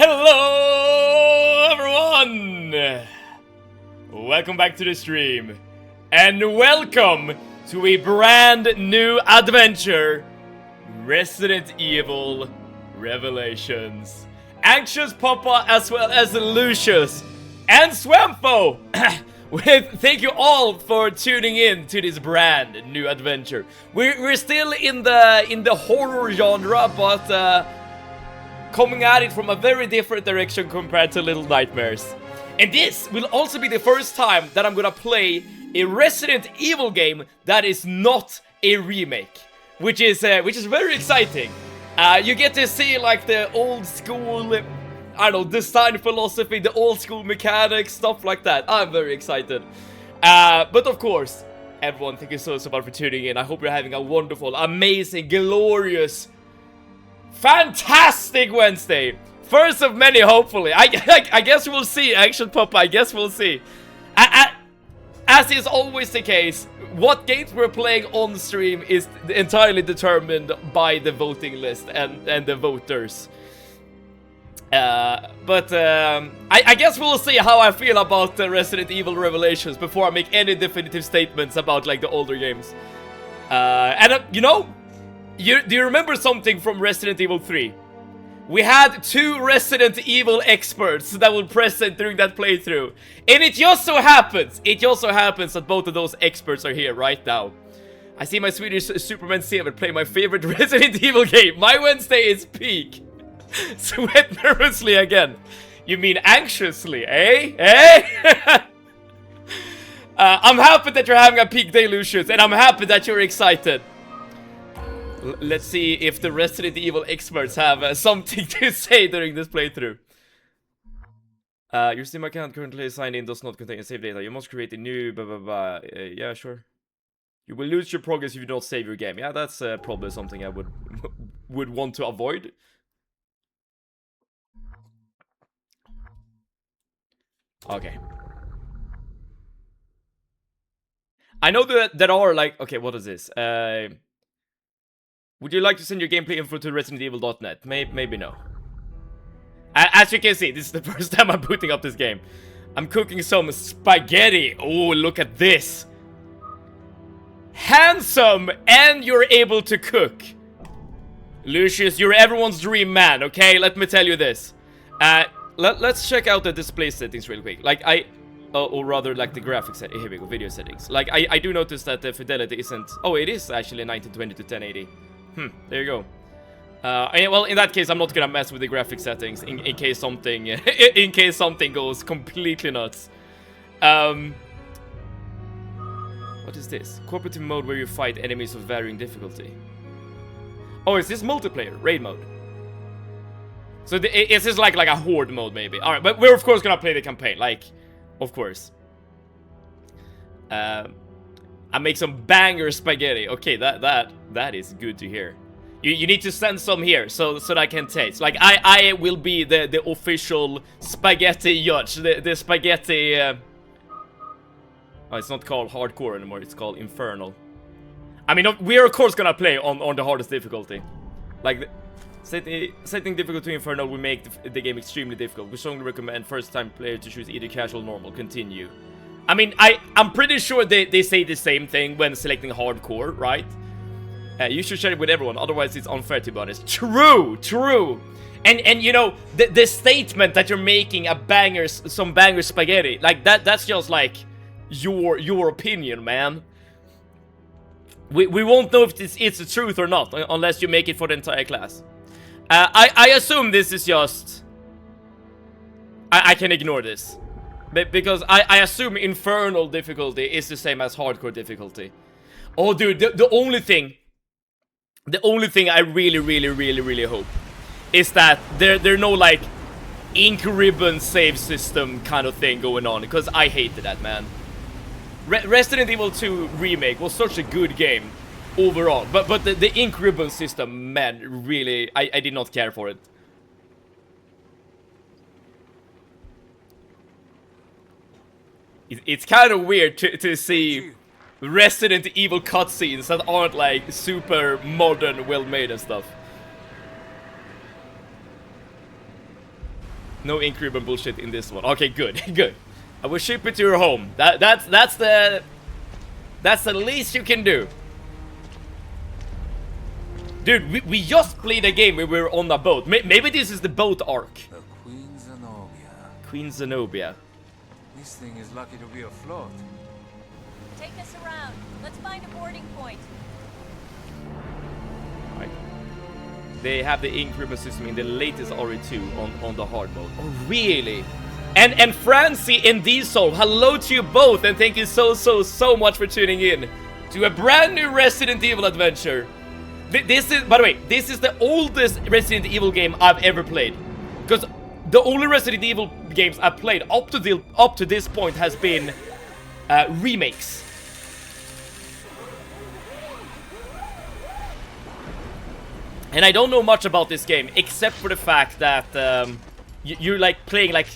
Hello everyone! Welcome back to the stream. And welcome to a brand new adventure, Resident Evil Revelations. Anxious Papa as well as Lucius and Swampo! Thank you all for tuning in to this brand new adventure. We're still in the horror genre, but coming at it from a very different direction compared to Little Nightmares. And this will also be the first time that I'm gonna play a Resident Evil game that is not a remake, which is very exciting. You get to see like the old school, I don't know, design philosophy, the old school mechanics, stuff like that. I'm very excited. But of course, everyone, thank you so much for tuning in. I hope you're having a wonderful, amazing, glorious, fantastic Wednesday. First of many, hopefully. I guess we'll see, Action Papa. I guess we'll see. As is always the case, what games we're playing on stream is entirely determined by the voting list and the voters. I guess we'll see how I feel about the Resident Evil Revelations before I make any definitive statements about like the older games. You know, do you remember something from Resident Evil 3? We had two Resident Evil experts that were present during that playthrough. And it just so happens that both of those experts are here right now. I see my Swedish Superman 7 play my favorite Resident Evil game. My Wednesday is peak. Sweat nervously again. You mean anxiously, eh? Eh? I'm happy that you're having a peak day, Lucius, and I'm happy that you're excited. Let's see if the Resident Evil experts have something to say during this playthrough. Your Steam account currently signed in does not contain save data. You must create a new blah blah blah. Yeah, sure. You will lose your progress if you don't save your game. Yeah, that's probably something I would want to avoid. Okay. I know that there are like, okay, what is this? Would you like to send your gameplay info to residentevil.net? Maybe no. As you can see, this is the first time I'm booting up this game. I'm cooking some spaghetti. Oh, look at this. Handsome, and you're able to cook. Lucius, you're everyone's dream man, okay? Let me tell you this. Let's check out the display settings real quick. Like, or rather, like the graphics, here we go, video settings. Like, I do notice that the fidelity isn't... Oh, it is actually 1920 to 1080. There you go. Well, in that case, I'm not gonna mess with the graphic settings in case something, in case something goes completely nuts. What is this? Cooperative mode where you fight enemies of varying difficulty. Oh, is this multiplayer? Raid mode. So is this like a horde mode maybe? All right, but we're of course gonna play the campaign, like, of course. I make some banger spaghetti. Okay, that is good to hear. You need to send some here so that I can taste. Like I will be the official spaghetti judge. The spaghetti. Oh, it's not called hardcore anymore. It's called infernal. I mean, we're of course gonna play on the hardest difficulty. Like setting difficulty to infernal will make the game extremely difficult. We strongly recommend first-time player to choose either casual or normal. Continue. I mean, I'm pretty sure they say the same thing when selecting hardcore, right? You should share it with everyone, otherwise it's unfair, to be honest. True. And you know, the statement that you're making some banger spaghetti, like that's just like your opinion, man. We won't know if it's the truth or not unless you make it for the entire class. I assume this is just... I can ignore this. Because I assume infernal difficulty is the same as hardcore difficulty. Oh, dude, the only thing I really hope is that there are no, like, ink ribbon save system kind of thing going on. Because I hated that, man. Resident Evil 2 Remake was such a good game overall. But the ink ribbon system, man, really, I did not care for it. It's kind of weird to see Resident Evil cutscenes that aren't like super modern, well made and stuff. No increment bullshit in this one. Okay, good, good. I will ship it to your home. That's the least you can do. Dude, we just played a game where we were on a boat. Maybe this is the boat arc. The Queen Zenobia. Queen Zenobia. This thing is lucky to be afloat. Take us around. Let's find a boarding point. Right. They have the increment system in the latest RE2 on the hard mode. Oh, really? And Francie and Diesel, hello to you both, and thank you so much for tuning in to a brand new Resident Evil adventure. This is, by the way, this is the oldest Resident Evil game I've ever played. Because the only Resident Evil games I've played up to this point has been remakes. And I don't know much about this game, except for the fact that you're like playing like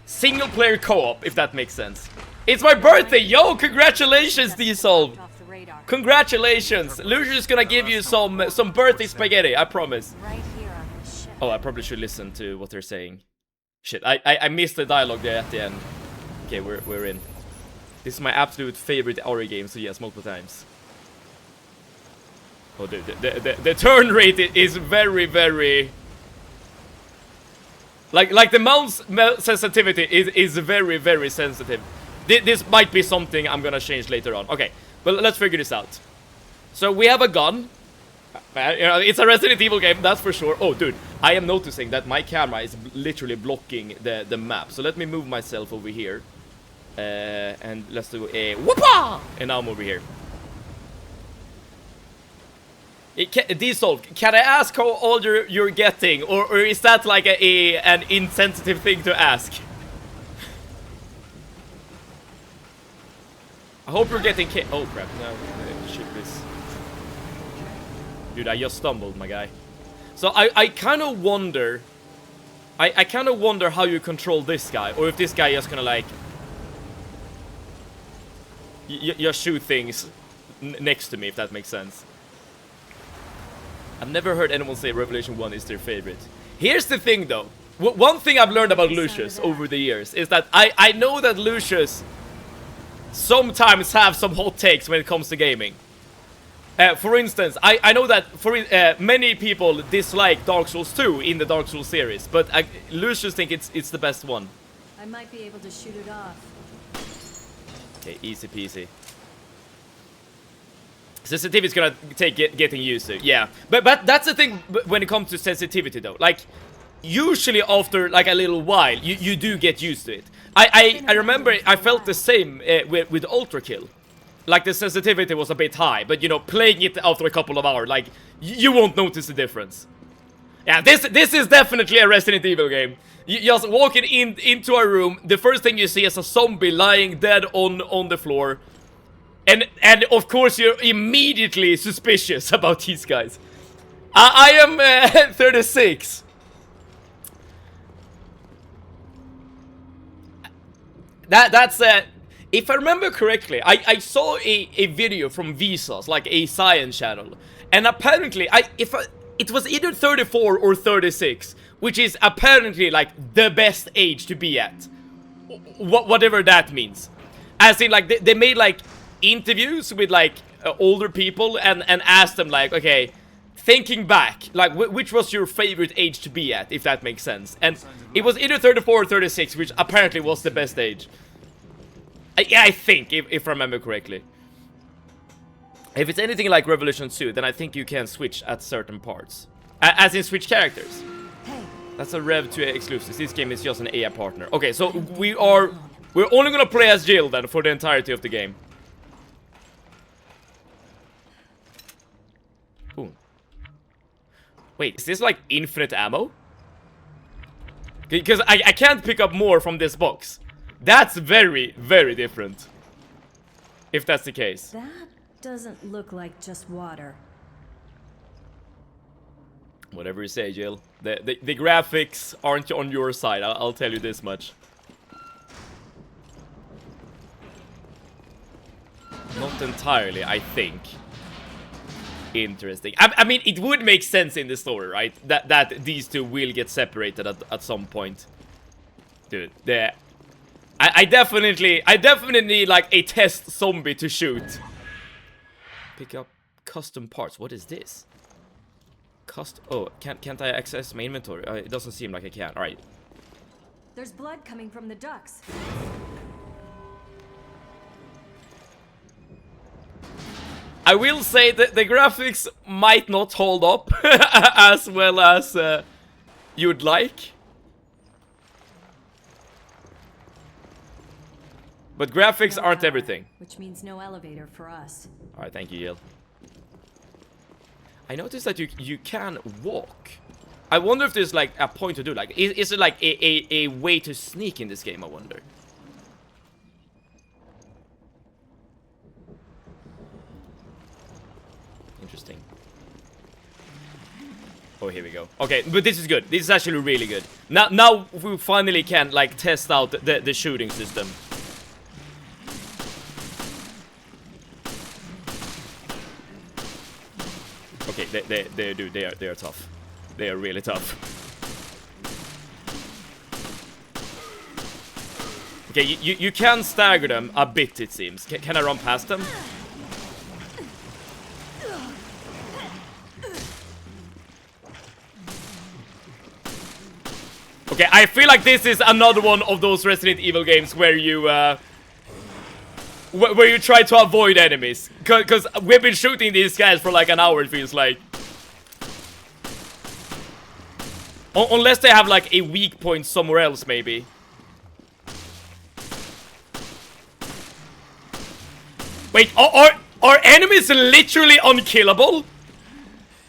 single player co-op, if that makes sense. It's my birthday, yo! Congratulations, Diesel! Congratulations! Lucius is gonna give you some birthday spaghetti, I promise. Right here on this ship. Oh, I probably should listen to what they're saying. Shit, I missed the dialogue there at the end. Okay, we're in. This is my absolute favorite RE game, so yes, multiple times. Oh, dude, the turn rate is very... Like the mouse sensitivity is very sensitive. This might be something I'm gonna change later on. Okay, but let's figure this out. So we have a gun. You know, it's a Resident Evil game, that's for sure. Oh, dude, I am noticing that my camera is literally blocking the map. So let me move myself over here. And let's do a whoopah! And now I'm over here. Diesel, can I ask how old you're getting? Or is that like an insensitive thing to ask? I hope you're getting oh crap, no, shit this. Dude, I just stumbled, my guy. So I kind of wonder... I kind of wonder how you control this guy. Or if this guy is gonna like... just shoot things next to me, if that makes sense. I've never heard anyone say Revelation 1 is their favorite. Here's the thing though. One thing I've learned about Lucius over the years is that I know that Lucius sometimes have some hot takes when it comes to gaming. For instance, I know that many people dislike Dark Souls 2 in the Dark Souls series, but Lucius think it's the best one. I might be able to shoot it off. Okay, easy peasy. Sensitivity is gonna take getting used to, yeah. But that's the thing when it comes to sensitivity though. Like, usually after like a little while, you do get used to it. I remember I felt the same with Ultra Kill. Like the sensitivity was a bit high, but you know, playing it after a couple of hours, like, you won't notice the difference. Yeah, this is definitely a Resident Evil game. You just walking into a room, the first thing you see is a zombie lying dead on the floor. And of course you're immediately suspicious about these guys. I am 36. That's if I remember correctly, I saw a video from Vsauce, like a science channel, and apparently it was either 34 or 36, which is apparently like the best age to be at, whatever that means. As in, like, they made like interviews with like older people and asked them like, okay, thinking back, like which was your favorite age to be at, if that makes sense. And it was either 34 or 36, which apparently was the best age. I think, if I remember correctly. If it's anything like Revolution 2, then I think you can switch at certain parts. As in switch characters. That's a Rev 2 exclusive. This game is just an AI partner. Okay, so we're only gonna play as Jill then for the entirety of the game. Ooh. Wait, is this like infinite ammo? Because I can't pick up more from this box. That's very different. If that's the case. That doesn't look like just water. Whatever you say, Jill. The graphics aren't on your side, I'll tell you this much. Not entirely, I think. Interesting. I mean, it would make sense in the story, right? That these two will get separated at some point. Dude, I definitely need like a test zombie to shoot. Pick up custom parts. What is this? Oh, can't I access my inventory? It doesn't seem like I can. All right. There's blood coming from the ducts. I will say that the graphics might not hold up as well as you'd like. But graphics No aren't power, everything. Which means no elevator for us. Alright, thank you, Yale. I noticed that you can walk. I wonder if there's like a point to do. Like, is it like a way to sneak in this game, I wonder? Interesting. Oh, here we go. Okay, but this is good. This is actually really good. Now we finally can like test out the shooting system. Okay, they are tough. They are really tough. Okay, you can stagger them a bit, it seems. Can I run past them? Okay, I feel like this is another one of those Resident Evil games where you try to avoid enemies. Because we've been shooting these guys for like an hour, it feels like. Unless they have like a weak point somewhere else, maybe. Wait, are enemies literally unkillable?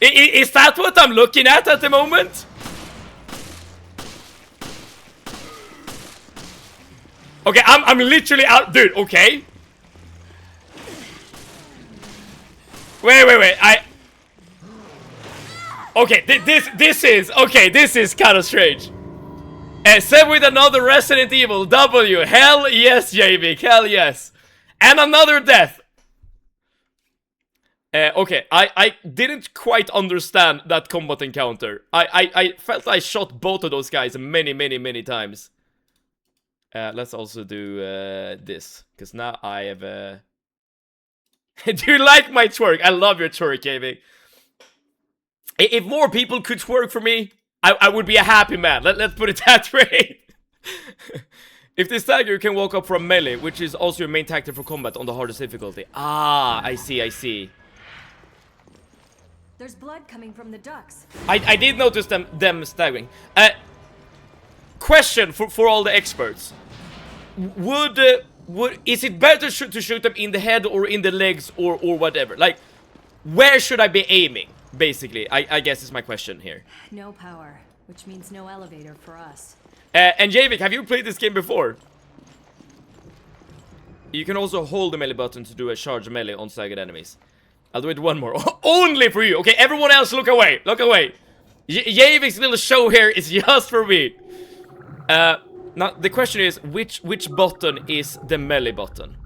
Is that what I'm looking at the moment? Okay, I'm literally out, dude. Okay. Wait. Okay, this is kind of strange. Same with another Resident Evil W. Hell yes, JV. Hell yes. And another death. Okay, I didn't quite understand that combat encounter. I felt I shot both of those guys many times. Let's also do this, because now I have do you like my twerk? I love your twerk, JV. If more people could twerk for me, I would be a happy man. Let's put it that way. If this stagger, you can walk up from melee, which is also your main tactic for combat on the hardest difficulty. Ah, I see. There's blood coming from the ducts. I did notice them staggering. Question for all the experts. Is it better to shoot them in the head or in the legs or whatever? Like, where should I be aiming? Basically, I guess is my question here. No power, which means no elevator for us. And Javik, have you played this game before? You can also hold the melee button to do a charge melee on staggered enemies. I'll do it one more. Only for you. Okay, everyone else, look away. Look away. Javik's little show here is just for me. Now, the question is, which button is the melee button?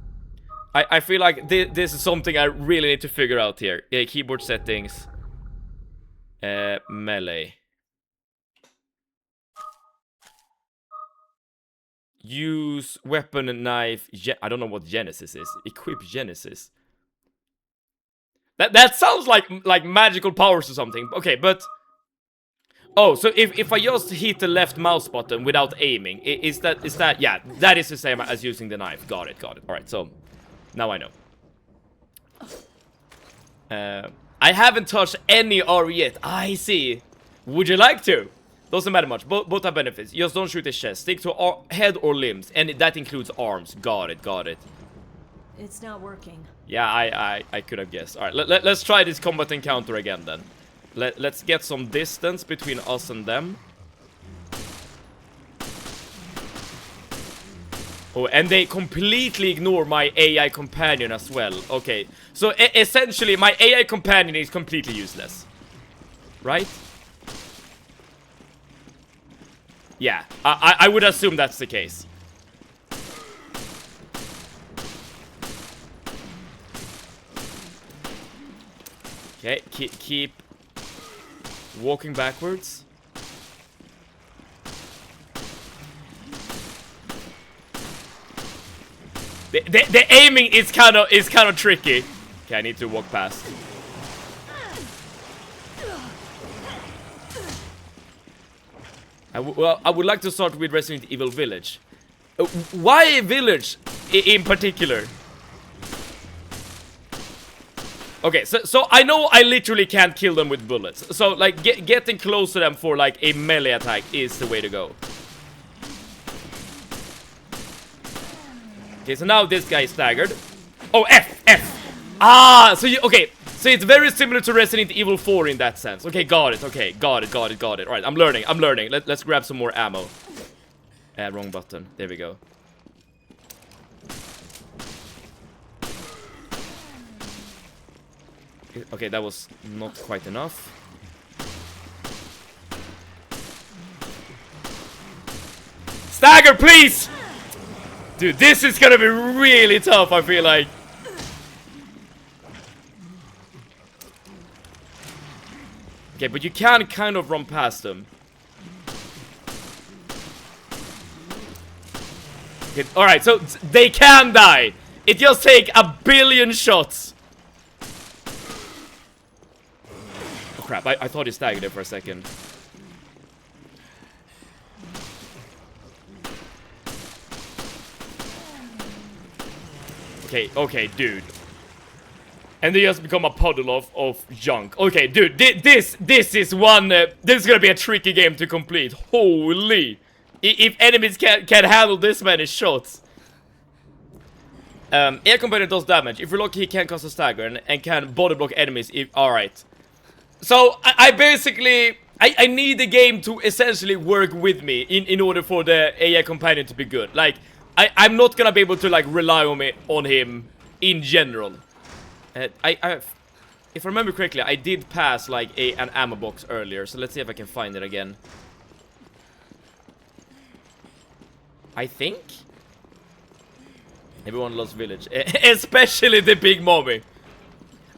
I feel like this is something I really need to figure out here. Keyboard settings. Melee. Use weapon and knife. I don't know what Genesis is. Equip Genesis. That sounds like magical powers or something. Okay, but... Oh, so if I just hit the left mouse button without aiming, is that... Yeah, that is the same as using the knife. Got it. Alright, so... Now I know. I haven't touched any RE yet. I see. Would you like to? Doesn't matter much. Both have benefits. Just don't shoot the chest. Stick to head or limbs. And that includes arms. Got it. It's not working. Yeah, I could have guessed. Alright, let's try this combat encounter again then. Let's get some distance between us and them. Oh, and they completely ignore my AI companion as well. Okay, so essentially my AI companion is completely useless. Right? Yeah, I would assume that's the case. Okay, keep walking backwards. The aiming is kind of tricky. Okay, I need to walk past. Well, I would like to start with Resident Evil Village. Why Village in particular? Okay, so I know I literally can't kill them with bullets. So, like, getting close to them for, like, a melee attack is the way to go. Okay, so now this guy is staggered. Oh, F! Ah, so okay. So it's very similar to Resident Evil 4 in that sense. Okay, got it. Okay, got it. Alright, I'm learning. Let's grab some more ammo. Wrong button. There we go. Okay, that was not quite enough. Stagger, please! Dude, this is gonna be really tough, I feel like. Okay, but you can kind of run past them. Okay, alright, so they can die. It just takes a billion shots. Oh crap, I thought he staggered there for a second. Okay, dude. And they just become a puddle of junk. Okay, dude, this is one, this is gonna be a tricky game to complete. Holy. If enemies can handle this many shots. Air component does damage. If you're lucky, he can cause a stagger and can body block enemies if, alright. So, I basically, I need the game to essentially work with me in order for the AI companion to be good. Like, I'm not gonna be able to, like, rely on him in general. If I remember correctly, I did pass, like, an ammo box earlier. So let's see if I can find it again. I think? Everyone loves Village. Especially the Big Mommy.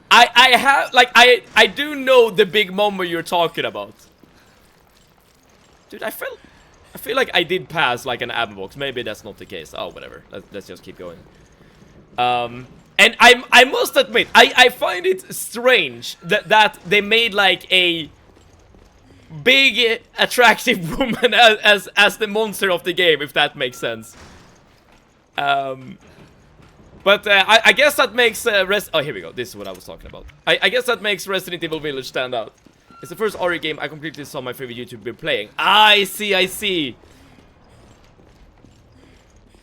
I do know the Big Mommy you're talking about. Dude, I feel like I did pass, like, an ammo box. Maybe that's not the case. Oh, whatever. Let's just keep going. And I must admit, I find it strange that they made, like, a big, attractive woman as the monster of the game, if that makes sense. But I guess that makes oh, here we go. This is what I was talking about. I guess that makes Resident Evil Village stand out. It's the first RE game I completely saw my favorite YouTuber playing. I see.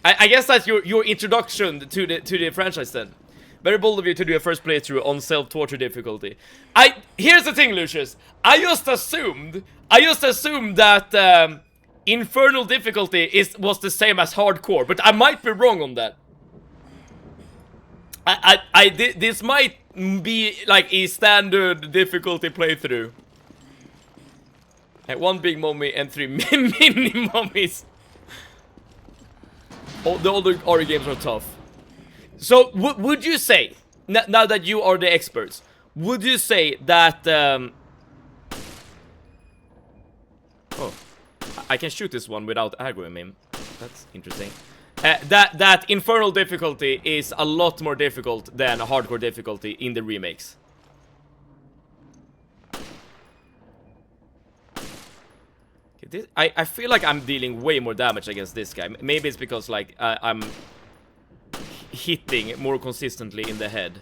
I guess that's your introduction to the franchise then. Very bold of you to do a first playthrough on self-torture difficulty. Here's the thing, Lucius. I just assumed that infernal difficulty was the same as hardcore, but I might be wrong on that. This might be like a standard difficulty playthrough. One big mommy and 3 mini mommies. The older RE games are tough. So, would you say, now that you are the experts, would you say that, oh, I can shoot this one without aggroing him. That's interesting. That infernal difficulty is a lot more difficult than hardcore difficulty in the remakes. I feel like I'm dealing way more damage against this guy. Maybe it's because, like, I'm hitting more consistently in the head.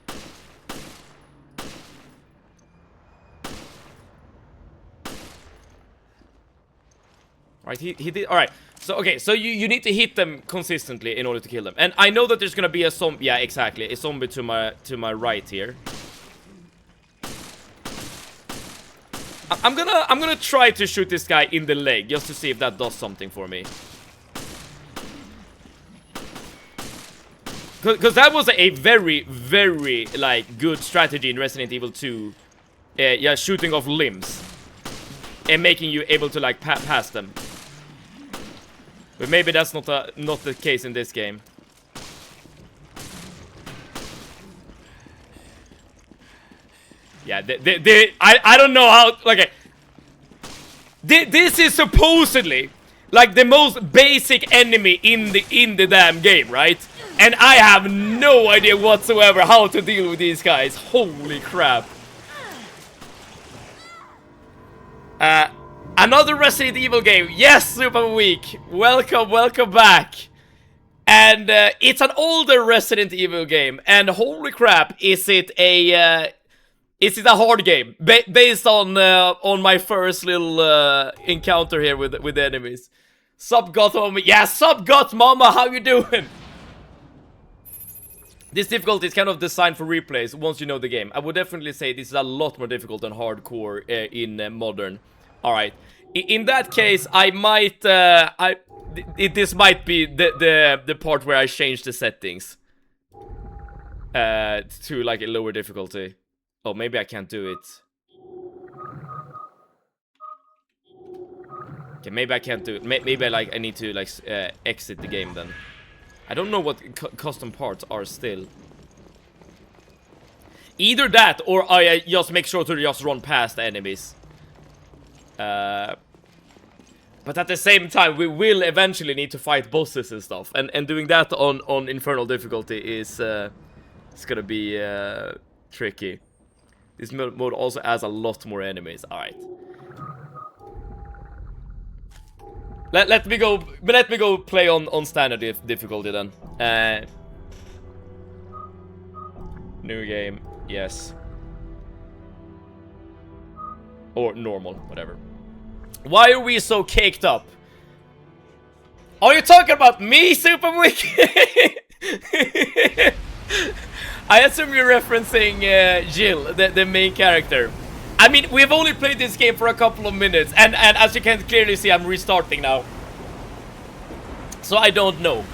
Alright, he did. Alright, so okay, so you need to hit them consistently in order to kill them. And I know that there's gonna be a zombie. Yeah, exactly, a zombie to my right here. I'm gonna try to shoot this guy in the leg just to see if that does something for me. Because that was a very, very, like, good strategy in Resident Evil 2. Yeah, shooting off limbs. And making you able to, like, pass them. But maybe that's not the case in this game. Yeah, I don't know how... Okay. This is supposedly Like the most basic enemy in the damn game, right? And I have no idea whatsoever how to deal with these guys. Holy crap. Another Resident Evil game. Yes, Super Week. Welcome back. And it's an older Resident Evil game. And holy crap, is it a hard game? Based on my first little encounter here with the enemies. Sup got mama. Yeah, sup got mama, how you doing? This difficulty is kind of designed for replays once you know the game. I would definitely say this is a lot more difficult than hardcore in modern. Alright. In that case, I might this might be the part where I change the settings to like a lower difficulty. Oh, maybe I can't do it. Okay, maybe I can't do it. Maybe I need to like exit the game then. I don't know what custom parts are still. Either that or I just make sure to just run past the enemies. But at the same time, we will eventually need to fight bosses and stuff. And doing that on Infernal difficulty is it's gonna be tricky. This mode also has a lot more enemies. Alright. Let me go play on standard difficulty then. New game, yes. Or normal, whatever. Why are we so caked up? Are you talking about me, Super Wick? I assume you're referencing Jill, the main character. I mean, we've only played this game for a couple of minutes, and as you can clearly see, I'm restarting now. So I don't know.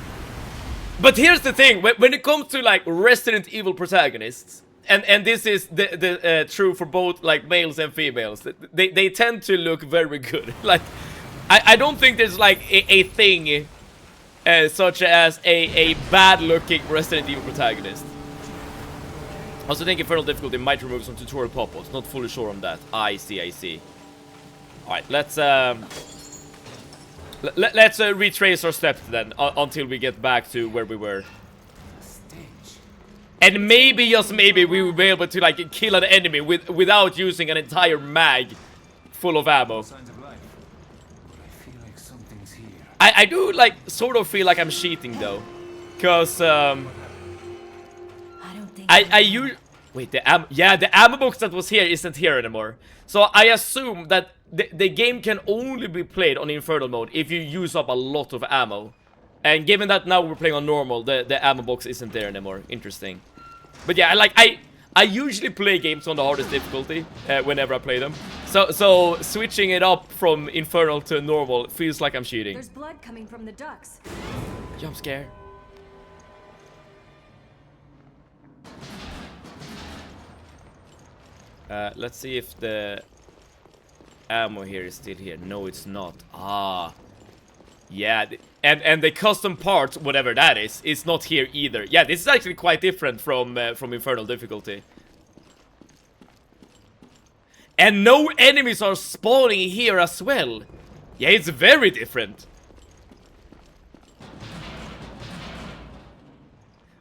But here's the thing, when it comes to like Resident Evil protagonists, and this is the true for both like males and females, they tend to look very good. Like, I don't think there's like a thing such as a bad-looking Resident Evil protagonist. I also think Infernal difficulty might remove some tutorial pop-ups. Not fully sure on that. I see. Alright, let's retrace our steps then until we get back to where we were. And maybe, just maybe, we will be able to like kill an enemy without using an entire mag full of ammo. I do like sort of feel like I'm cheating though, cause wait, the ammo box that was here isn't here anymore. So I assume that the game can only be played on Infernal mode if you use up a lot of ammo. And given that now we're playing on normal, the ammo box isn't there anymore. Interesting. But yeah, I usually play games on the hardest difficulty whenever I play them. So switching it up from Infernal to normal feels like I'm cheating. There's blood coming from the ducts. Jump scare. Let's see if the ammo here is still here. No, it's not. Ah. Yeah, and the custom part, whatever that is not here either. Yeah, this is actually quite different from Infernal difficulty. And no enemies are spawning here as well. Yeah, it's very different.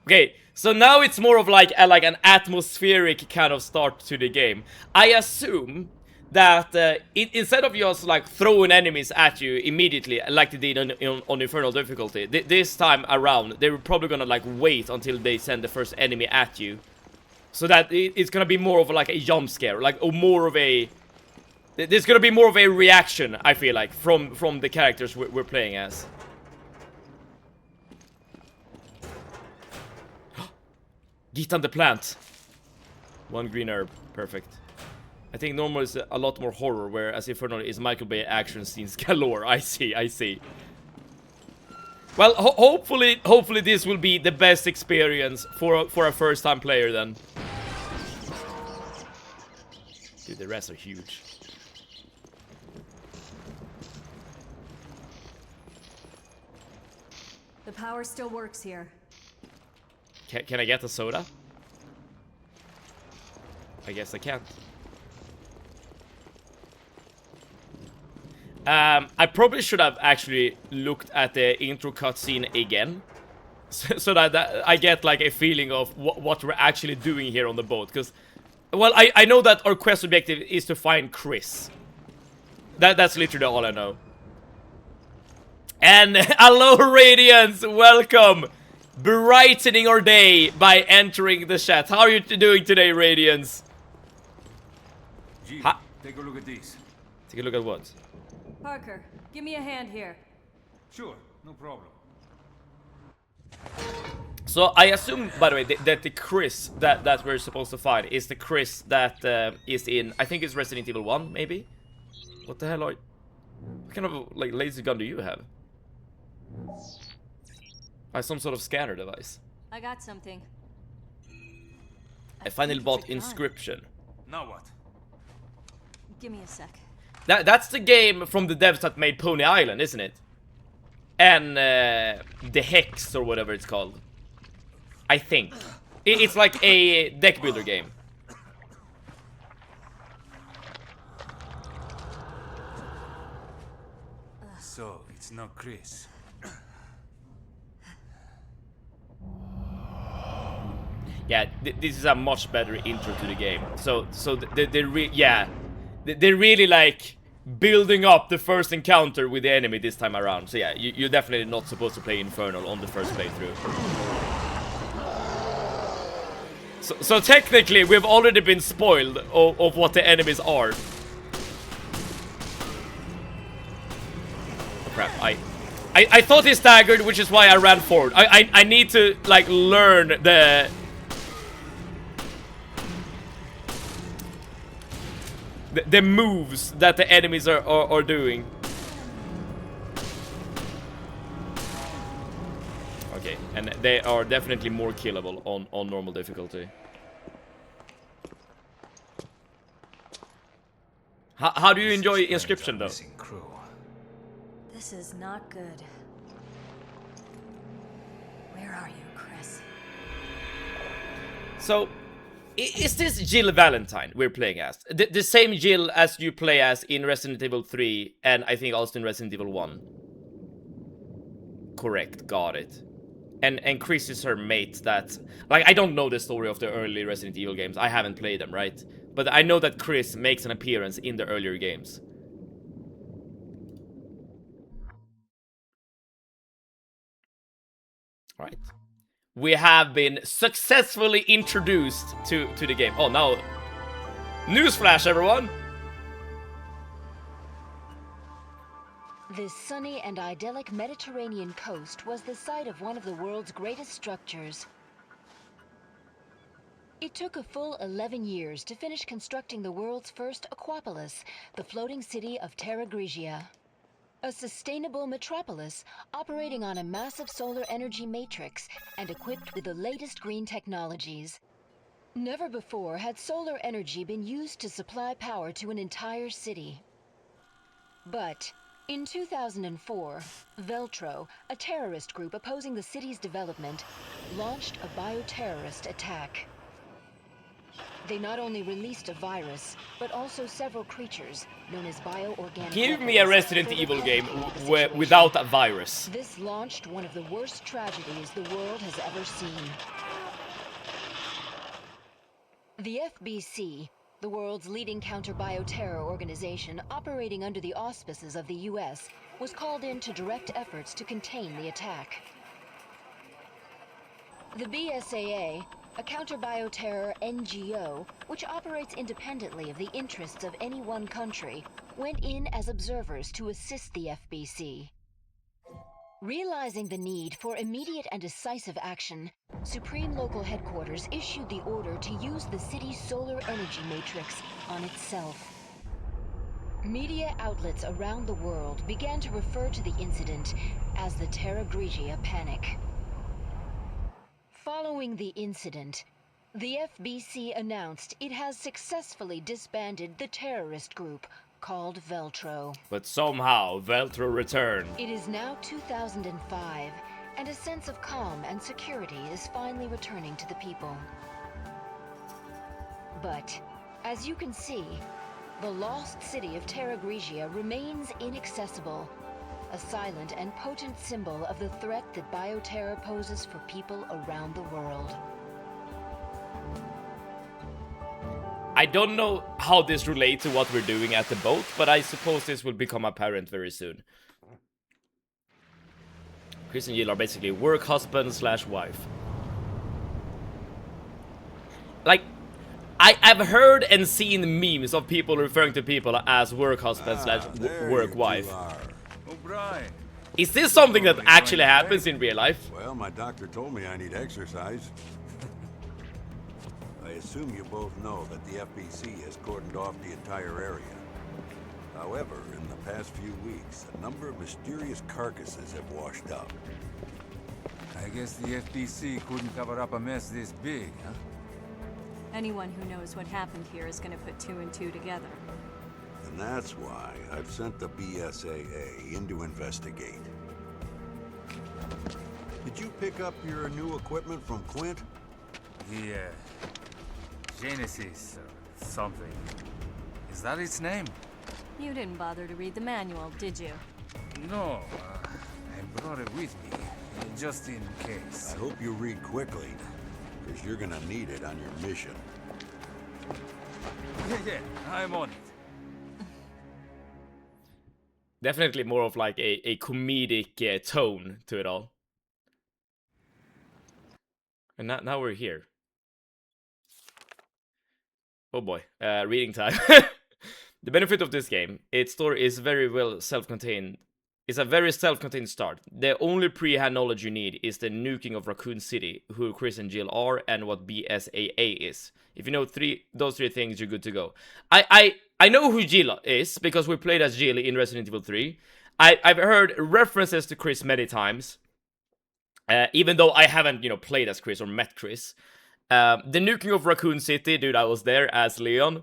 Okay, so now it's more of like an atmospheric kind of start to the game. I assume that instead of just like throwing enemies at you immediately like they did on Infernal difficulty, this time around they were probably gonna like wait until they send the first enemy at you, so that it's gonna be more of like a jump scare, like or more of a. There's gonna be more of a reaction, I feel like, from the characters we're playing as. Gitan the plant. One green herb, perfect. I think normal is a lot more horror, whereas Infernal is Michael Bay action scenes galore. I see. Well, hopefully this will be the best experience for a first-time player then. Dude, the rest are huge. The power still works here. Can I get a soda? I guess I can't. I probably should have actually looked at the intro cutscene again. So that I get like a feeling of what we're actually doing here on the boat. Because, well, I know that our quest objective is to find Chris. That's literally all I know. And hello, Radiance! Welcome! Brightening our day by entering the chat. How are you doing today, Radiance? Gee, take a look at these. Take a look at what? Parker, give me a hand here. Sure, no problem. So I assume, by the way, that the Chris that we're supposed to find is the Chris that is in, I think it's Resident Evil 1, maybe? What the hell are you? What kind of, like, laser gun do you have? Some sort of scanner device. I got something. I finally think bought it's a gun. Inscription. Now what? Give me a sec. That's the game from the devs that made Pony Island, isn't it? And the Hex, or whatever it's called. I think. It's like a deck builder game. So, it's not Chris. Yeah, this is a much better intro to the game. So they're really like building up the first encounter with the enemy this time around. So yeah, you're definitely not supposed to play Infernal on the first playthrough. So technically, we've already been spoiled of what the enemies are. Oh crap! I thought he staggered, which is why I ran forward. I need to like learn the moves that the enemies are doing. Okay, and they are definitely more killable on normal difficulty. How do you enjoy Inscription, though? This is not good. Where are you, Chris? So, is this Jill Valentine we're playing as? The same Jill as you play as in Resident Evil 3 and I think also in Resident Evil 1? Correct, got it. And Chris is her mate that... Like, I don't know the story of the early Resident Evil games. I haven't played them, right? But I know that Chris makes an appearance in the earlier games. Alright. We have been successfully introduced to the game. Oh, now... Newsflash, everyone! This sunny and idyllic Mediterranean coast was the site of one of the world's greatest structures. It took a full 11 years to finish constructing the world's first Aquapolis, the floating city of Terra Grigia. A sustainable metropolis operating on a massive solar energy matrix and equipped with the latest green technologies. Never before had solar energy been used to supply power to an entire city. But in 2004, Veltro, a terrorist group opposing the city's development, launched a bioterrorist attack. They not only released a virus, but also several creatures known as bioorganic. Give me a Resident Evil game without a virus. This launched one of the worst tragedies the world has ever seen. The FBC, the world's leading counter-bioterror organization operating under the auspices of the US, was called in to direct efforts to contain the attack. The BSAA, a counter-bioterror NGO, which operates independently of the interests of any one country, went in as observers to assist the FBC. Realizing the need for immediate and decisive action, Supreme Local Headquarters issued the order to use the city's solar energy matrix on itself. Media outlets around the world began to refer to the incident as the Terra Grigia Panic. Following the incident, the FBC announced it has successfully disbanded the terrorist group called Veltro. But somehow, Veltro returned. It is now 2005, and a sense of calm and security is finally returning to the people. But, as you can see, The lost city of Terra Grigia remains inaccessible, a silent and potent symbol of the threat that bioterror poses for people around the world. I don't know how this relates to what we're doing at the boat, but I suppose this will become apparent very soon. Chris and Jill are basically work husband slash wife. Like, I've heard and seen memes of people referring to people as work husband slash work wife. O'Brien. Is this something that actually happens in real life? Well, my doctor told me I need exercise. I assume you both know that the FBC has cordoned off the entire area. However, in the past few weeks, a number of mysterious carcasses have washed up. I guess the FBC couldn't cover up a mess this big, huh? Anyone who knows what happened here is gonna put 2 and 2 together. And that's why I've sent the BSAA in to investigate. Did you pick up your new equipment from Quint? The, Genesis or something. Is that its name? You didn't bother to read the manual, did you? No, I brought it with me, just in case. I hope you read quickly, because you're gonna need it on your mission. Yeah, I'm on it. Definitely more of like a comedic tone to it all. And now we're here. Oh boy, reading time. The benefit of this game, its story is very well self-contained. It's a very self-contained start. The only pre-hand knowledge you need is the nuking of Raccoon City, who Chris and Jill are, and what BSAA is. If you know those three things, you're good to go. I know who Jill is, because we played as Jill in Resident Evil 3. I've heard references to Chris many times. Even though I haven't, played as Chris or met Chris. The nuking of Raccoon City, dude, I was there as Leon.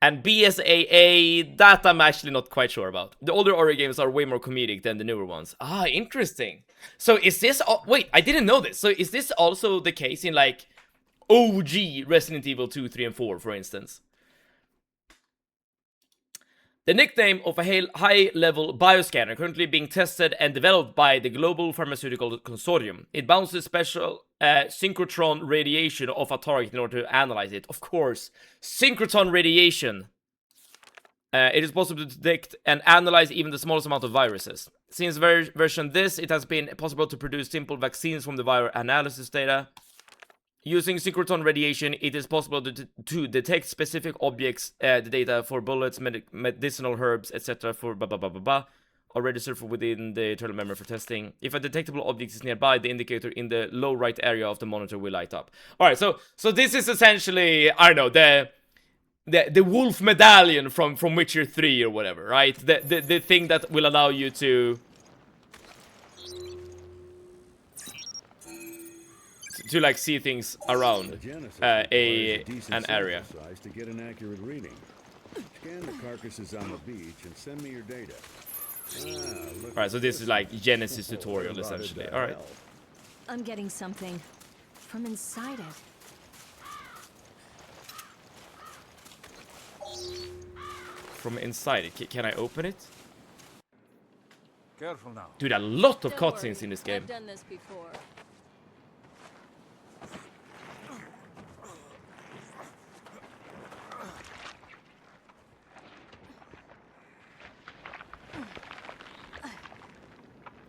And BSAA, that I'm actually not quite sure about. The older horror games are way more comedic than the newer ones. Ah, interesting. So is this... wait, I didn't know this. So is this also the case in, like, OG Resident Evil 2, 3, and 4, for instance? The nickname of a high-level bioscanner currently being tested and developed by the Global Pharmaceutical Consortium. It bounces special synchrotron radiation off a target in order to analyze it. Of course, synchrotron radiation. It is possible to detect and analyze even the smallest amount of viruses. Since version this, it has been possible to produce simple vaccines from the viral analysis data. Using synchrotron radiation, it is possible to detect specific objects, the data for bullets, medicinal herbs, etc. for already served within the internal memory for testing. If a detectable object is nearby, the indicator in the low right area of the monitor will light up. Alright, so this is essentially, I don't know, the wolf medallion from Witcher 3 or whatever, right? The thing that will allow you to like see things around an area. To get an accurate reading. Scan the carcasses on the beach and send me your data. Alright, so this is like Genesis tutorial essentially. Alright. I'm getting something from inside it. From inside it. Can I open it? Careful now. Dude, a lot of Don't worry, cutscenes in this game. I've done this before.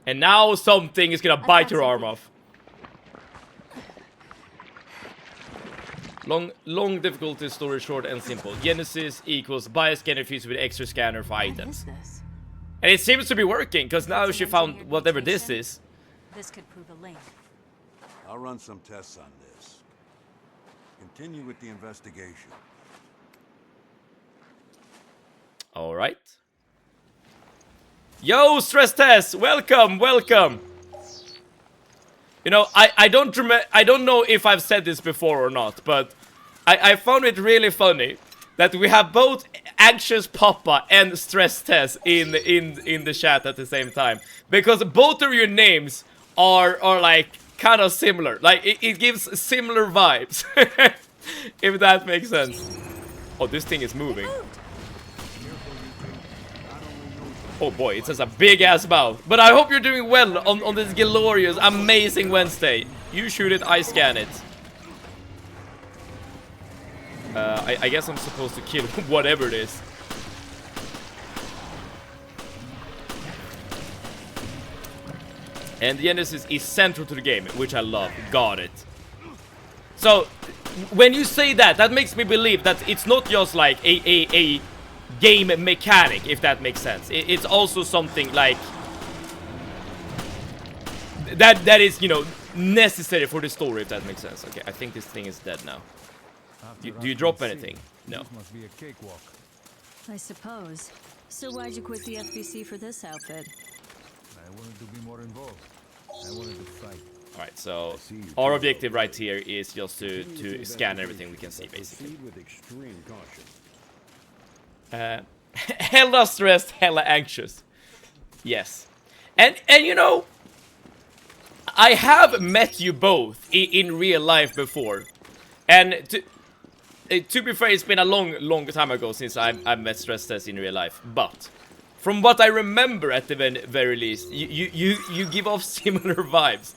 And now something is gonna bite your arm off. Long difficulty, story short and simple. Genesis equals bioscanner fused with extra scanner for What items. is this? And it seems to be working, because now she found whatever this is. This could prove a link. I'll run some tests on this. Continue with the investigation. Alright. Yo, stress test! Welcome! You know, I don't know if I've said this before or not, but I found it really funny that we have both Anxious Papa and Stress Test in the chat at the same time. Because both of your names are like kind of similar. Like it gives similar vibes. If that makes sense. Oh, this thing is moving. Oh boy, it has a big ass mouth. But I hope you're doing well on this glorious, amazing Wednesday. You shoot it, I scan it. I guess I'm supposed to kill whatever it is. And the Genesis is central to the game, which I love. Got it. So, when you say that, that makes me believe that it's not just like a game mechanic, if that makes sense. It's also something like that is, you know, necessary for the story, if that makes sense. Okay, I think this thing is dead now. Do you drop anything? No. Must be a cakewalk. I suppose. So why'd you quit the FBC for this outfit? I wanted to be more involved. I wanted to fight. Alright, so our objective right here is just to scan everything we can see, basically. Proceed with extreme caution. Hella stressed, hella anxious. Yes. And you know, I have met you both in real life before. And to be fair, it's been a long time ago since I've met stress tests in real life. But from what I remember, at the very least, you give off similar vibes,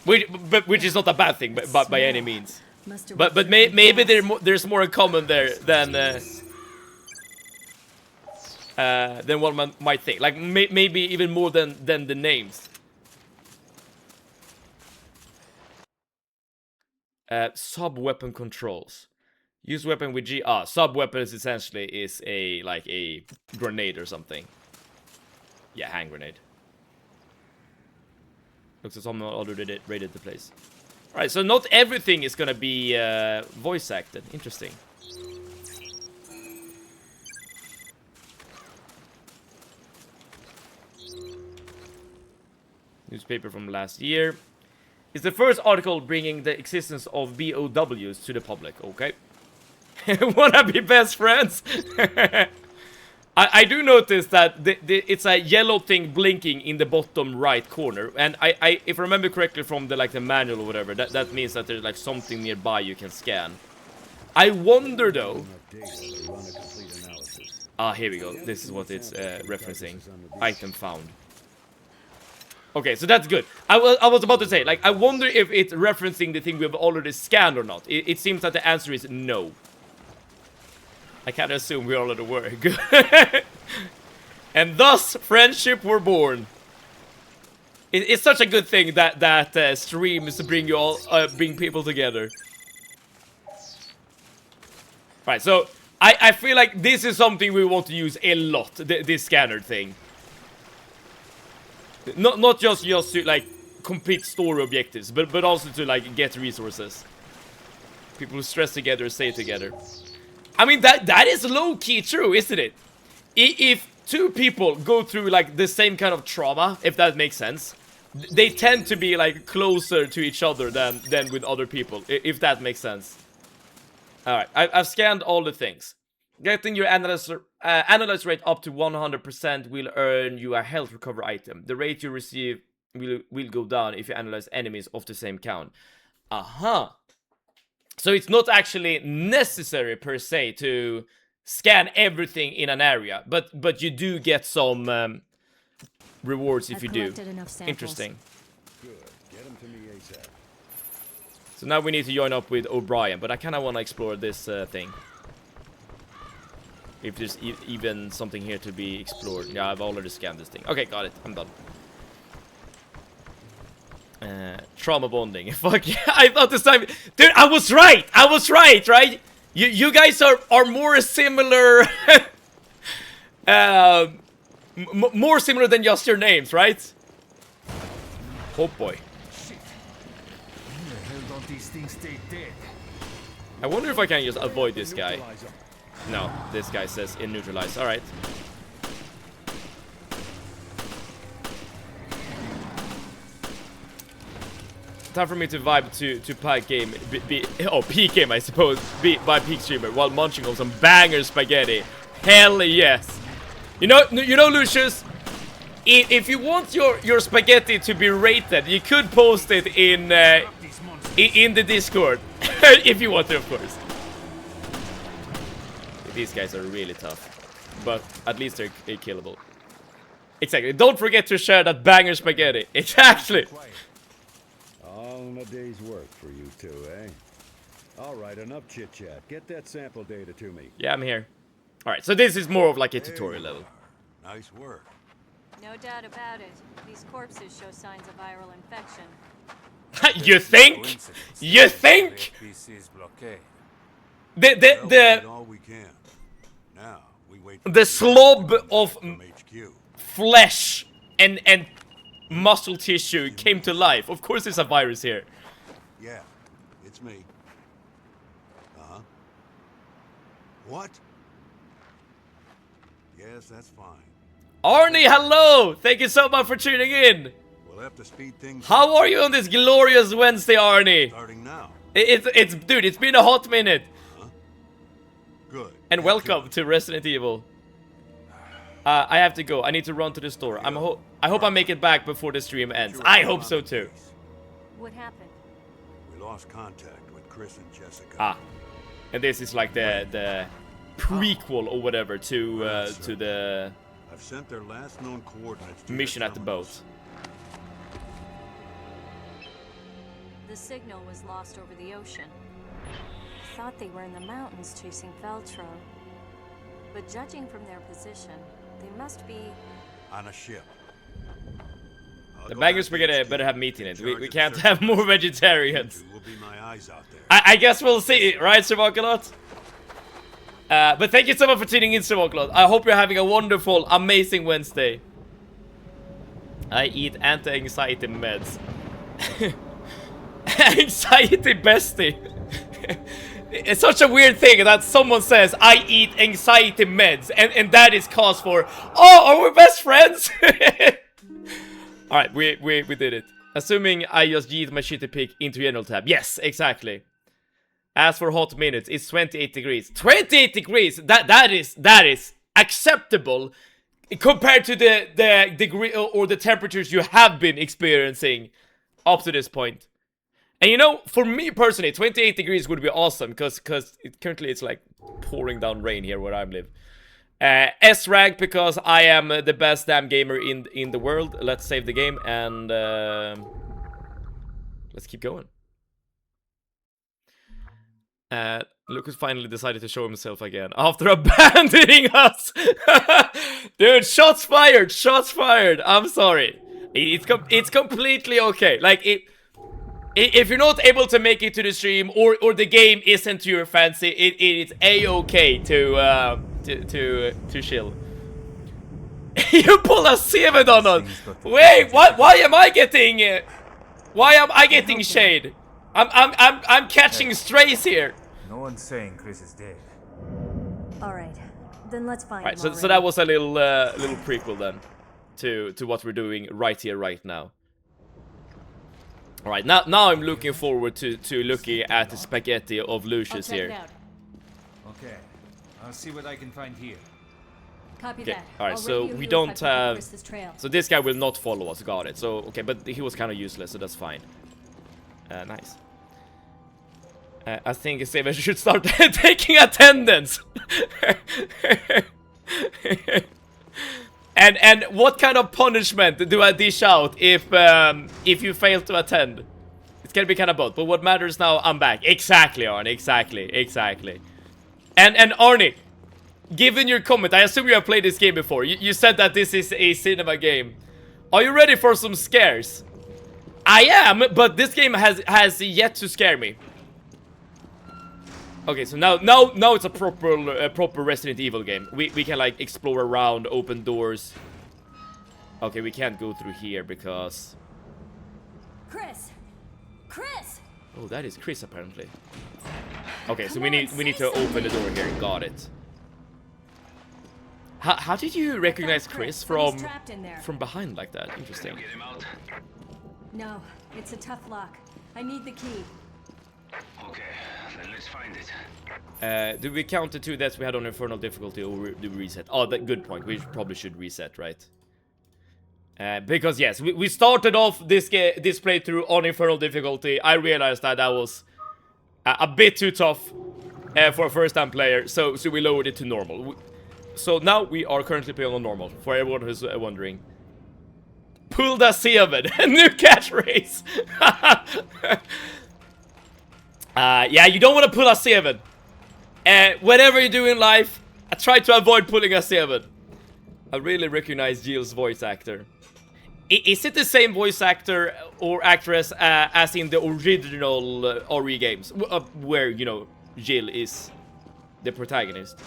which is not a bad thing, but by any means. But maybe there's more in common there than one might think. Like maybe even more than the names. Sub-weapon controls. Use weapon with G. Sub-weapon is essentially like a grenade or something. Yeah, hand grenade. Looks like someone already raided the place. Alright, so not everything is gonna be voice acted. Interesting. Newspaper from last year. It's the first article bringing the existence of BOWs to the public, okay? Wanna be best friends? I do notice that it's a yellow thing blinking in the bottom right corner, and if I remember correctly from the manual or whatever, that means that there's like something nearby you can scan. I wonder though. Here we go. This is what it's referencing. Item found. Okay, so that's good. I was about to say, like, I wonder if it's referencing the thing we've already scanned or not. It seems that the answer is no. I can't assume we already were. Good. And thus, friendship were born. It's such a good thing that streams bring you all, bring people together. Right, so I feel like this is something we want to use a lot. This scanner thing. Not just to like complete story objectives, but also to like get resources. People who stress together stay together. I mean that is low-key true, isn't it? If two people go through like the same kind of trauma, if that makes sense, they tend to be like closer to each other than with other people, if that makes sense. Alright, I've scanned all the things. Getting your analyze rate up to 100% will earn you a health recovery item. The rate you receive will go down if you analyze enemies of the same count. So it's not actually necessary per se to scan everything in an area, but you do get some rewards if you do. Interesting. Good. Get him to me ASAP. So now we need to join up with O'Brien, but I kind of want to explore this thing. If there's even something here to be explored. Yeah, I've already scanned this thing. Okay, got it. I'm done. Trauma bonding. Fuck yeah, I thought this time... Dude, I was right! I was right? You guys are more similar... more similar than just your names, right? Oh boy. When the hell don't these things stay dead? I wonder if I can just avoid this guy. No, this guy says in neutralize. Alright. Time for me to vibe to Pike game. Peak game, I suppose. By Peak Streamer while munching on some banger spaghetti. Hell yes. You know, Lucius, if you want your spaghetti to be rated, you could post it in the Discord. If you want to, of course. These guys are really tough. but at least they're killable. Exactly. Don't forget to share that banger spaghetti. Exactly. All in a day's work for you two, eh? All right, enough chit-chat. Get that sample data to me. Yeah, I'm here. Alright, so this is more of like a tutorial level. Nice work. No doubt about it. These corpses show signs of viral infection. You think? You think? FBC's blockade. Well, we did all we can. Now we wait for The slob of from HQ. flesh and muscle tissue came to life. Of course there's a virus here. Yeah, it's me. Uh-huh. What? Yes, that's fine. Arnie, hello! Thank you so much for tuning in. We'll have to speed things How are you on this glorious Wednesday, Arnie? starting now. Dude, it's been a hot minute. Good. And welcome to Resident Evil. I have to go. I need to run to the store. I hope I make it back before the stream ends. I hope so too. What happened? We lost contact with Chris and Jessica. Ah, and this is like the prequel or whatever to the I've sent their last known coordinates to mission your at the terminals. boat. The signal was lost over the ocean. I thought they were in the mountains chasing Veltro. But judging from their position, they must be... On a ship. I'll The go banger back to spaghetti HQ. better have meat in it. We Charge can't of have search. more vegetarians. You will be my eyes out there. I guess we'll see, right, Sirvakalot? But thank you so much for tuning in, Sirvakalot. I hope you're having a wonderful, amazing Wednesday. I eat anti-anxiety meds. Anxiety bestie. It's such a weird thing that someone says, I eat anxiety meds, and that is cause for, oh, are we best friends? Alright, we did it. Assuming I just yeet my shitty pick into general tab. Yes, exactly. As for hot minutes, it's 28 degrees. 28 degrees! That is acceptable compared to the degree or the temperatures you have been experiencing up to this point. And you know, for me personally, 28 degrees would be awesome because currently it's like pouring down rain here where I live. S rank because I am the best damn gamer in the world. Let's save the game and let's keep going. Lucas finally decided to show himself again after abandoning us. Dude, shots fired, shots fired. I'm sorry. It's completely okay. Like if you're not able to make it to the stream or the game isn't to your fancy, it is a-okay to chill. You pull a 7 on us. Wait, what? Why am I getting shade? I'm catching strays here. No one's saying Chris is dead. All right, then let's find Right, him so that was a little prequel then to what we're doing right here, right now. All right, now I'm looking forward to looking at the spaghetti of Lucius here. Okay, I'll see what I can find here. Copy Okay, that. alright, I'll so radio we you if don't I pick up have- Chris's trail. So this guy will not follow us, got it. So, okay, but he was kind of useless, so that's fine. Nice. I think Steven should start taking attendance. and what kind of punishment do I dish out if you fail to attend? It's gonna be kind of both, but what matters now, I'm back. Exactly, Arnie, exactly. And Arnie, given your comment, I assume you have played this game before. You said that this is a cinema game. Are you ready for some scares? I am, but this game has yet to scare me. Okay, so now it's a proper Resident Evil game. We can like explore around, open doors. Okay, we can't go through here because... Chris! Oh, that is Chris apparently. Okay, so we need to open the door here. Got it. How did you recognize Chris but he's from trapped in there. behind like that? Interesting. No, it's a tough lock. I need the key. Okay, then let's find it. Do we count the 2 deaths we had on Infernal difficulty or do we reset? Oh, that good point. We probably should reset, right? Because yes, we started off this playthrough on Infernal difficulty. I realized that was a bit too tough for a first-time player, so we lowered it to normal. So now we are currently playing on normal, for everyone who's wondering. Pull the 7, new catchphrase. Yeah, you don't want to pull a 7. Whatever you do in life, I try to avoid pulling a 7. I really recognize Jill's voice actor. Is it the same voice actor or actress as in the original RE games? Where, you know, Jill is the protagonist.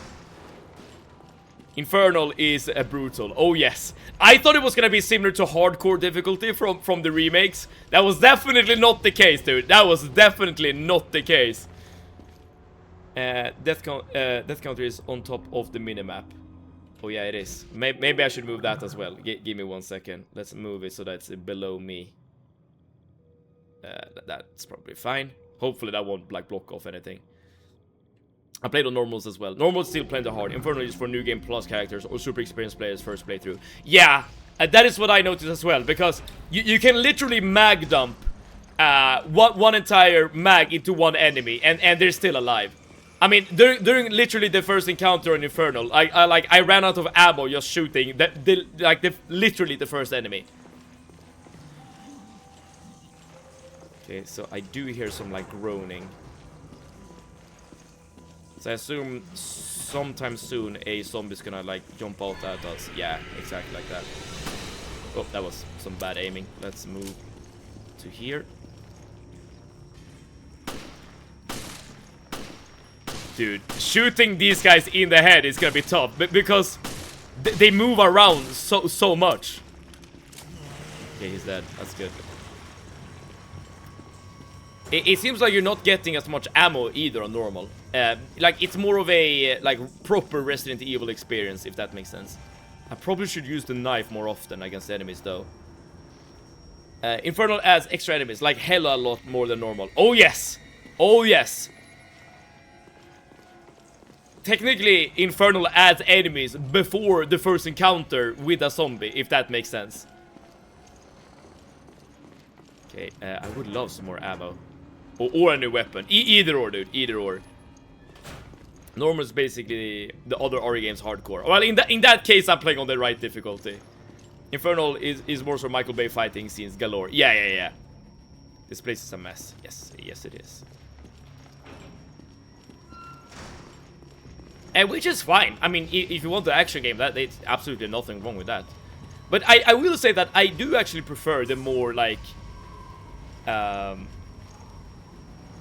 Infernal is brutal. Oh yes. I thought it was gonna be similar to hardcore difficulty from the remakes. That was definitely not the case, dude. That was definitely not the case. Death counter is on top of the minimap. Oh yeah, it is. Maybe I should move that as well. Give me 1 second. Let's move it so that's below me. That's probably fine. Hopefully that won't like block off anything. I played on normals as well. Normals still plenty hard. Infernal is for new game plus characters or super experienced players first playthrough. Yeah, that is what I noticed as well. Because you can literally mag dump one entire mag into one enemy and they're still alive. I mean, during literally the first encounter on Infernal, I ran out of ammo just shooting literally the first enemy. Okay, so I do hear some like groaning. So I assume sometime soon a zombie's gonna like jump out at us. Yeah, exactly like that. Oh, that was some bad aiming. Let's move to here. Dude, shooting these guys in the head is gonna be tough because they move around so much. Okay, he's dead. That's good. It seems like you're not getting as much ammo either on normal. Like, it's more of a, like, proper Resident Evil experience, if that makes sense. I probably should use the knife more often against enemies, though. Infernal adds extra enemies, like hella a lot more than normal. Oh, yes! Oh, yes! Technically, Infernal adds enemies before the first encounter with a zombie, if that makes sense. Okay, I would love some more ammo. Or a new weapon. Either or, dude. Either or. Normal is basically the other RE games hardcore. Well, in that case, I'm playing on the right difficulty. Infernal is more so Michael Bay fighting scenes galore. Yeah. This place is a mess. Yes it is. And which is fine. I mean, if you want the action game, there's absolutely nothing wrong with that. But I will say that I do actually prefer the more, like...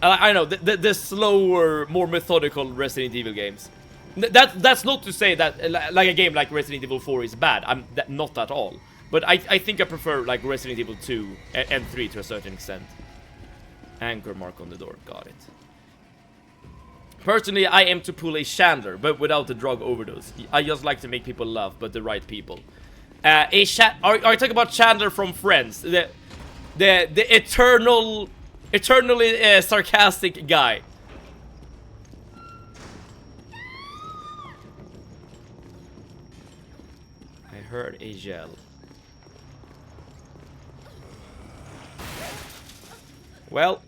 I know, the slower, more methodical Resident Evil games. That's not to say that like a game like Resident Evil 4 is bad. Not at all. But I think I prefer like Resident Evil 2 and 3 to a certain extent. Anchor mark on the door, got it. Personally, I aim to pull a Chandler, but without a drug overdose. I just like to make people laugh, but the right people. Are you talking about Chandler from Friends? The eternally sarcastic guy. I heard a yell. Well,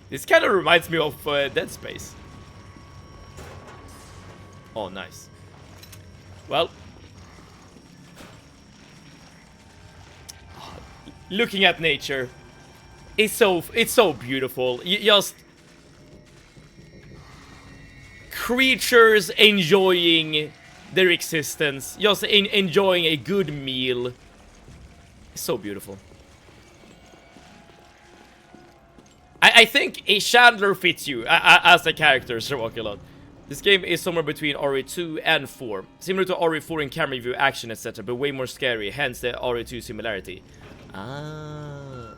this kind of reminds me of Dead Space. Oh, nice. Well, looking at nature, it's so beautiful. Just creatures enjoying their existence, just enjoying a good meal. It's so beautiful. I think a Chandler fits you as a character, Sir Walkalot. This game is somewhere between RE2 and 4. Similar to RE4 in camera view, action, etc., but way more scary, hence the RE2 similarity. Ah.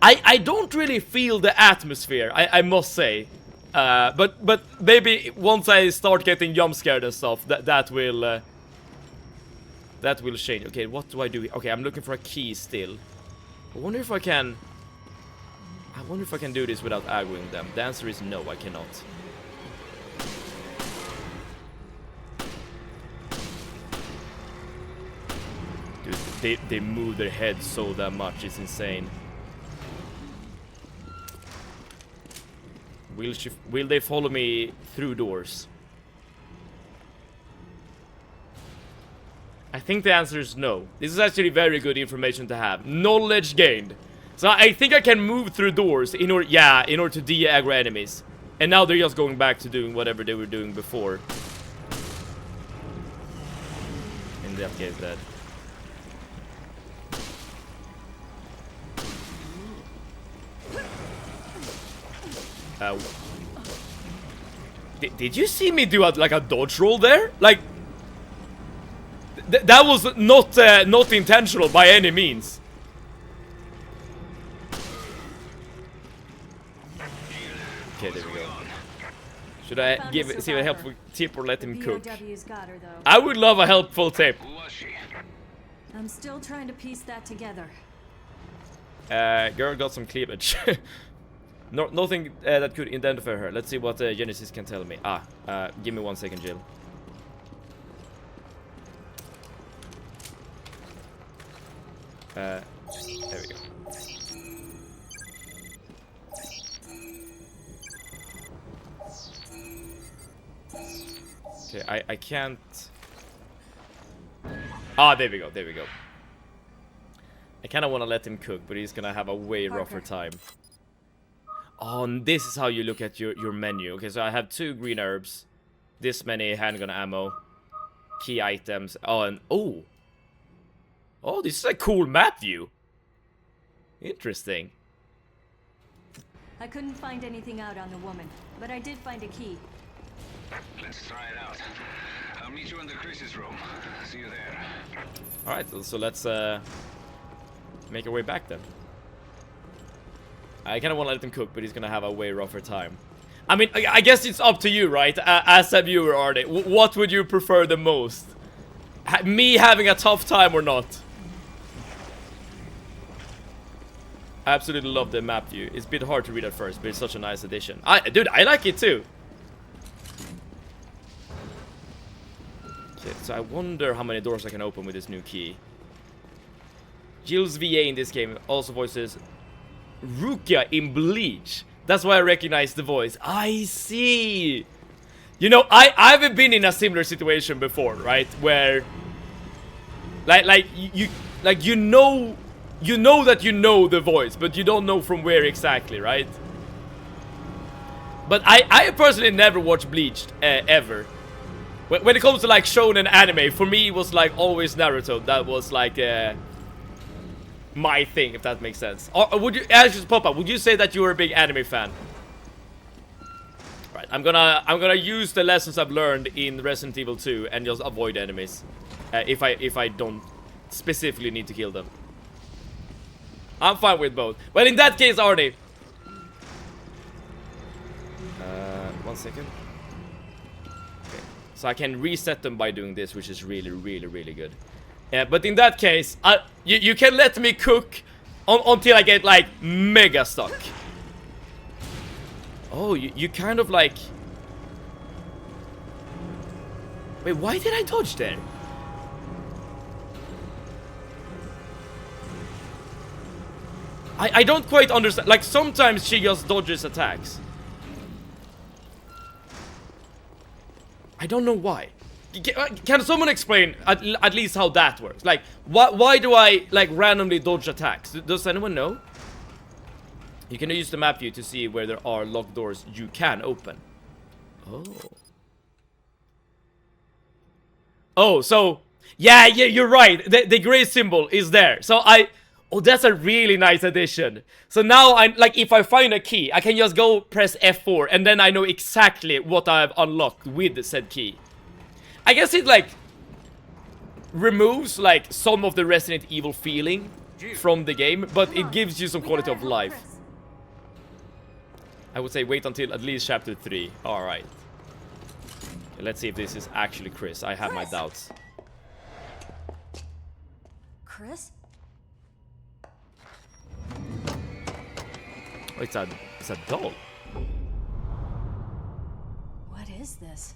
I don't really feel the atmosphere, I must say. But maybe once I start getting jump scared and stuff, that will change. Okay, what do I do? Okay, I'm looking for a key still. I wonder if I can do this without aggroing them. The answer is no, I cannot. Dude, they move their heads so that much, it's insane. Will they follow me through doors? I think the answer is no. This is actually very good information to have. Knowledge gained. So I think I can move through doors in order to de-aggro enemies. And now they're just going back to doing whatever they were doing before. In that case, dead. Did you see me do like a dodge roll there? Like that was not intentional by any means. Okay, there we go. Should I see a helpful tip or let him cook? Got her, though. I would love a helpful tip. Who was she? I'm still trying to piece that together. Girl got some cleavage. Nothing that could identify her. Let's see what Genesis can tell me. Give me 1 second, Jill. There we go. Okay, I can't... there we go, there we go. I kind of want to let him cook, but he's gonna have a way rougher time. Oh, and this is how you look at your menu. Okay, so I have 2 green herbs, this many handgun ammo, key items. Oh, and oh, this is a cool map view. Interesting. I couldn't find anything out on the woman, but I did find a key. Let's try it out. I'll meet you in the Chris's room. See you there. Alright, so let's make our way back then. I kind of want to let him cook, but he's gonna have a way rougher time. I mean, I guess it's up to you, right? As a viewer, Arnie, what would you prefer the most? Me having a tough time or not? I absolutely love the map view. It's a bit hard to read at first, but it's such a nice addition. Dude, I like it too. Okay, so I wonder how many doors I can open with this new key. Jill's VA in this game also voices Rukia in Bleach. That's why I recognize the voice. I see. You know, I've been in a similar situation before, right? Where you know that you know the voice, but you don't know from where exactly, right? But I personally never watched Bleach ever. When it comes to like shonen anime, for me it was like always Naruto. That was like my thing, if that makes sense. Or would you, Ashes Pop-Up, would you say that you were a big anime fan? Right, I'm gonna use the lessons I've learned in Resident Evil 2 and just avoid enemies if I don't specifically need to kill them. I'm fine with both. Well, in that case, Arnie. 1 second. Okay, so I can reset them by doing this, which is really good. But in that case, you can let me cook until I get like mega stuck. Oh, you kind of like... Wait, why did I dodge there? I don't quite understand. Like, sometimes she just dodges attacks. I don't know why. Can someone explain at least how that works? Like, why do I, like, randomly dodge attacks? Does anyone know? You can use the map view to see where there are locked doors you can open. Oh. Oh, so... Yeah, you're right. The gray symbol is there. So Oh, that's a really nice addition. So now I'm like, if I find a key, I can just go press F4 and then I know exactly what I've unlocked with said key. I guess it like removes like some of the Resident Evil feeling from the game, but it gives you some quality of life. I would say wait until at least chapter 3. Alright. Let's see if this is actually Chris. I have my doubts. Chris? Oh, it's a doll. What is this?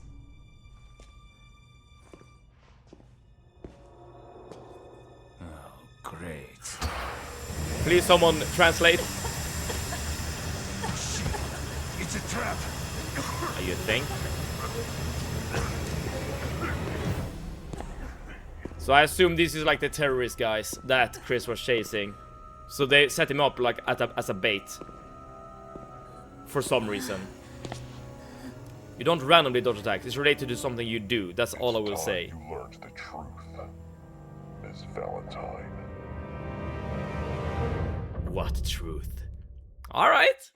Oh, great. Please, someone translate. It's a You think? So I assume this is like the terrorist guys that Chris was chasing. So they set him up like as a bait. For some reason. You don't randomly dodge attacks. It's related to something you do. That's all I will say. You learned the truth, Miss Valentine. What truth? Alright.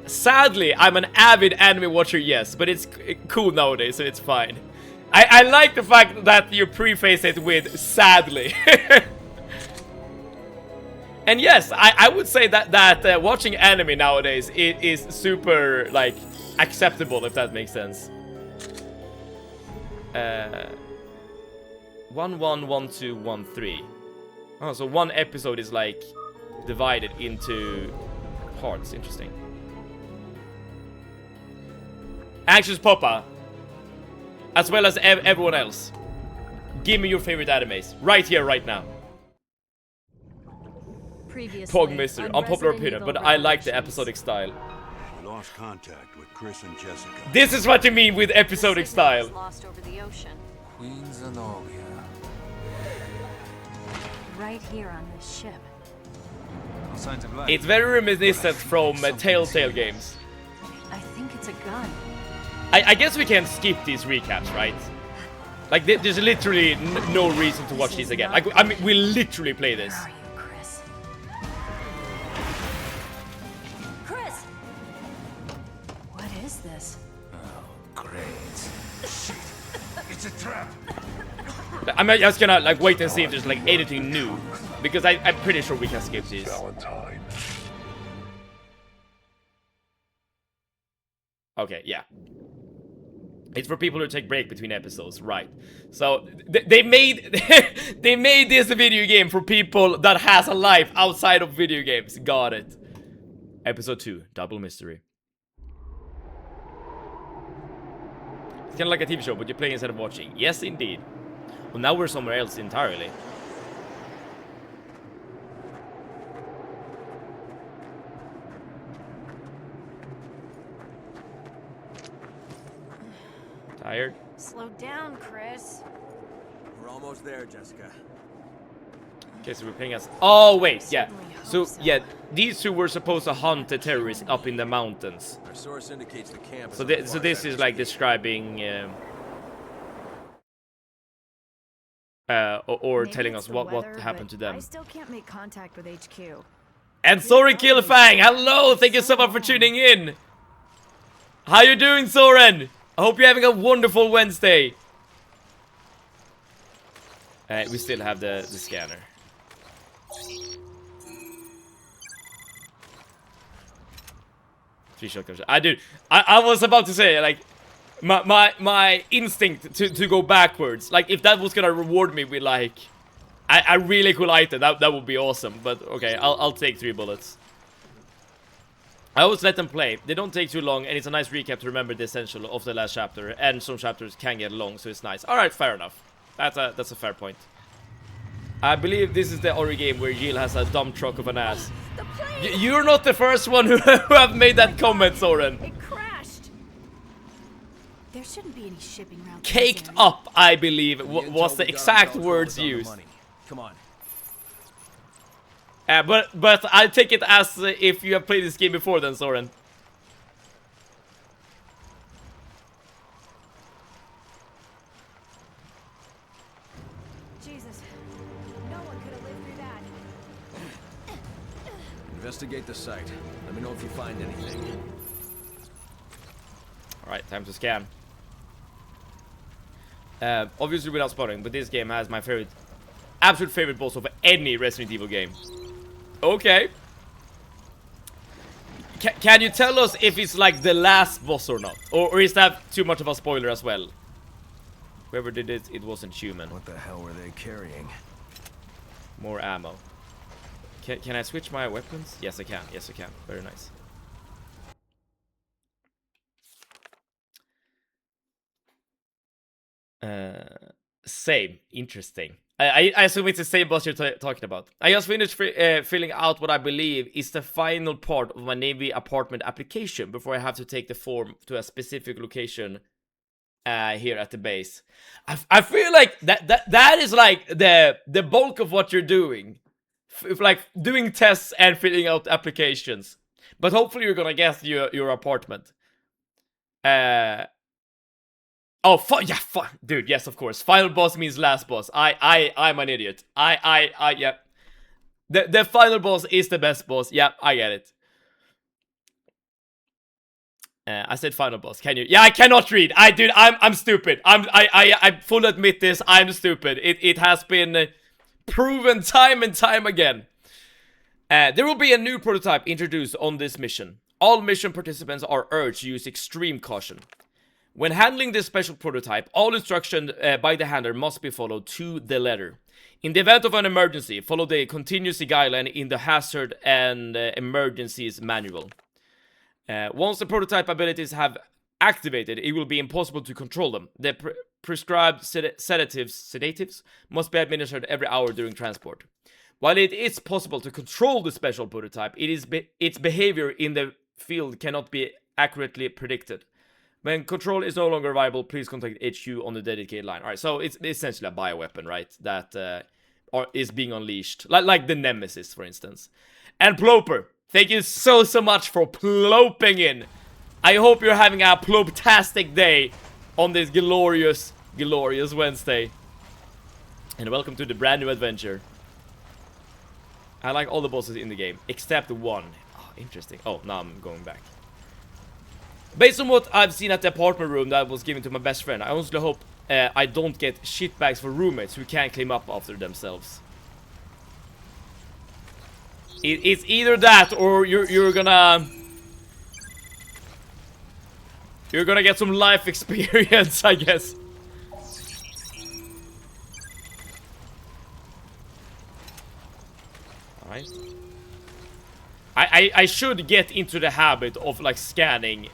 Sadly, I'm an avid anime watcher, yes, but it's cool nowadays, so it's fine. I like the fact that you preface it with sadly. And yes, I would say that watching anime nowadays is super, like, acceptable, if that makes sense. 1, 1, 1, 2, 1, 3. Oh, so one episode is like divided into parts. Interesting. Anxious Papa, as well as everyone else, give me your favorite animes right here, right now. Pog Mister, unpopular opinion, but I like the episodic style. We lost contact with Chris and Jessica. This is what you mean with episodic style. Lost over the ocean. Queen Zenobia. Right here on this ship. No signs of life. It's very reminiscent from Telltale games. I think it's a gun. I guess we can skip these recaps, right? Like, there's literally no reason to watch these again. Like, I mean, we literally play this. Where are you, Chris? Chris! What is this? Oh, great. Shit. It's a trap. I'm just gonna like wait and see if there's like anything new, because I'm pretty sure we can skip these. Valentine. Okay, yeah. It's for people who take break between episodes, right? So they made they made this a video game for people that has a life outside of video games. Got it. Episode 2, Double Mystery. It's kind of like a TV show, but you're playing instead of watching. Yes, indeed. Well, now we're somewhere else entirely. Tired? Slow down, Chris. We're almost there, Jessica. Okay, so we're playing as... Oh, wait, yeah. Certainly hope So, so. yeah, these two were supposed to hunt the terrorists up in the mountains. Our source indicates the camp is So, on the so far this side is of like the describing... or Maybe telling it's us the what weather, happened to but them. I still can't make contact with HQ. And Soren Killfang, hello! Thank you so much for tuning in! How you doing, Soren? I hope you're having a wonderful Wednesday. We still have the scanner. Three shotguns. I was about to say, like, my instinct to go backwards, like, if that was gonna reward me with, like, a really cool item, that would be awesome. But okay, I'll take 3 bullets. I always let them play. They don't take too long, and it's a nice recap to remember the essential of the last chapter. And some chapters can get long, so it's nice. All right, fair enough. That's a fair point. I believe this is the Ori game where Jill has a dump truck of an ass. You're not the first one who have made that comment, Soren. It crashed. There shouldn't be any shipping routes. Caked up, I believe, was the exact words used. Come on. But I take it as if you have played this game before then, Soren. Jesus, no one could have lived through that. Investigate the site. Let me know if you find anything. Alright, time to scan. Obviously without spoiling, but this game has my absolute favorite boss of any Resident Evil game. Okay. Can you tell us if it's like the last boss or not? Or is that too much of a spoiler as well? Whoever did it, it wasn't human. What the hell were they carrying? More ammo. Can I switch my weapons? Yes, I can. Yes, I can. Very nice. Same. Interesting. I assume it's the same boss you're talking about. I just finished filling out what I believe is the final part of my Navy apartment application before I have to take the form to a specific location here at the base. I feel like that is like the bulk of what you're doing. Like doing tests and filling out applications. But hopefully you're gonna get your apartment. Oh, yeah, dude, yes, of course. Final boss means last boss. I'm an idiot. Yeah. The final boss is the best boss. Yeah, I get it. I said final boss. Can you? Yeah, I cannot read. I'm stupid. I fully admit this. I'm stupid. It has been proven time and time again. There will be a new prototype introduced on this mission. All mission participants are urged to use extreme caution. When handling this special prototype, all instructions by the handler must be followed to the letter. In the event of an emergency, follow the contingency guideline in the hazard and emergencies manual. Once the prototype abilities have activated, it will be impossible to control them. The prescribed sedatives must be administered every hour during transport. While it is possible to control the special prototype, its behavior in the field cannot be accurately predicted. When control is no longer viable, please contact HQ on the dedicated line. Alright, so it's essentially a bioweapon, right? That is being unleashed. Like the Nemesis, for instance. And Ploper, thank you so much for ploping in. I hope you're having a ploptastic day on this glorious Wednesday. And welcome to the brand new adventure. I like all the bosses in the game, except one. Oh, interesting. Oh, now I'm going back. Based on what I've seen at the apartment room that was given to my best friend, I honestly hope I don't get shitbags for roommates who can't clean up after themselves. It's either that or you're gonna get some life experience, I guess. Alright. I should get into the habit of like scanning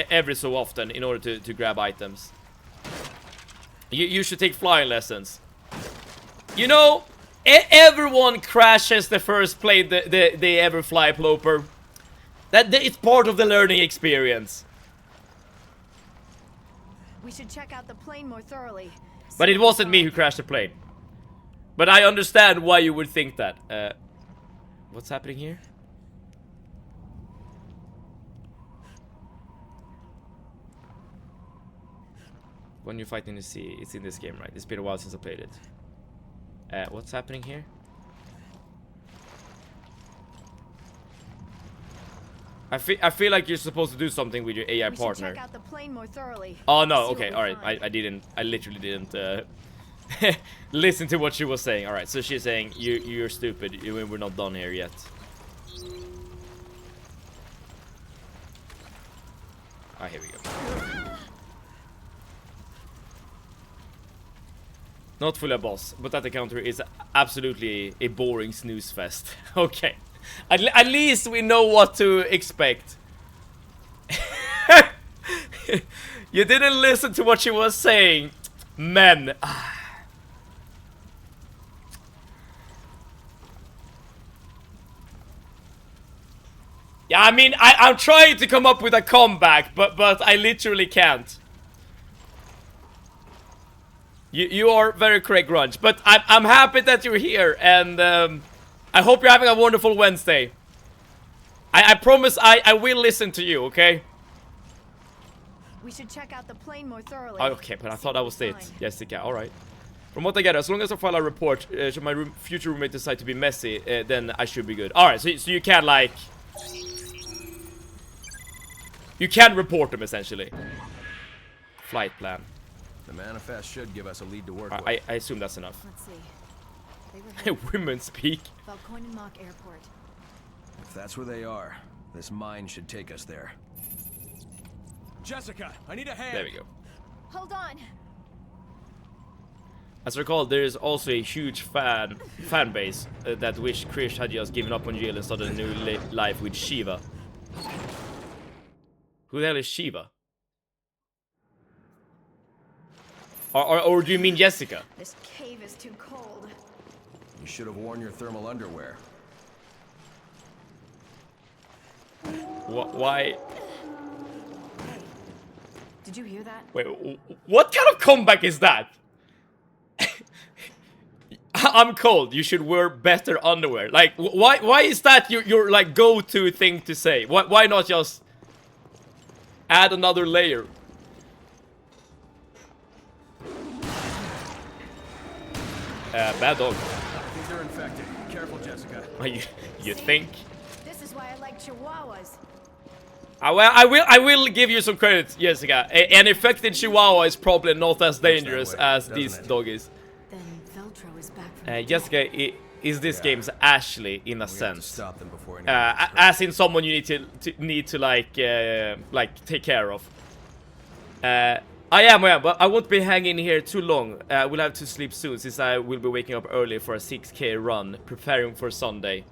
every so often in order to grab items. You should take flying lessons. You know, everyone crashes the first plane they ever fly, Ploper. It's part of the learning experience. We should check out the plane more thoroughly. But it wasn't me who crashed the plane. But I understand why you would think that. What's happening here? When you fight in the sea, it's in this game, right? It's been a while since I played it. What's happening here? I feel like you're supposed to do something with your AI partner. Check out the plane more thoroughly. Oh no, okay, alright. I literally didn't listen to what she was saying. Alright, so she's saying you're stupid, we're not done here yet. Alright, here we go. Not fully a boss, but that encounter is absolutely a boring snooze fest. Okay. At least we know what to expect. You didn't listen to what she was saying. Men. Yeah, I mean, I'm trying to come up with a comeback, but I literally can't. You are very correct, Grunge, but I'm happy that you're here, and I hope you're having a wonderful Wednesday. I promise I will listen to you, okay? We should check out the plane more thoroughly. Oh, okay, but I thought that was it. Jessica, alright. From what I get, as long as I file a report, should my future roommate decide to be messy, then I should be good. Alright, so you can, like... You can report them, essentially. Flight plan. The manifest should give us a lead to work with. I assume that's enough. Let's see. They were Women speak. Valkoinen Airport. If that's where they are, this mine should take us there. Jessica, I need a hand. There we go. Hold on. As I recall, there is also a huge fan base that wish Krish had just given up on jail and started a new life with Shiva. Who the hell is Shiva? Or do you mean Jessica? This cave is too cold. You should have worn your thermal underwear. Why? Did you hear that? Wait, what kind of comeback is that? I'm cold. You should wear better underwear. Like, why is that your like go-to thing to say? Why not just add another layer? Bad dog. I think they're infected. Careful, Jessica. You think? This is why I like chihuahuas. Well, I will give you some credit, Jessica. An infected chihuahua is probably not as dangerous as this dog is. Then Veltro is back from Jessica is this game's Ashley in a sense. Stop them before As in someone you need to like take care of. I am, but I won't be hanging here too long. We'll have to sleep soon since I will be waking up early for a 6K run, preparing for Sunday.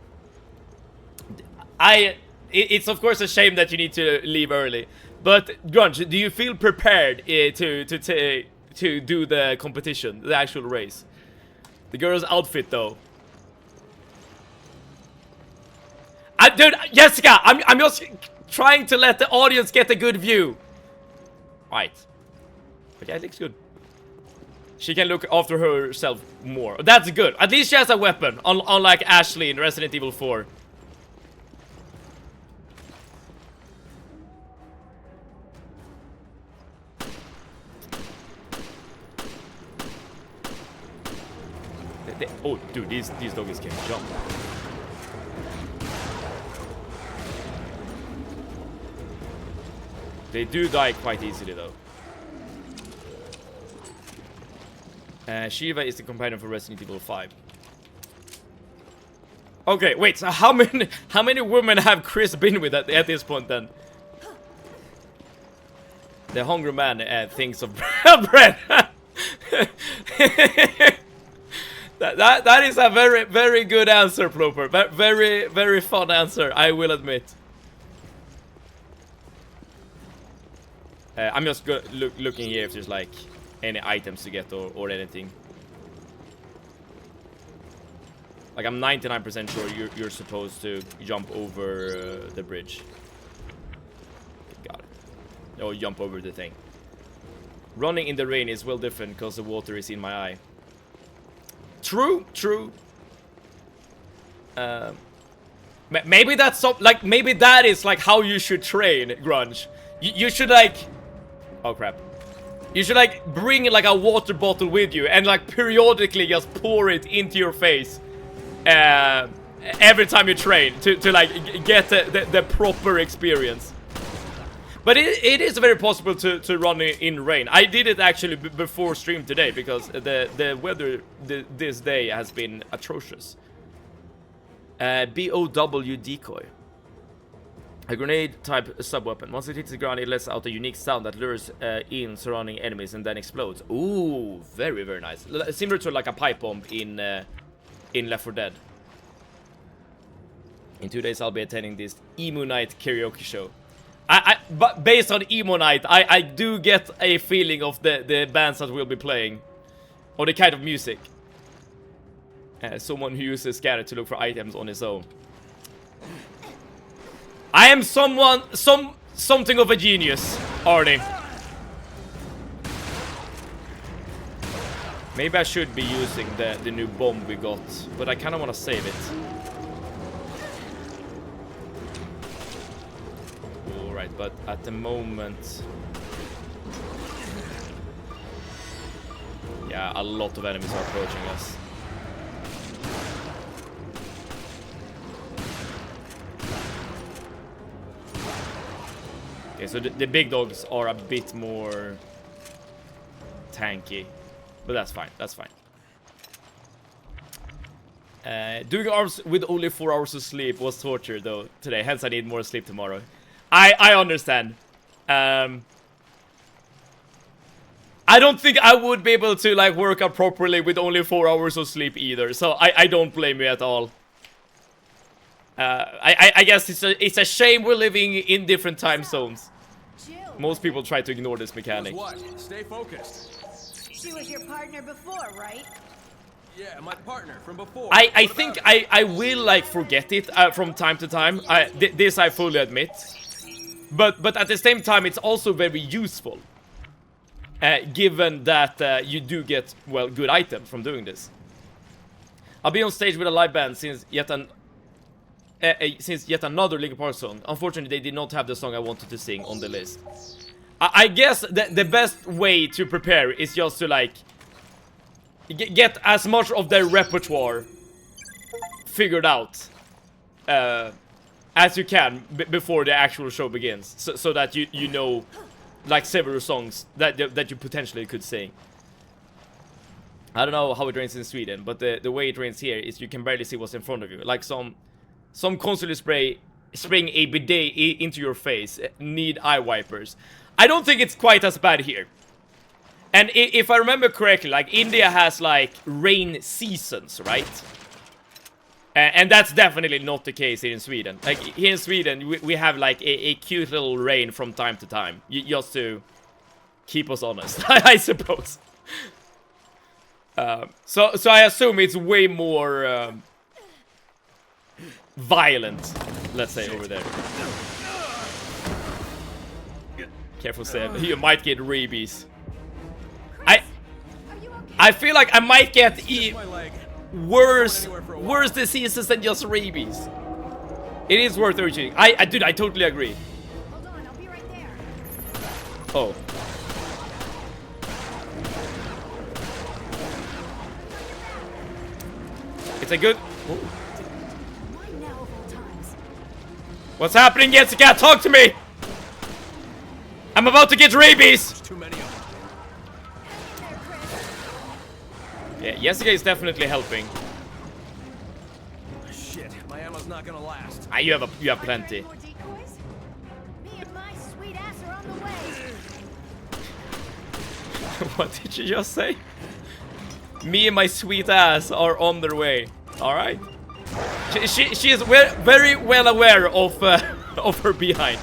It's of course a shame that you need to leave early, but Grunge, do you feel prepared to do the competition, the actual race? The girl's outfit though. Dude, Jessica, I'm just trying to let the audience get a good view. Right. But yeah, it looks good. She can look after herself more. That's good. At least she has a weapon, unlike Ashley in Resident Evil 4. Oh, dude, these doggies can jump. They do die quite easily, though. Shiva is the companion for Resident Evil 5. Okay, wait. So how many women have Chris been with at this point then? The hungry man thinks of bread. That is a very good answer, Ploper. Very fun answer, I will admit. I'm just looking here if there's like any items to get or anything. Like I'm 99% sure you're supposed to jump over the bridge. Got it. Or jump over the thing. Running in the rain is well different because the water is in my eye. True. Maybe that's maybe that is like how you should train, Grunge. You should like, oh crap. You should like bring like a water bottle with you and like periodically just pour it into your face every time you train to like get the proper experience. But it is very possible to run in rain. I did it actually before stream today because the weather this day has been atrocious. BOW decoy. A grenade type sub-weapon. Once it hits the ground, it lets out a unique sound that lures in surrounding enemies and then explodes. Ooh, very nice. Similar to like a pipe bomb in Left 4 Dead. In 2 days, I'll be attending this Emo Night karaoke show. But based on Emo Night, I do get a feeling of the bands that will be playing, or the kind of music. Someone who uses scanner to look for items on his own. I am something of a genius, Arnie. Maybe I should be using the new bomb we got, but I kind of want to save it. Alright, but at the moment... yeah, a lot of enemies are approaching us. Okay, so the big dogs are a bit more tanky, but that's fine, that's fine. Doing arms with only 4 hours of sleep was torture though today, hence I need more sleep tomorrow. I understand. I don't think I would be able to like work out properly with only 4 hours of sleep either, so I don't blame you at all. I guess it's a shame we're living in different time zones. Most people try to ignore this mechanic. What? Stay focused. She was your partner before, right? Yeah, my partner from before. I think I will like forget it from time to time. This I fully admit. But at the same time, it's also very useful. Given that you do get, well, good items from doing this. I'll be on stage with a live band since yet another Linkin Park song. Unfortunately, they did not have the song I wanted to sing on the list. I guess the best way to prepare is just to like get as much of their repertoire figured out as you can before the actual show begins, so that you know like several songs that you potentially could sing. I don't know how it rains in Sweden, but the way it rains here is you can barely see what's in front of you. Like some constantly spraying a bidet into your face, need eye wipers. I don't think it's quite as bad here. And if I remember correctly, like India has like rain seasons, right? And that's definitely not the case here in Sweden. Like here in Sweden, we have like a cute little rain from time to time, just to keep us honest, I suppose. So I assume it's way more violent, let's say, over there. Careful, Seb. You might get rabies. I feel like I might get worse diseases than just rabies. It is worth urging. Dude, I totally agree. Hold on, I'll be right there. Oh. It's a good... Oh. Why now of all times? What's happening, Jessica? Talk to me! I'm about to get rabies! There's too many of them. Yeah, Jessica is definitely helping. Shit, my ammo's not gonna last. You have plenty. More decoys? Me and my sweet ass are on the way. What did you just say? Me and my sweet ass are on their way. Alright. She is very well aware of of her behind.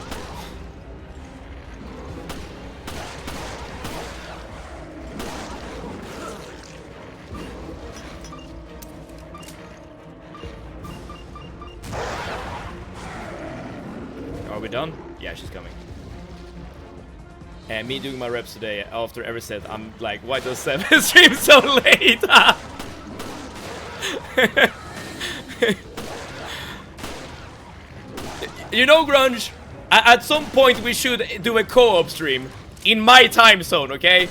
Are we done? Yeah, she's coming. And me doing my reps today, after every set, I'm like, why does 7 stream so late? You know, Grunge, at some point we should do a co-op stream in my time zone, okay?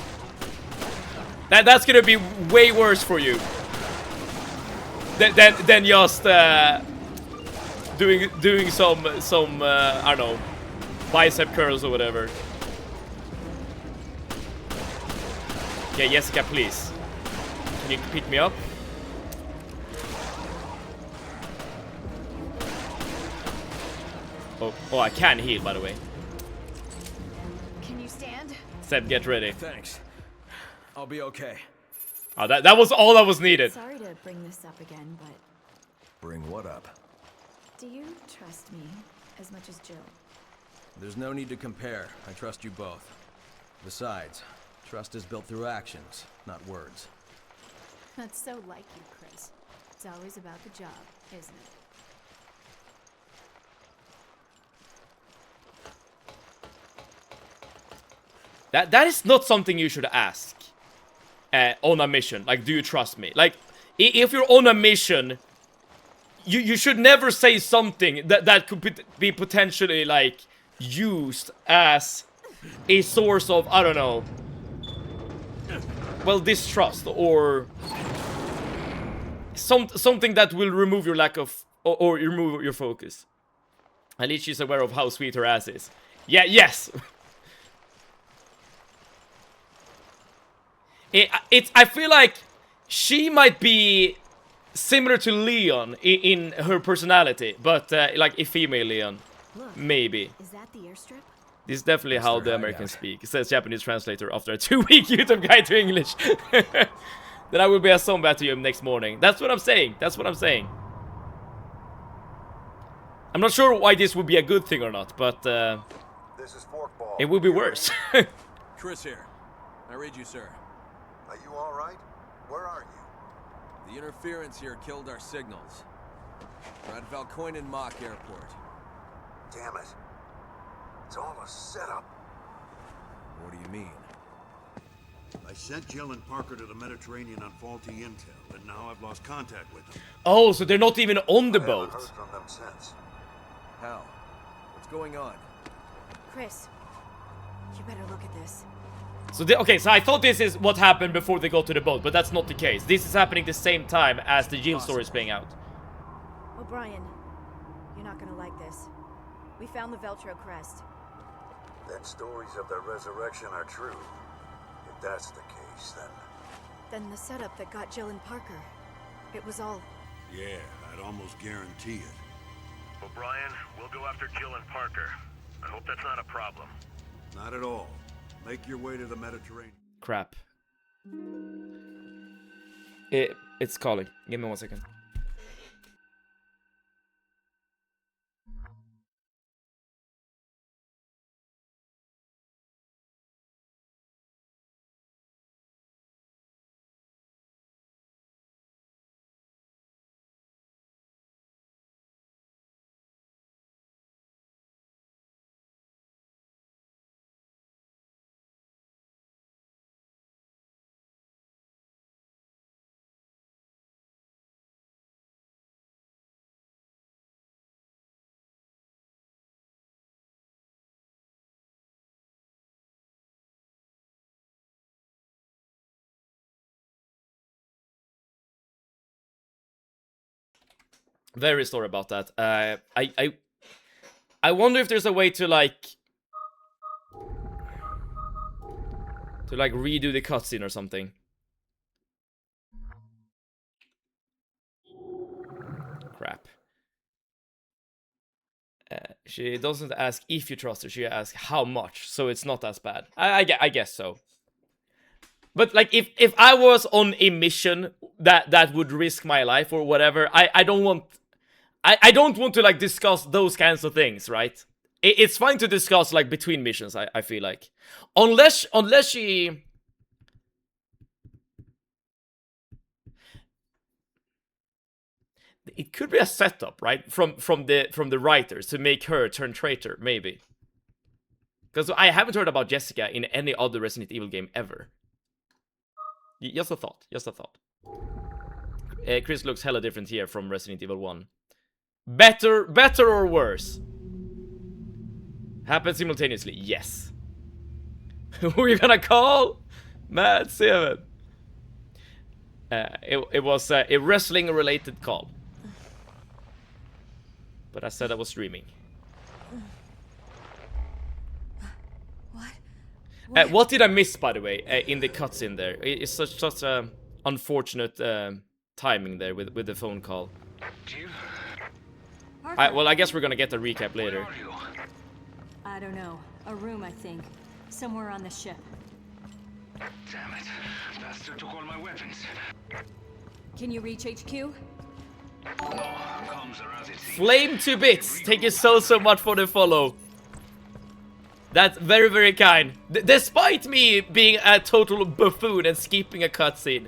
That's gonna be way worse for you than just doing some I don't know, bicep curls or whatever. Yeah, Jessica, please. Can you pick me up? Oh, I can heal, by the way. Can you stand? Seb, get ready. Thanks. I'll be okay. Oh, that was all that was needed. Sorry to bring this up again, but Bring what up? do you trust me as much as Jill? There's no need to compare. I trust you both. Besides, trust is built through actions, not words. That's so like you, Chris. It's always about the job, isn't it? That is not something you should ask on a mission. Like, do you trust me? Like, if you're on a mission, you should never say something that could be potentially, like, used as a source of, I don't know, well, distrust, or something that will remove your lack of, or remove your focus. At least she's aware of how sweet her ass is. Yeah, yes! I feel like she might be similar to Leon in her personality, but like a female Leon. Look, Maybe. is that the airstrip? This is definitely That's how their the hideout. Americans speak. It says Japanese translator after a 2-week YouTube guide to English. Then I will be a zombie to you next morning. That's what I'm saying. That's what I'm saying. I'm not sure why this would be a good thing or not, but This is Forkball. it would be worse. Chris here. I read you, sir. Are you all right? Where are you? The interference here killed our signals. We're at Valkoinen Mock Airport. Damn it. It's all a setup. What do you mean? I sent Jill and Parker to the Mediterranean on faulty intel, and now I've lost contact with them. Oh, so they're not even on the I boat. haven't heard from them since. How? What's going on? Chris, you better look at this. So okay, so I thought this is what happened before they got to the boat, but that's not the case. This is happening the same time as the Jill story is playing out. O'Brien, you're not gonna like this. We found the Veltro crest. Then stories of their resurrection are true. If that's the case, then... Then the setup that got Jill and Parker. It was all... Yeah, I'd almost guarantee it. O'Brien, we'll go after Jill and Parker. I hope that's not a problem. Not at all. Make your way to the Mediterranean. Crap. It's calling. Give me 1 second. Very sorry about that. I wonder if there's a way to like redo the cutscene or something. Crap. She doesn't ask if you trust her, she asks how much, so it's not as bad. I guess so. But like if I was on a mission that would risk my life or whatever, I don't want to like discuss those kinds of things, right? It's fine to discuss like between missions, I feel like. Unless she... It could be a setup, right? From the writers to make her turn traitor, maybe. Because I haven't heard about Jessica in any other Resident Evil game ever. Just a thought, just a thought. Chris looks hella different here from Resident Evil 1. Better or worse? Happens simultaneously, yes. Who are you gonna call? Mad Seven. It was a wrestling-related call. But I said I was streaming. What did I miss, by the way, in the cutscene there? It's such a unfortunate timing there with the phone call. Well, I guess we're gonna get the recap later. I don't know. A room, I think. Somewhere on the ship. Damn it. Bastard took all my weapons. Can you reach HQ? No, comms are as it seems. Flame to bits! Thank you so much for the follow. That's very, very kind. Despite me being a total buffoon and skipping a cutscene.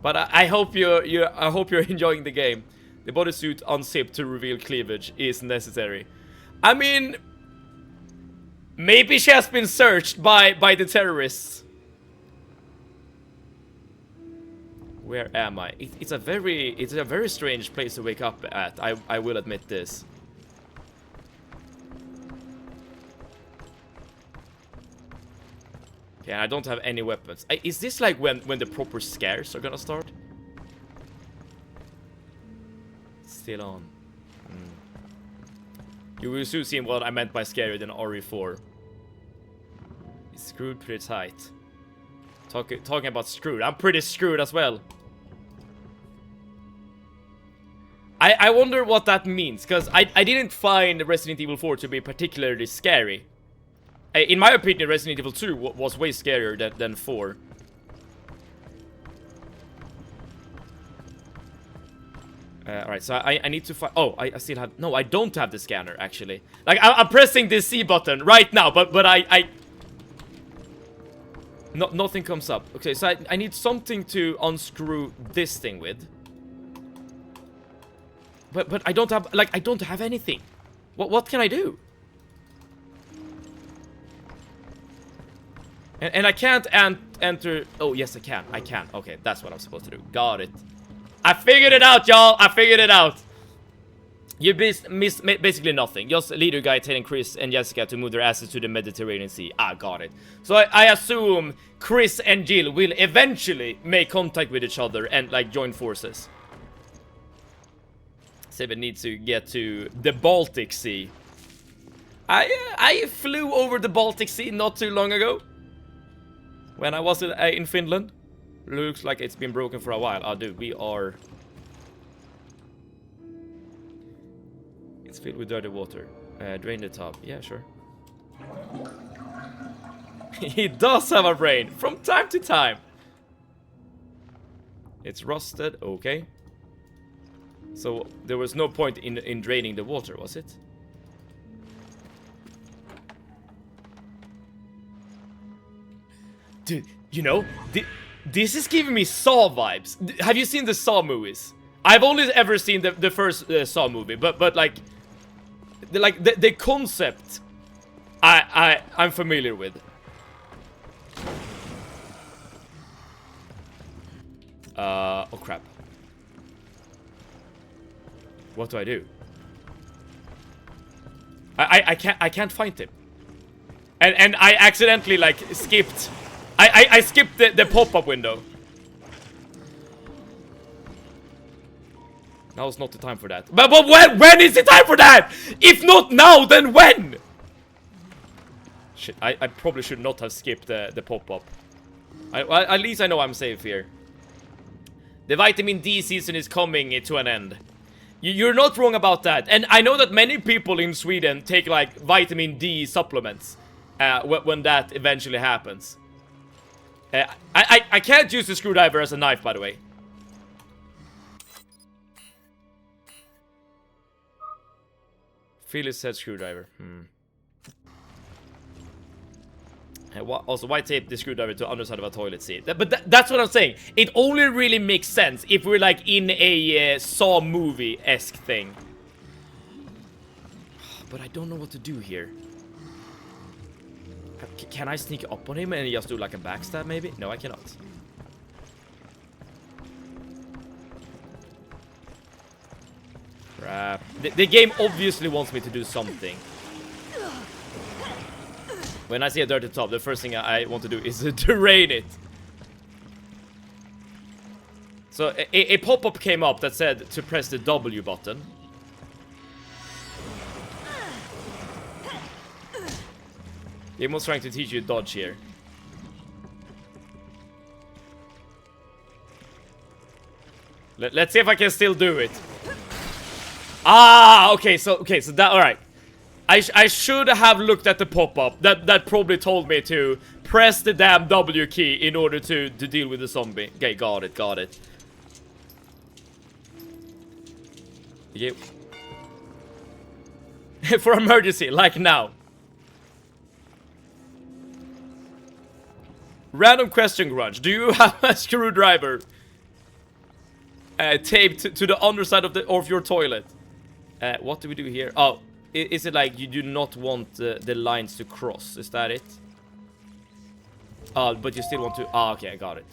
But I hope you're enjoying the game. The bodysuit unzipped to reveal cleavage is necessary. I mean, maybe she has been searched by the terrorists. Where am I? It's a very strange place to wake up at. I will admit this. Okay, I don't have any weapons. Is this like when the proper scares are gonna start? Still on. You will soon see what I meant by scarier than RE4. It's screwed pretty tight. Talking about screwed. I'm pretty screwed as well. I wonder what that means, because I didn't find Resident Evil 4 to be particularly scary. In my opinion, Resident Evil 2 was way scarier than 4. Alright, so I need to find... Oh, I still have... No, I don't have the scanner, actually. Like, I'm pressing the C button right now, but Nothing comes up. Okay, so I need something to unscrew this thing with. But I don't have, like, I don't have anything. What can I do? And I can't enter. Oh, yes, I can. I can. Okay, that's what I'm supposed to do. Got it. I figured it out, y'all. I figured it out. You miss basically nothing. Just lead your guy telling Chris and Jessica to move their asses to the Mediterranean Sea. Ah, got it. So I assume Chris and Jill will eventually make contact with each other and, like, join forces. Seven needs to get to the Baltic Sea. I flew over the Baltic Sea not too long ago. When I was in Finland. Looks like it's been broken for a while. Oh, dude, we are... It's filled with dirty water. Drain the top. Yeah, sure. He does have a brain from time to time. It's rusted. Okay. So there was no point in draining the water, was it? Dude, you know, this is giving me Saw vibes. Have you seen the Saw movies? I've only ever seen the first Saw movie, but like the concept I'm familiar with. Oh crap. What do I do? I can't find him. And I accidentally, like, skipped. I skipped the pop-up window. Now's not the time for that. But when is the time for that? If not now, then when? Shit, I probably should not have skipped the pop-up. At least I know I'm safe here. The vitamin D season is coming to an end. You're not wrong about that. And I know that many people in Sweden take, like, vitamin D supplements when that eventually happens. I can't use the screwdriver as a knife, by the way. Phyllis said screwdriver. Also, why tape the screwdriver to the underside of a toilet seat? But that's what I'm saying. It only really makes sense if we're, like, in a Saw movie-esque thing. But I don't know what to do here. Can I sneak up on him and just do, like, a backstab, maybe? No, I cannot. Crap. The game obviously wants me to do something. When I see a dirty top, the first thing I want to do is drain it. So a pop-up came up that said to press the W button. Game was trying to teach you dodge here. Let's see if I can still do it. Ah, okay, so that, all right. I should have looked at the pop-up. That probably told me to press the damn W key in order to deal with the zombie. Okay, got it. Yep. For emergency, like now. Random question, Grunge. Do you have a screwdriver taped to the underside of your toilet? What do we do here? Oh. Is it like you do not want the lines to cross? Is that it? But you still want to... Ah, okay, I got it.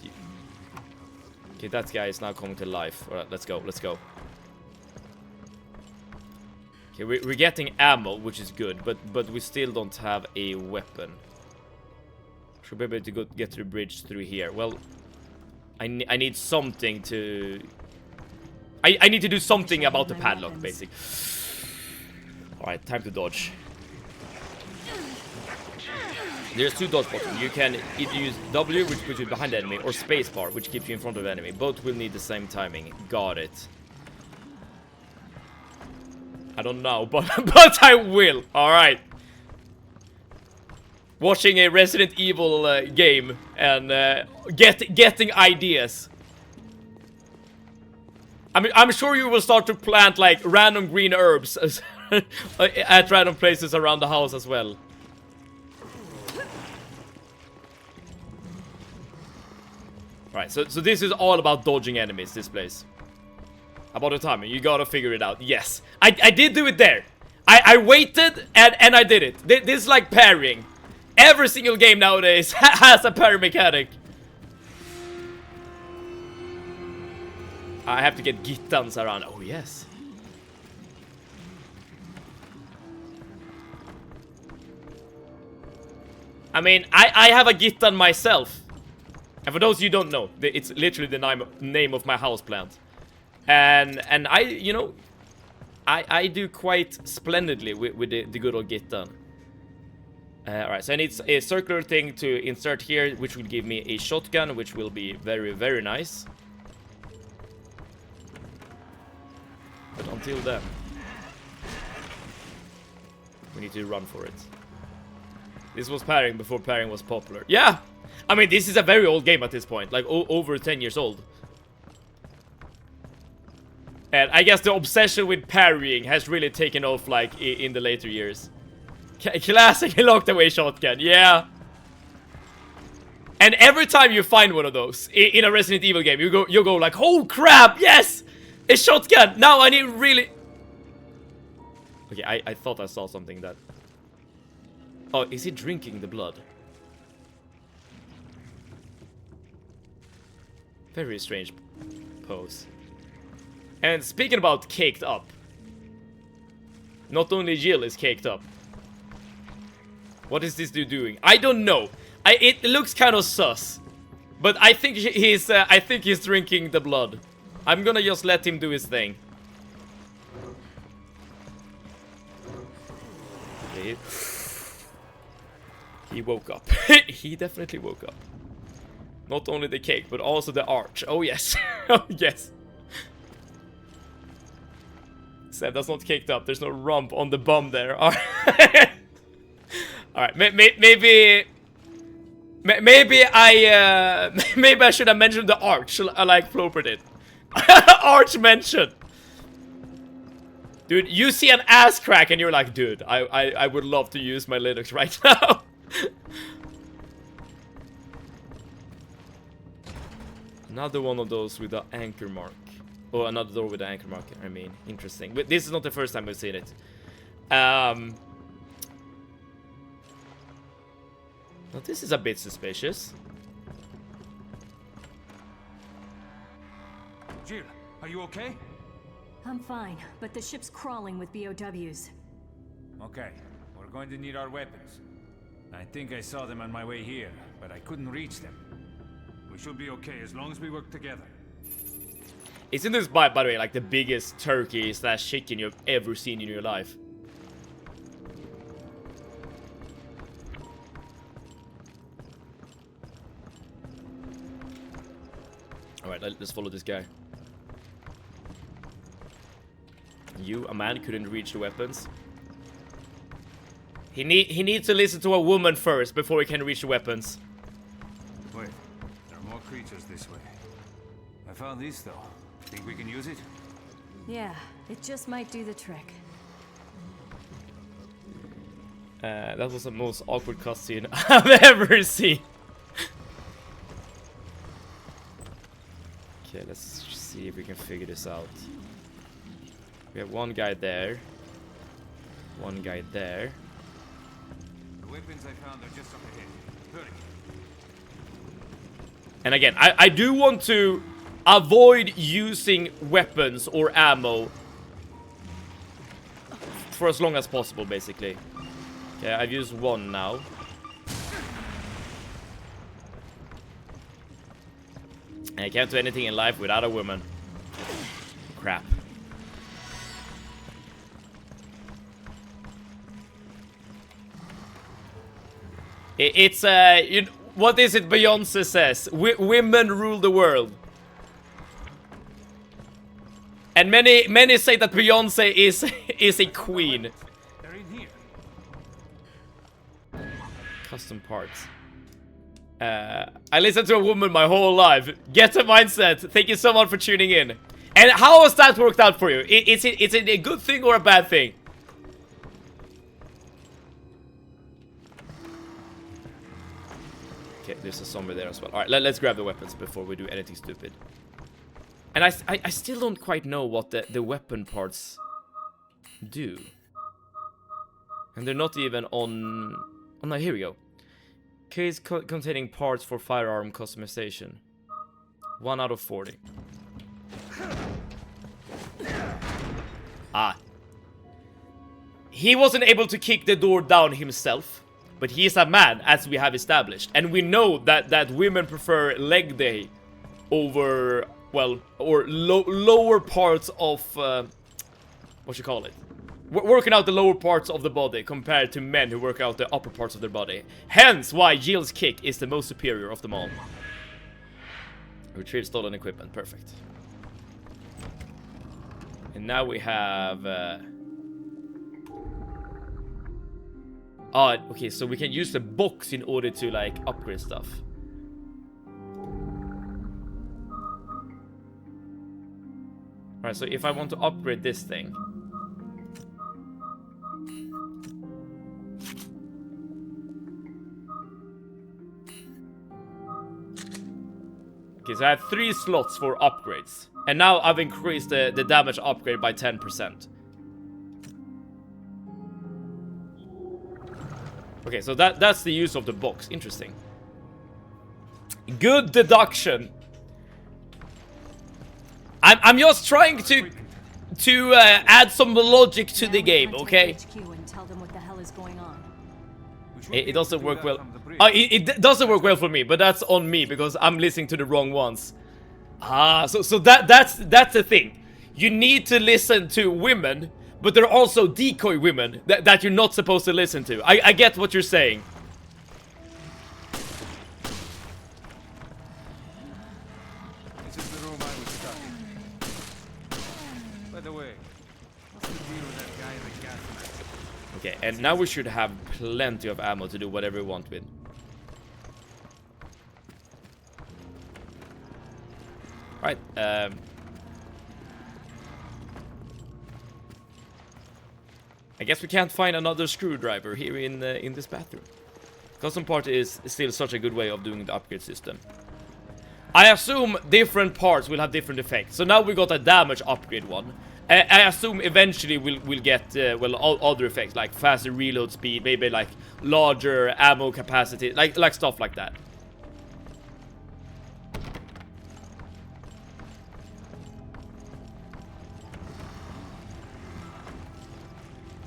Okay, that guy is now coming to life. Alright, let's go. Okay, we're getting ammo, which is good, but we still don't have a weapon. Should be able to get to the bridge through here. Well, I need something to... I need to do something about the padlock, basically. Alright, time to dodge. There's two dodge buttons. You can either use W, which puts you behind the enemy, or spacebar, which keeps you in front of the enemy. Both will need the same timing. Got it. I don't know, but I will. Alright. Watching a Resident Evil game and getting ideas. I'm sure you will start to plant, like, random green herbs at random places around the house as well. Alright, so this is all about dodging enemies, this place. About the timing, you gotta figure it out. Yes, I did do it there. I waited and I did it. This is like parrying. Every single game nowadays has a parry mechanic. I have to get gittans around. Oh yes. I mean, I have a gittan myself. And for those you don't know, it's literally the name of my houseplant. And I, you know, I do quite splendidly with the good old gittan. Alright, so I need a circular thing to insert here, which will give me a shotgun, which will be very, very nice. But until then, we need to run for it. This was parrying before parrying was popular. Yeah! I mean, this is a very old game at this point, like over 10 years old. And I guess the obsession with parrying has really taken off, like, in the later years. Classic locked away shotgun, yeah. And every time you find one of those in a Resident Evil game, you go like, oh crap, yes! A shotgun! Now I need really... Okay, I thought I saw something that... Oh, is he drinking the blood? Very strange pose. And speaking about caked up, not only Jill is caked up. What is this dude doing? I don't know. It looks kind of sus, but I think he's drinking the blood. I'm gonna just let him do his thing. Okay. He woke up. He definitely woke up. Not only the cake, but also the arch. Oh yes. Oh yes. Said that's not caked up. There's no rump on the bum there. Alright. Alright. Maybe I should have mentioned the arch like Floper did. Arch mentioned. Dude, you see an ass crack and you're like, dude, I would love to use my Linux right now. Another one of those with the anchor mark. Oh, another door with the anchor mark. I mean, interesting. But this is not the first time we've seen it. Now this is a bit suspicious. Jill, are you okay? I'm fine, but the ship's crawling with BOWs. Okay, we're going to need our weapons. I think I saw them on my way here, but I couldn't reach them. We should be okay as long as we work together. Isn't this, by the way, like the biggest turkey / chicken you've ever seen in your life? Alright, let's follow this guy. You, a man, couldn't reach the weapons. He needs to listen to a woman first before he can reach the weapons. Wait, there are more creatures this way. I found this though. Think we can use it? Yeah, it just might do the trick. That was the most awkward cutscene I've ever seen. Okay, let's see if we can figure this out. We have one guy there. One guy there. The weapons I found are just up ahead. Hurry. And again, I do want to avoid using weapons or ammo for as long as possible, basically. Okay, I've used one now. And I can't do anything in life without a woman. Crap. It's what is it Beyonce says? Women rule the world. And many say that Beyonce is a queen. They're in here. Custom parts. I listened to a woman my whole life. Get a mindset. Thank you so much for tuning in. And how has that worked out for you? Is it a good thing or a bad thing? Okay, there's a zombie there as well. Alright, let's grab the weapons before we do anything stupid. And I still don't quite know what the weapon parts do. And they're not even on... Oh no, here we go. Case containing parts for firearm customization. 1 out of 40. Ah. He wasn't able to kick the door down himself. But he is a man, as we have established. And we know that women prefer leg day over, well, or lower parts of, what you call it? Working out the lower parts of the body compared to men who work out the upper parts of their body. Hence why Jill's kick is the most superior of them all. Retrieve stolen equipment, perfect. And now we have... Oh, okay, so we can use the box in order to, like, upgrade stuff. Alright, so if I want to upgrade this thing... Okay, so I have 3 slots for upgrades. And now I've increased the damage upgrade by 10%. Okay, so that's the use of the box. Interesting. Good deduction. I'm just trying to add some logic to the game, okay? It doesn't work well. It doesn't work well for me, but that's on me because I'm listening to the wrong ones. Ah, so that's the thing. You need to listen to women. But there are also decoy women that you're not supposed to listen to. I get what you're saying. This is the room I was stuck in. By the way, what's the deal with that guy in the gas mask? Okay, and now we should have plenty of ammo to do whatever we want with. Alright, I guess we can't find another screwdriver here in this bathroom. Custom part is still such a good way of doing the upgrade system. I assume different parts will have different effects. So now we got a damage upgrade one. I assume eventually we'll get well, all other effects like faster reload speed, maybe like larger ammo capacity, like stuff like that.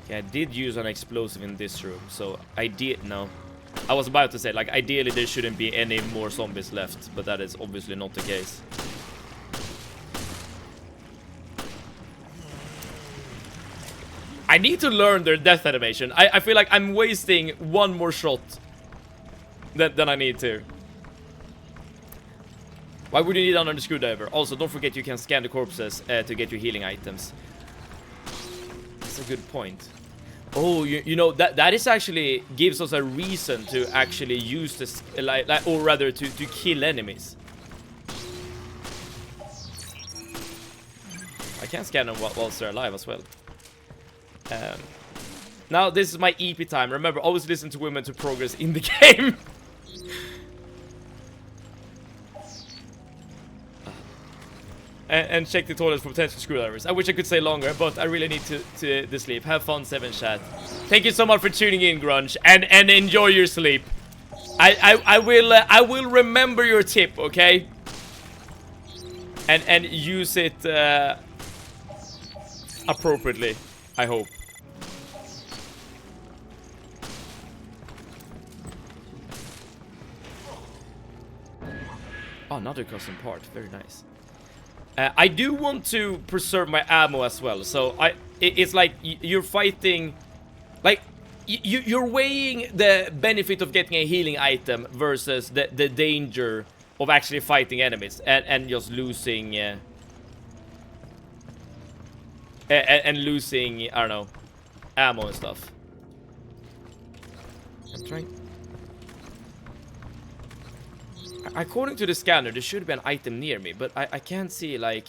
Okay, I did use an explosive in this room, so I was about to say, like, ideally there shouldn't be any more zombies left, but that is obviously not the case. I need to learn their death animation. I feel like I'm wasting one more shot than I need to. Why would you need another screwdriver? Also, don't forget you can scan the corpses to get your healing items. That's a good point. Oh, you know, that is actually gives us a reason to actually use this, or rather to kill enemies. I can scan them whilst they're alive as well. Now this is my EP time. Remember, always listen to women to progress in the game. And check the toilet for potential screwdrivers. I wish I could say longer, but I really need to sleep. Have fun, 7 chat. Thank you so much for tuning in, Grunge, and enjoy your sleep. I will remember your tip, okay? And use it appropriately, I hope. Oh, another custom part. Very nice. I do want to preserve my ammo as well, so it's like you're fighting, like you're weighing the benefit of getting a healing item versus the danger of actually fighting enemies and just losing and losing, I don't know, ammo and stuff. I'm trying. According to the scanner, there should be an item near me, but I can't see, like...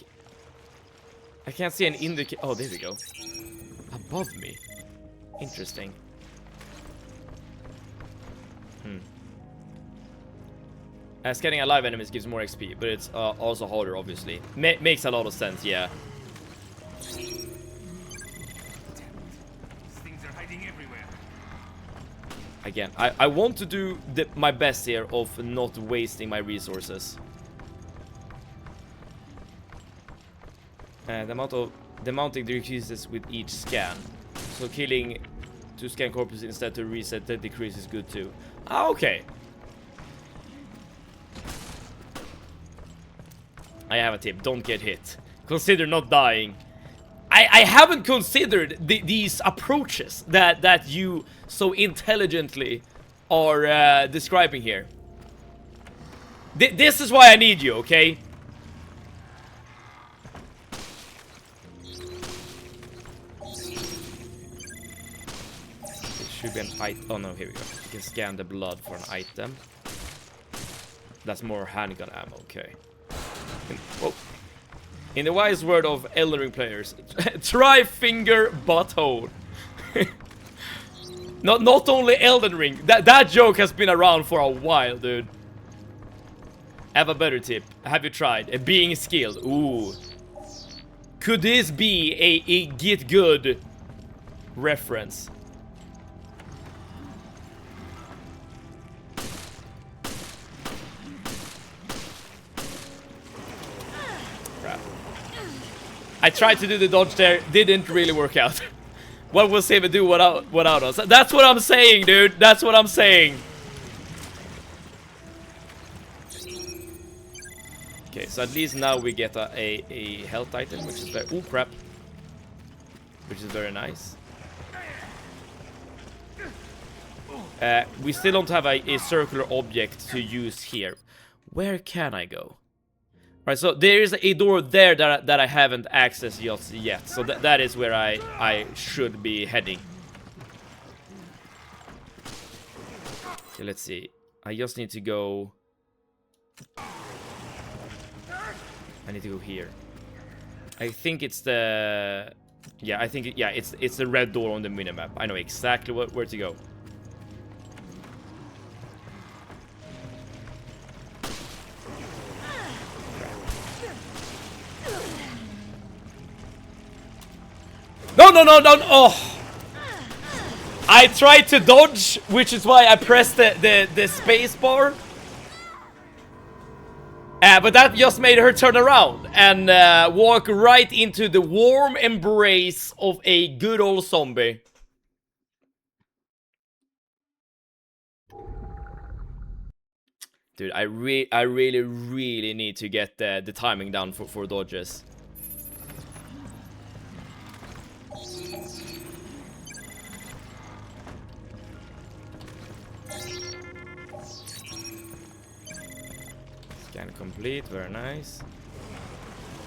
I can't see an indicator... Oh, there we go. Above me. Interesting. Scanning alive enemies gives more XP, but it's also harder, obviously. Makes a lot of sense, yeah. These things are hiding everywhere. Again, I want to do my best here of not wasting my resources. The mounting decreases with each scan. So killing 2 scan corpses instead to reset the decrease is good too. Ah, okay. I have a tip. Don't get hit. Consider not dying. I haven't considered these approaches that you so intelligently are describing here. This is why I need you, okay? It should be an item. Oh no, here we go. You can scan the blood for an item. That's more handgun ammo, okay. Whoa. In the wise word of Elden Ring players, try finger butthole. Not only Elden Ring. That joke has been around for a while, dude. I have a better tip. Have you tried being skilled? Ooh. Could this be a Get Good reference? I tried to do the dodge there, didn't really work out. What will save and do without us? That's what I'm saying, dude. That's what I'm saying. Okay, so at least now we get a health item, which is very... Oh, crap. Which is very nice. We still don't have a circular object to use here. Where can I go? Right, so there is a door there that I haven't accessed yet. So that is where I should be heading. Okay, let's see. I just need to go... I need to go here. I think it's the... Yeah, I think... Yeah, it's the red door on the minimap. I know exactly where to go. No, oh! I tried to dodge, which is why I pressed the space bar. But that just made her turn around and walk right into the warm embrace of a good old zombie. Dude, I really need to get the timing down for dodges. Scan complete, very nice.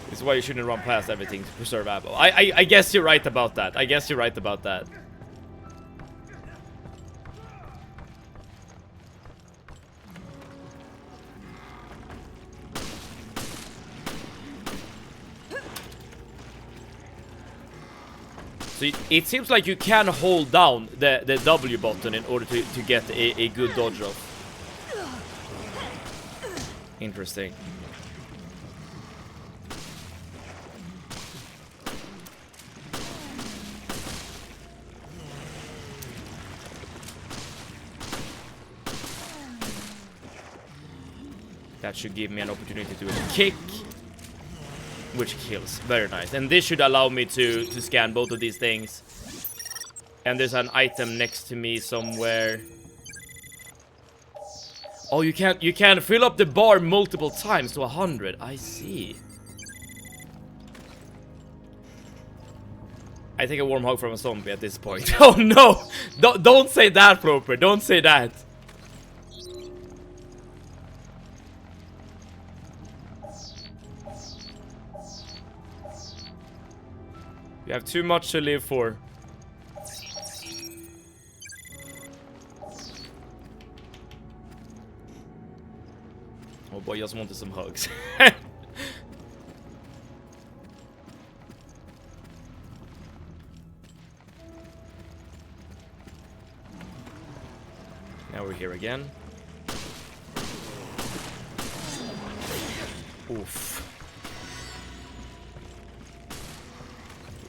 This is why you shouldn't run past everything to preserve ammo. I guess you're right about that. I guess you're right about that. So it seems like you can hold down the W button in order to get a good dodge off. Interesting. That should give me an opportunity to do a kick, which kills. Very nice. And this should allow me to scan both of these things. And there's an item next to me somewhere. Oh, you can fill up the bar multiple times to 100. I see. I take a warm hug from a zombie at this point. Oh no! Don't say that, Proper. Don't say that. You have too much to live for. Oh boy, just wanted some hugs. Now we're here again. Oof.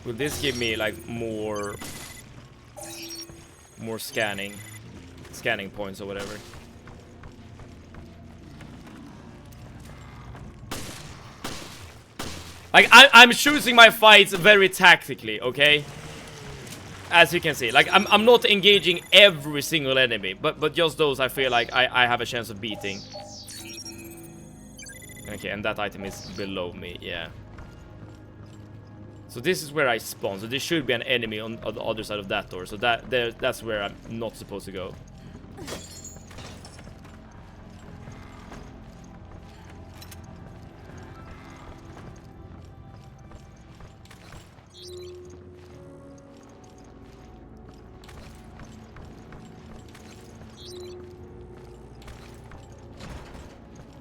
Will this give me like more scanning points or whatever? Like I'm choosing my fights very tactically, okay? As you can see, like I'm not engaging every single enemy, but just those I feel like I have a chance of beating. Okay, and that item is below me, yeah. So this is where I spawn. So there should be an enemy on the other side of that door. So that's where I'm not supposed to go.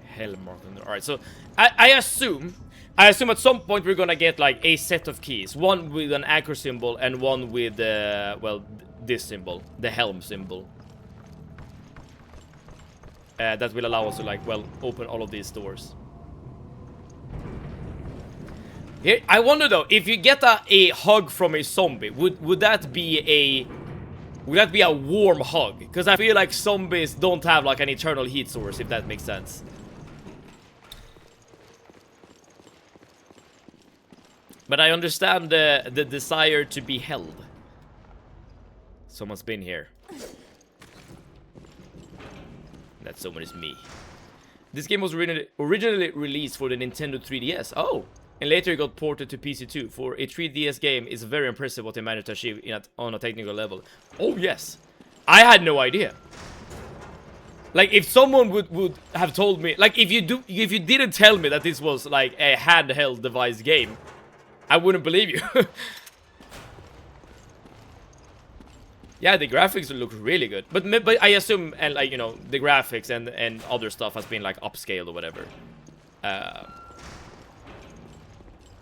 Hell mark on there. Alright, so I assume at some point we're gonna get like a set of keys. One with an anchor symbol and one with well, this symbol, the helm symbol. That will allow us to like, well, open all of these doors. Here, I wonder though, if you get a hug from a zombie, would that be a warm hug? Because I feel like zombies don't have like an eternal heat source, if that makes sense. But I understand the desire to be held. Someone's been here. That someone is me. This game was originally released for the Nintendo 3DS. Oh! And later it got ported to PC too. For a 3DS game, it's very impressive what they managed to achieve on a technical level. Oh yes! I had no idea. Like, if someone would have told me... Like, if you didn't tell me that this was, like, a handheld device game, I wouldn't believe you. Yeah, the graphics look really good. But I assume, and like, you know, the graphics and other stuff has been like upscaled or whatever.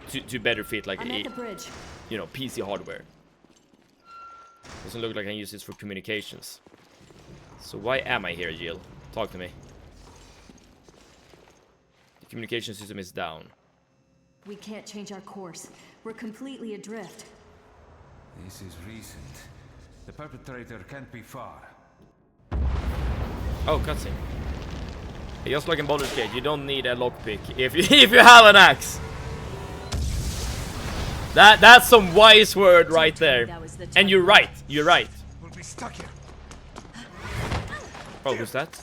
To better fit like I'm at the bridge. You know, PC hardware. Doesn't look like I can use this for communications. So why am I here, Jill? Talk to me. The communication system is down. We can't change our course. We're completely adrift. This is recent. The perpetrator can't be far. Oh, cutscene. Just like in Baldur's Gate, you don't need a lockpick if you have an axe. That's some wise word right there. And you're right. You're right. We'll be stuck here. Oh, who's that?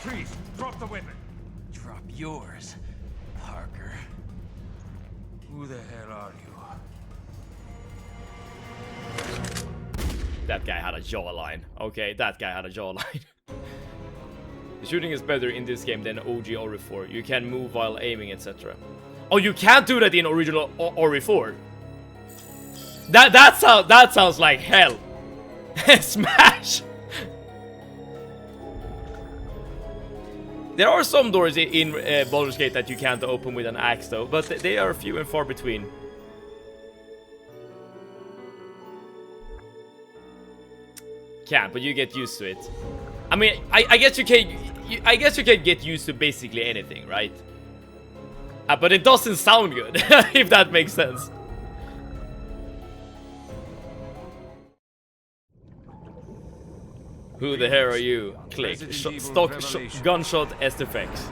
Freeze! Drop the weapon! Drop yours, Parker. Who the hell are you? That guy had a jawline. Okay, that guy had a jawline. The shooting is better in this game than OG Ori 4. You can move while aiming, etc. Oh, you can't do that in original Ori 4. That sounds like hell. Smash. There are some doors in Baldur's Gate that you can't open with an axe though, but they are few and far between. Can't, but you get used to it. I mean, I guess you can. I guess you can get used to basically anything, right? But it doesn't sound good, if that makes sense. Who the hell are you? Click. Gunshot SFX.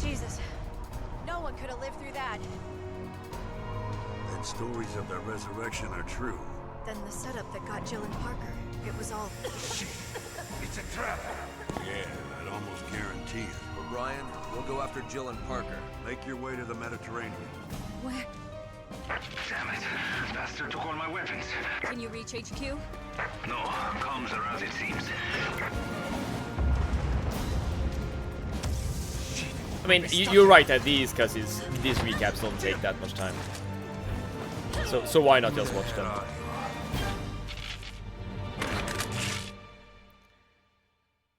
Jesus. No one could have lived through that. And stories of their resurrection are true. Then the setup that got Jill and Parker, it was all... It's a trap! Yeah, I'd almost guarantee it. O'Brien, we'll go after Jill and Parker. Make your way to the Mediterranean. Where? Damn it. Bastard took all my weapons. Can you reach HQ? No, comms are out, it seems. I mean, you're right that these recaps don't take that much time. So why not just watch them?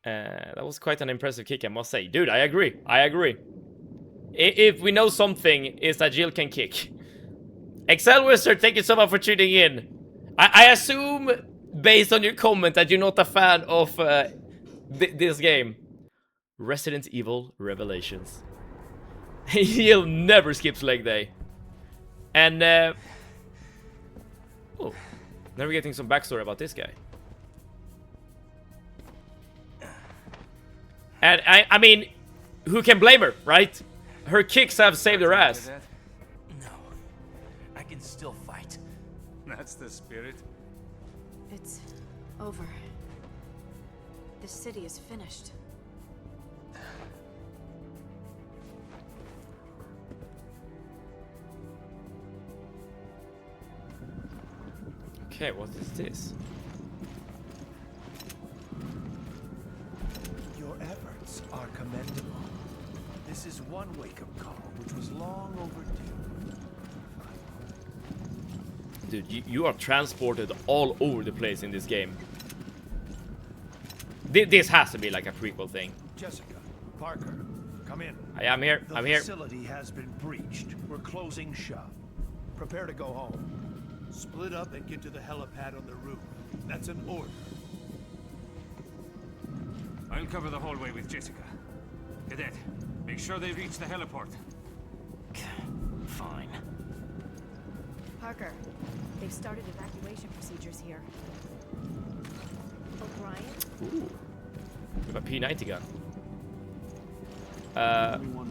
That was quite an impressive kick, I must say. Dude, I agree. I agree. If we know something, is that Jill can kick. Excel Wizard, thank you so much for tuning in. I assume, based on your comment, that you're not a fan of this game. Resident Evil Revelations. He'll never skip leg day. And, oh, now we're getting some backstory about this guy. And, I mean, who can blame her, right? Her kicks have saved her ass. No, I can still fight. That's the spirit. It's over. The city is finished. Okay, what is this? Your efforts are commendable. This is one wake-up call, which was long overdue. Dude, you are transported all over the place in this game. This has to be like a prequel thing. Jessica, Parker, come in. I'm here. I'm here. The facility has been breached. We're closing shop. Prepare to go home. Split up and get to the helipad on the roof. That's an order. I'll cover the hallway with Jessica. Cadet, make sure they reach the heliport. Fine. Parker, they've started evacuation procedures here. O'Brien? Ooh. We have a P90 gun.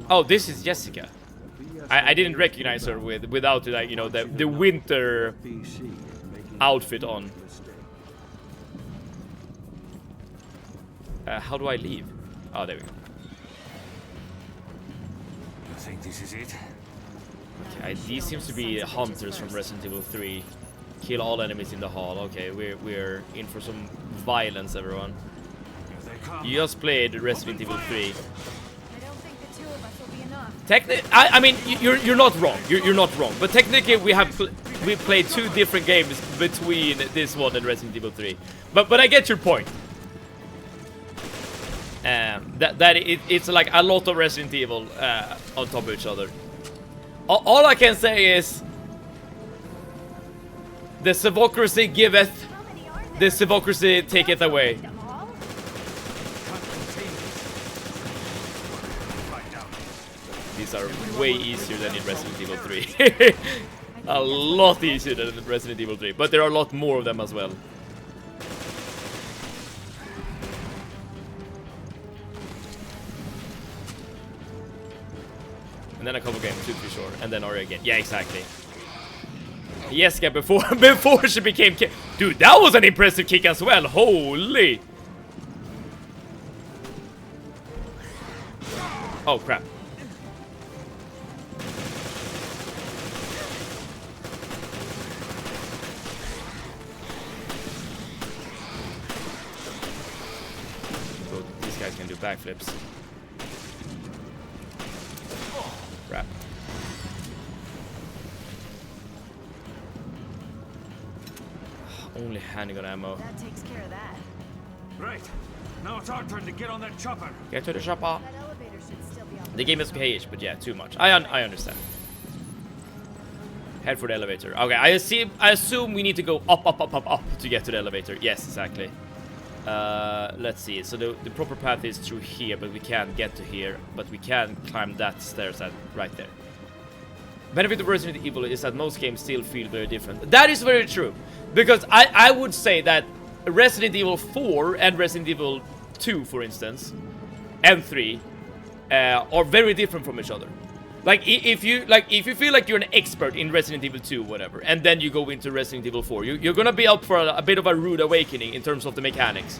Oh, this is Jessica. I didn't recognize her without like, you know, the winter outfit on. How do I leave? Oh, there we go. You think this is it? Okay, these seems to be hunters from Resident Evil 3. Kill all enemies in the hall. Okay, we're in for some violence, everyone. You just played Resident Evil 3. I don't think the two of us will be enough. I mean, you're not wrong. You're not wrong. But technically, we played two different games between this one and Resident Evil 3. But I get your point. It's like a lot of Resident Evil on top of each other. All I can say is the Sevocracy giveth, the Sevocracy taketh away. These are way easier than in Resident Evil 3. A lot easier than in Resident Evil 3, but there are a lot more of them as well. And then a couple games, 2 to be sure, and then Ari again. Yeah, exactly. Jessica before she became dude, that was an impressive kick as well. Holy. Oh crap. So these guys can do backflips. Crap. Only handgun ammo. That takes care of that. Right. Now it's our turn to get on that chopper. Get to the chopper. That elevator should still be on. The game is okay-ish, but yeah, too much. I understand. Head for the elevator. Okay, I assume we need to go up to get to the elevator. Yes, exactly. Let's see. So the proper path is through here, but we can't get to here. But we can climb that stairs right there. Benefit of Resident Evil is that most games still feel very different. That is very true. Because I would say that Resident Evil 4 and Resident Evil 2, for instance, and 3 are very different from each other. Like if you feel like you're an expert in Resident Evil 2, whatever, and then you go into Resident Evil 4, you're gonna be up for a bit of a rude awakening in terms of the mechanics.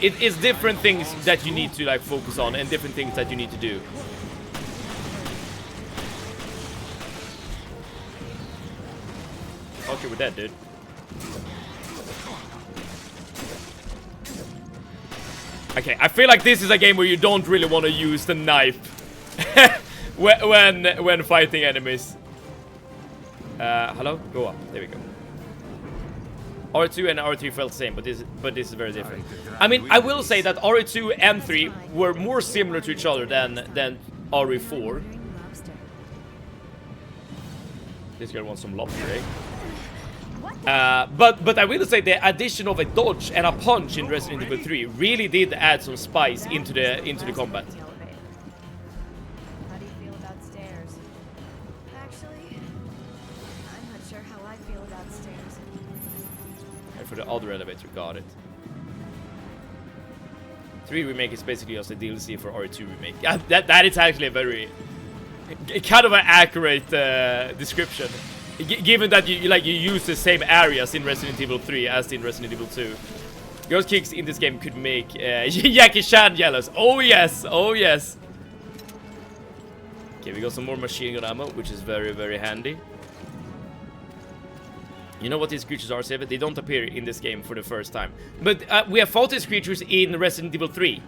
It is different things that you need to like focus on and different things that you need to do. Okay, we're dead, dude. Okay, I feel like this is a game where you don't really want to use the knife when fighting enemies. Hello? Go up. There we go. R2 and R3 felt the same, but this is very different. I mean, I will say that R2 and 3 were more similar to each other than RE4. This girl wants some lobster, eh? But I will say the addition of a dodge and a punch in Resident Evil 3 really did add some spice into the combat. How do you feel about stairs? Actually, I'm not sure how I feel about stairs. And for the other elevator, got it. 3 remake is basically just a DLC for RE2 remake. Yeah, that is actually a very kind of an accurate description. Given that you use the same areas in Resident Evil 3 as in Resident Evil 2. Ghost kicks in this game could make Jackie Chan jealous. Oh yes, oh yes. Okay, we got some more machine gun ammo, which is very, very handy. You know what these creatures are, Seven? They don't appear in this game for the first time. But we have fought these creatures in Resident Evil 3.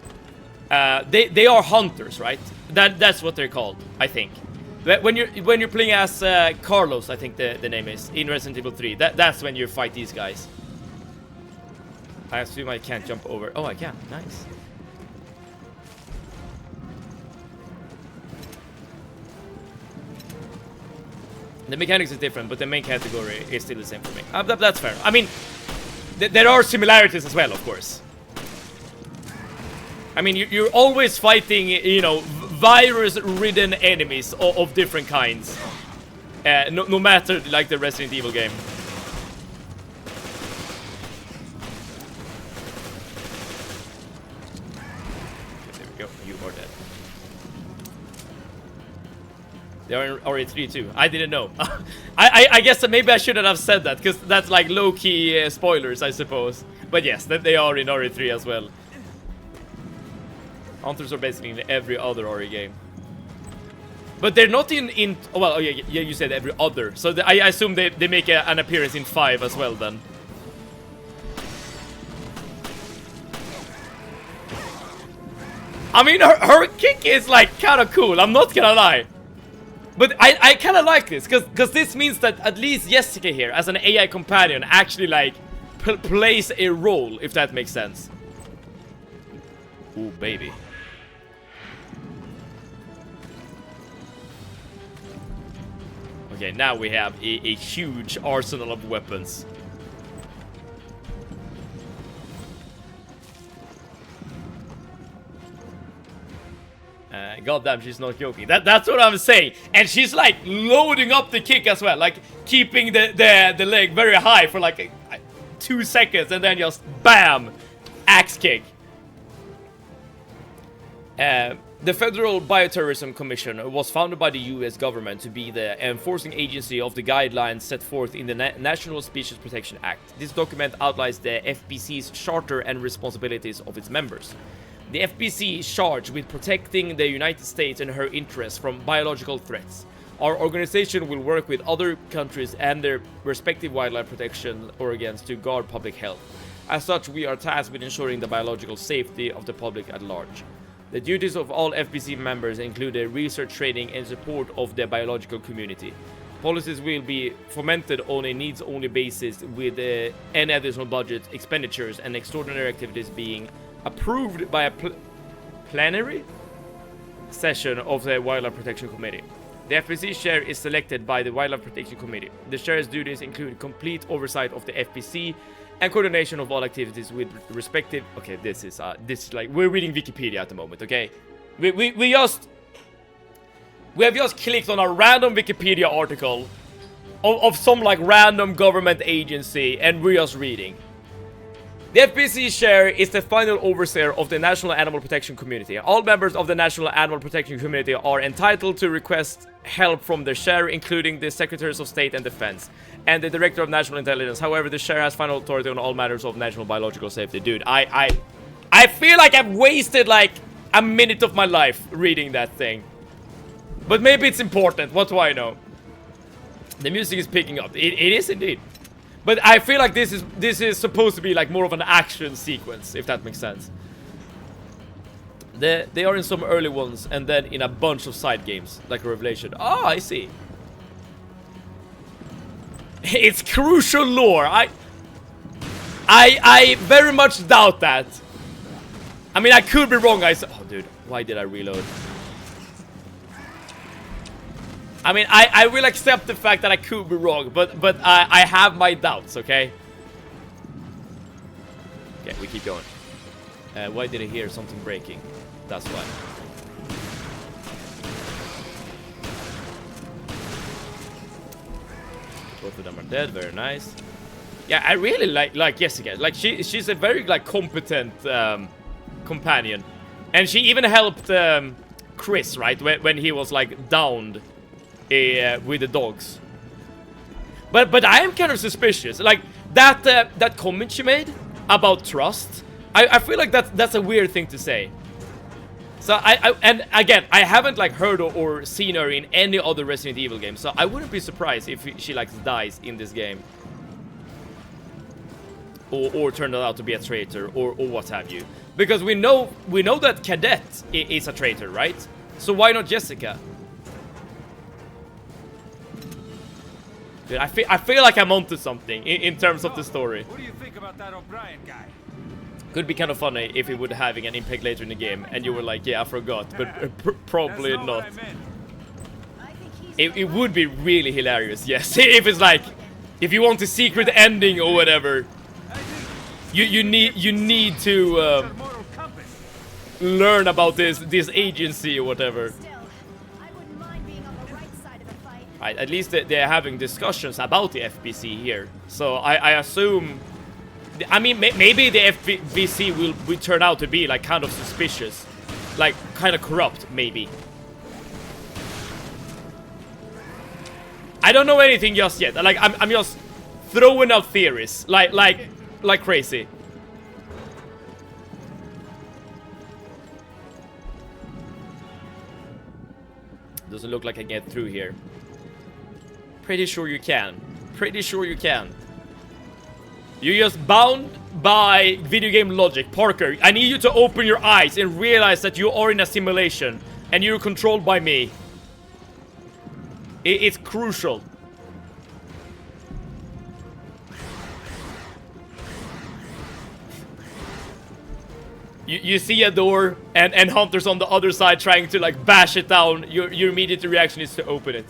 They are hunters, right? That's what they're called, I think. When you're playing as Carlos, I think the name is, in Resident Evil 3, that's when you fight these guys. I assume I can't jump over. Oh, I can. Nice. The mechanics is different, but the main category is still the same for me. That's fair. I mean, there are similarities as well, of course. I mean, you're always fighting, you know, virus-ridden enemies of different kinds. No matter, like, the Resident Evil game. There we go, you are dead. They are in RE3 too. I didn't know. I guess that maybe I shouldn't have said that, because that's like low-key spoilers, I suppose. But yes, they are in RE3 as well. Hunters are basically in every other RE game. But they're not in well, oh yeah, you said every other. So I assume they make an appearance in 5 as well then. I mean, her kick is like kind of cool, I'm not gonna lie. But I kind of like this, because this means that at least Jessica here, as an AI companion, actually like plays a role, if that makes sense. Ooh, baby. Okay, now we have a huge arsenal of weapons. Goddamn, she's not joking. That's what I'm saying. And she's like loading up the kick as well, like keeping the leg very high for like 2 seconds, and then just bam, axe kick. The Federal Bioterrorism Commission was founded by the US government to be the enforcing agency of the guidelines set forth in the National Species Protection Act. This document outlines the FBC's charter and responsibilities of its members. The FBC is charged with protecting the United States and her interests from biological threats. Our organization will work with other countries and their respective wildlife protection organs to guard public health. As such, we are tasked with ensuring the biological safety of the public at large. The duties of all FBC members include research, training, and support of the biological community. Policies will be fomented on a needs-only basis, with any additional budget expenditures and extraordinary activities being approved by a plenary session of the Wildlife Protection Committee. The FBC chair is selected by the Wildlife Protection Committee. The chair's duties include complete oversight of the FBC and coordination of all activities with respective... Okay, this is like... We're reading Wikipedia at the moment, okay? We have just clicked on a random Wikipedia article of some like random government agency, and we're just reading. The FBC chair is the final overseer of the National Animal Protection Community. All members of the National Animal Protection Community are entitled to request help from the chair, including the Secretaries of State and Defense and the Director of National Intelligence. However, the chair has final authority on all matters of national biological safety. Dude, I feel like I've wasted like a minute of my life reading that thing. But maybe it's important. What do I know? The music is picking up. It is indeed. But I feel like this is supposed to be like more of an action sequence, if that makes sense. They are in some early ones, and then in a bunch of side games, like Revelation. Oh, I see. It's crucial lore. I very much doubt that. I mean, I could be wrong. Oh, dude, why did I reload? I mean, I will accept the fact that I could be wrong, but I have my doubts, okay? Okay, we keep going. Why did I hear something breaking? That's why. Both of them are dead, very nice. Yeah, I really like Jessica. Like she's a very like competent companion. And she even helped Chris, right? When he was like downed with the dogs. But I am kind of suspicious. Like that comment she made about trust. I feel like that's a weird thing to say. So and again, I haven't like heard or seen her in any other Resident Evil game. So I wouldn't be surprised if she like dies in this game. Or turned out to be a traitor or what have you. Because we know that Cadet is a traitor, right? So why not Jessica? Dude, I feel like I'm onto something in terms of the story. What do you think about that O'Brien guy? Could be kind of funny if it would having an impact later in the game and you were like, yeah, I forgot, but probably not. It would be really hilarious, yes. If it's like, if you want a secret ending or whatever, you need to learn about this agency or whatever. Right, at least they're having discussions about the FBC here, so I assume. I mean, maybe the FBC will turn out to be like kind of suspicious, like kind of corrupt, maybe. I don't know anything just yet. Like I'm just throwing out theories, like crazy. Doesn't look like I can get through here. Pretty sure you can. Pretty sure you can. You're just bound by video game logic. Parker, I need you to open your eyes and realize that you are in a simulation and you're controlled by me. It's crucial. You see a door and Hunter's on the other side trying to like bash it down. Your immediate reaction is to open it.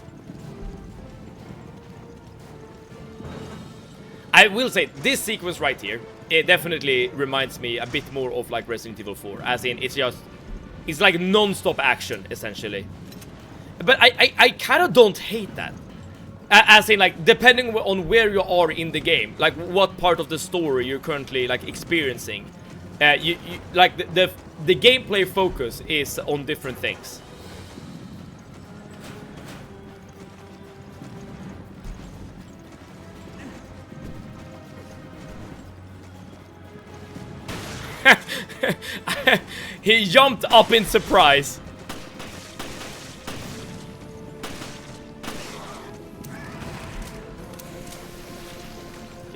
I will say, this sequence right here, it definitely reminds me a bit more of like Resident Evil 4. As in, it's like non-stop action, essentially. But I kind of don't hate that. As in, like, depending on where you are in the game, like what part of the story you're currently like experiencing. Like the gameplay focus is on different things. He jumped up in surprise.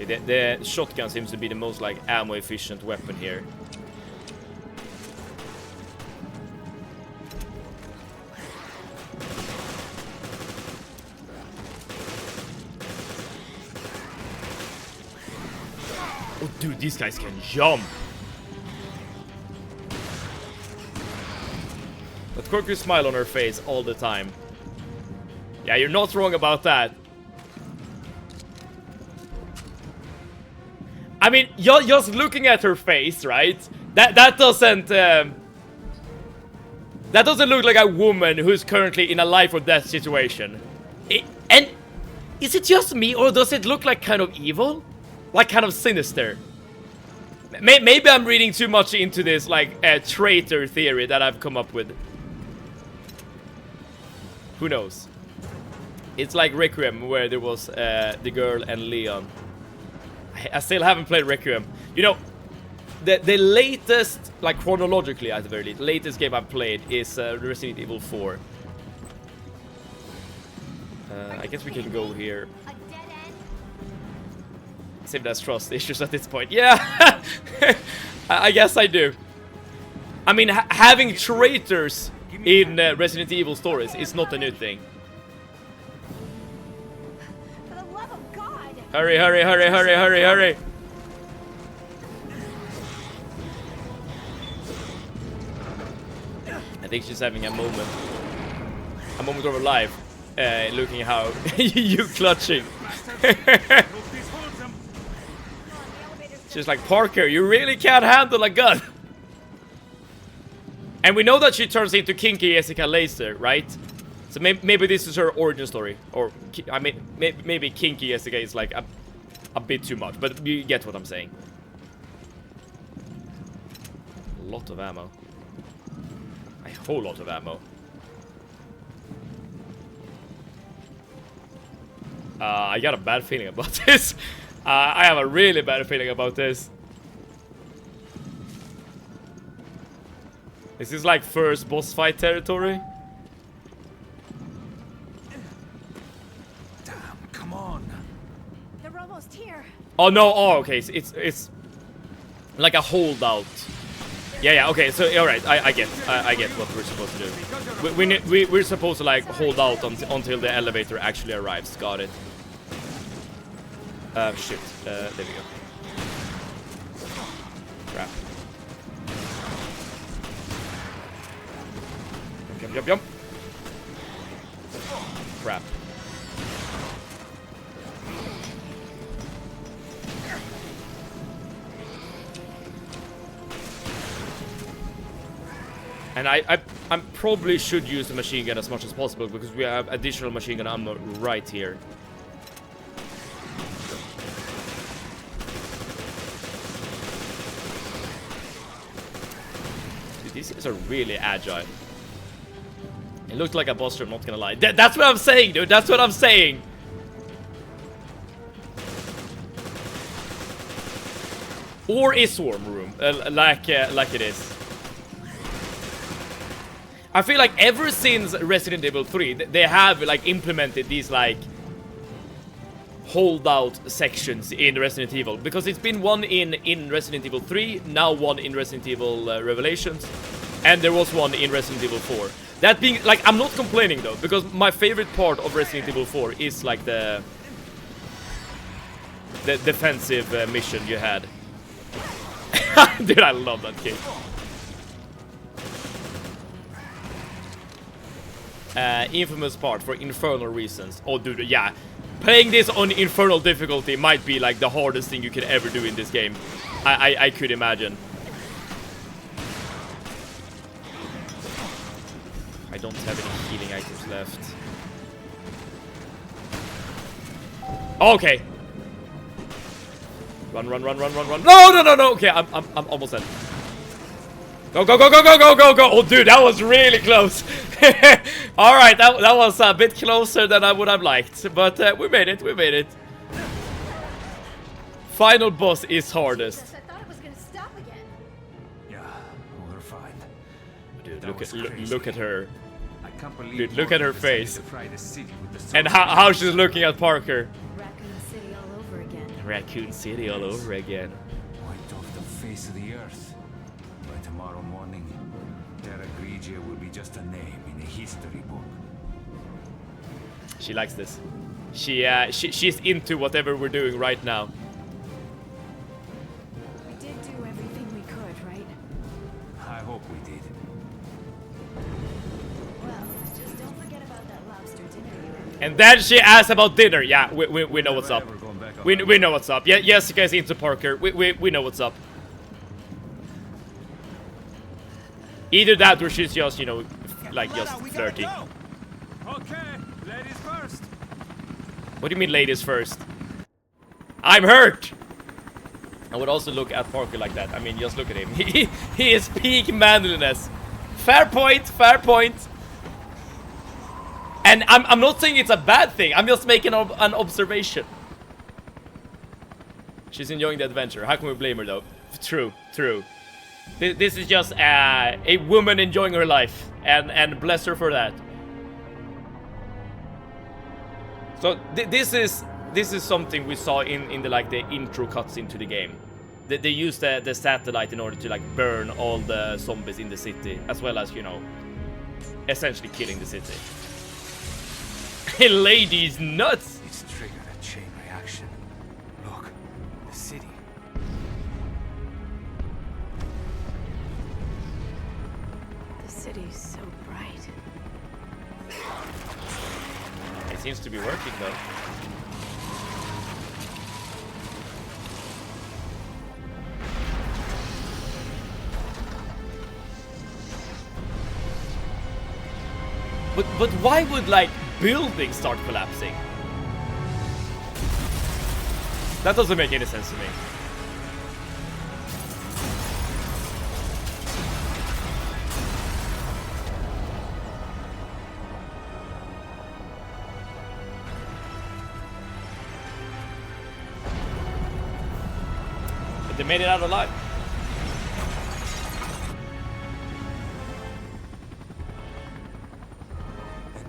Okay, the shotgun seems to be the most like ammo efficient weapon here. Oh dude, these guys can jump. That quirky smile on her face all the time. Yeah, you're not wrong about that. I mean, you're just looking at her face, right? That doesn't look like a woman who's currently in a life or death situation. And is it just me, or does it look like kind of evil? Like kind of sinister? Maybe I'm reading too much into this like traitor theory that I've come up with. Who knows? It's like Requiem, where there was the girl and Leon. I still haven't played Requiem. You know, the latest, like chronologically at the very least, latest game I've played is Resident Evil 4. I guess we can go here. Save that's trust issues at this point. Yeah, I guess I do. I mean, having traitors in Resident Evil stories is not a new thing. For the love of God! Hurry, hurry, hurry, hurry, hurry, hurry! I think she's having a moment of her life. looking how you clutching. She's like, Parker, you really can't handle a gun. And we know that she turns into Kinky Jessica later, right? So maybe this is her origin story. Or, I mean, maybe Kinky Jessica is like a bit too much. But you get what I'm saying. A lot of ammo. A whole lot of ammo. I got a bad feeling about this. I have a really bad feeling about this. This is like first boss fight territory. Damn, come on. They're almost here. Oh no, oh okay, so it's like a holdout. Yeah, okay, so alright, I get what we're supposed to do. We're supposed to like hold out until the elevator actually arrives. Got it. Shit. There we go. Crap. Jump. Crap. And I probably should use the machine gun as much as possible because we have additional machine gun ammo right here. Dude, these guys are really agile. It looked like a boss room, not gonna lie. That's what I'm saying, dude. That's what I'm saying. Or a swarm room, like it is. I feel like ever since Resident Evil 3, they have like implemented these like holdout sections in Resident Evil, because it's been one in Resident Evil 3, now one in Resident Evil Revelations, and there was one in Resident Evil 4. That being, like, I'm not complaining though, because my favorite part of Resident Evil 4 is like the defensive mission you had. Dude, I love that game. Infamous part for infernal reasons. Oh, dude, yeah. Playing this on infernal difficulty might be like the hardest thing you could ever do in this game. I could imagine. I don't have any healing items left. Okay. Run. No. Okay, I'm almost dead. Go. Oh, dude, that was really close. All right, that was a bit closer than I would have liked, but we made it. Final boss is hardest. I thought it was gonna stop again. Yeah, we're fine. Dude, look at her. I can't believe. Dude, look at her face. And And how she's looking at Parker. Raccoon City all over again. Raccoon City all over again. wiped off the face of the earth. By tomorrow morning, Terra Grigia will be just a name in a history book. She likes this. She's into whatever we're doing right now. We did do everything we could, right? I hope we did. Well, just don't forget about that lobster dinner you were. And then she asks about dinner. Yeah, we know what's up. We know what's up. Yeah, Jessica is into Parker. We know what's up. Either that or she's just, you know, like just flirty. Okay, ladies first. What do you mean ladies first? I'm hurt! I would also look at Parker like that. I mean, just look at him. He is peak manliness. Fair point. And I'm not saying it's a bad thing. I'm just making an observation. She's enjoying the adventure. How can we blame her though? True. This is just a woman enjoying her life, and bless her for that. So this is something we saw in the like the intro cutscene to the game. They used the satellite in order to like burn all the zombies in the city, as well as, you know, essentially killing the city. Ladies nuts. It's triggered a chain reaction. Look, the city. The city's so bright. It seems to be working though. But why would like buildings start collapsing? That doesn't make any sense to me. But they made it out alive.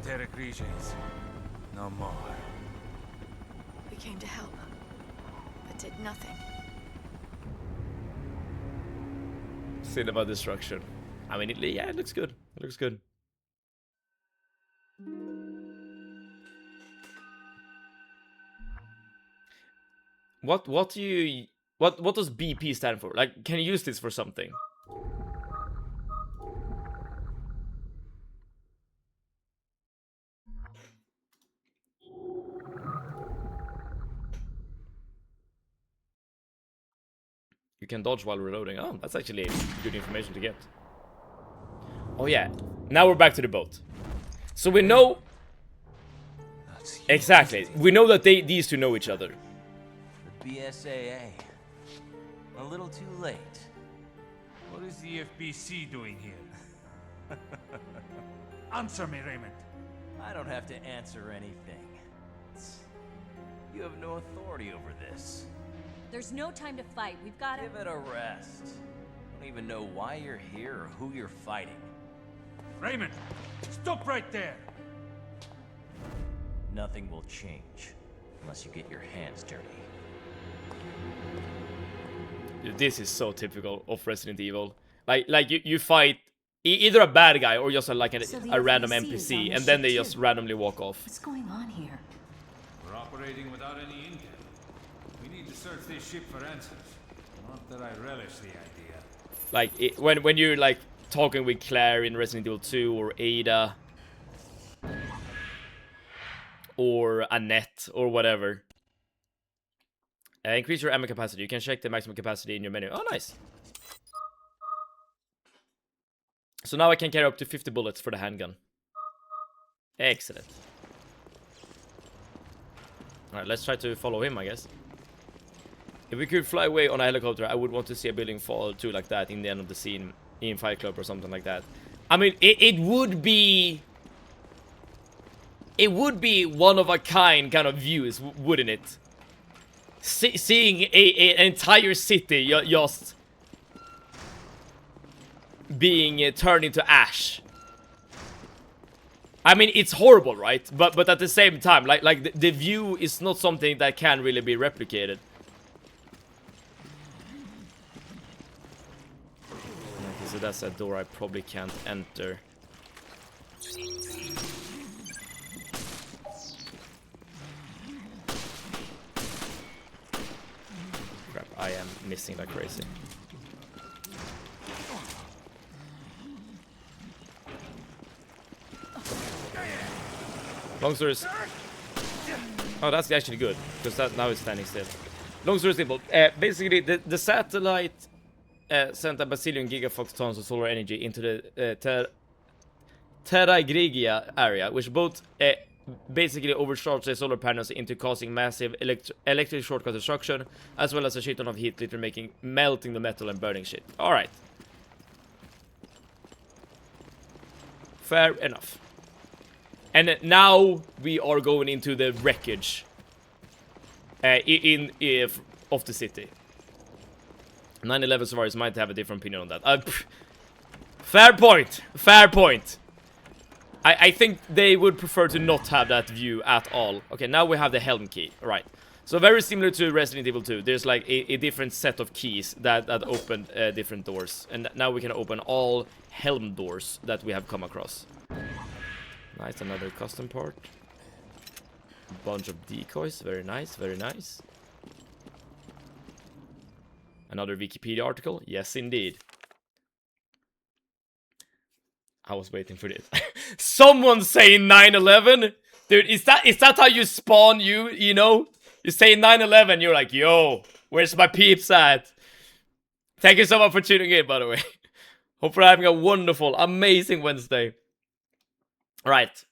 Terra Grigies. No more. We came to help, but did nothing. Cinema destruction. I mean, yeah, it looks good. It looks good. What does BP stand for? Like, can you use this for something? You can dodge while reloading. Oh, that's actually good information to get. Oh yeah, now we're back to the boat. So we know exactly. We know that these two know each other. The BSAA. A little too late. What is the FBC doing here? Answer me, Raymond. I don't have to answer anything. You have no authority over this. There's no time to fight. We've got to... Give it a rest. Don't even know why you're here or who you're fighting. Raymond, stop right there! Nothing will change unless you get your hands dirty. Dude, this is so typical of Resident Evil. Like you fight either a bad guy or just like a random NPC, and then they just randomly walk off. What's going on here? We're operating without any intel. We need to search this ship for answers. Not that I relish the idea. Like when you're like talking with Claire in Resident Evil 2 or Ada or Annette or whatever. Increase your ammo capacity. You can check the maximum capacity in your menu. Oh, nice. So now I can carry up to 50 bullets for the handgun. Excellent. Alright, let's try to follow him, I guess. If we could fly away on a helicopter, I would want to see a building fall too like that in the end of the scene in Fight Club or something like that. I mean, it would be... It would be one of a kind of views, wouldn't it? Seeing an entire city just being turned into ash. I mean, it's horrible, right? But at the same time, like the view is not something that can really be replicated. Okay, so that's a door I probably can't enter. Crap, I am missing like crazy. Long story. Oh, that's actually good because that now it's standing still. Long story simple. Basically, the satellite sent a bazillion gigaphotons of solar energy into the Terra Grigia area, which both basically overcharged the solar panels into causing massive electric shortcut destruction, as well as a shit ton of heat, literally melting the metal and burning shit. All right. Fair enough. And now we are going into the wreckage of the city. 9/11 survivors might have a different opinion on that. Fair point. Fair point. I think they would prefer to not have that view at all. Okay, now we have the helm key. Right. So very similar to Resident Evil 2. There's like a different set of keys that open different doors. And now we can open all helm doors that we have come across. Nice, another custom part. Bunch of decoys, very nice, very nice. Another Wikipedia article, yes indeed. I was waiting for this. Someone saying 9/11? Dude, is that how you spawn you know? You say 9/11, you're like, yo, where's my peeps at? Thank you so much for tuning in, by the way. Hope you're having a wonderful, amazing Wednesday. Alright.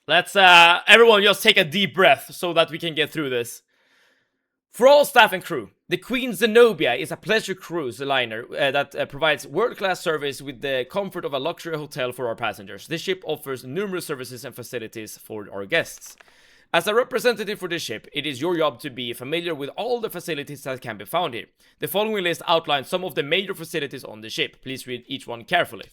Let's, everyone just take a deep breath so that we can get through this. For all staff and crew, the Queen Zenobia is a pleasure cruise liner that provides world-class service with the comfort of a luxury hotel for our passengers. This ship offers numerous services and facilities for our guests. As a representative for this ship, it is your job to be familiar with all the facilities that can be found here. The following list outlines some of the major facilities on the ship. Please read each one carefully.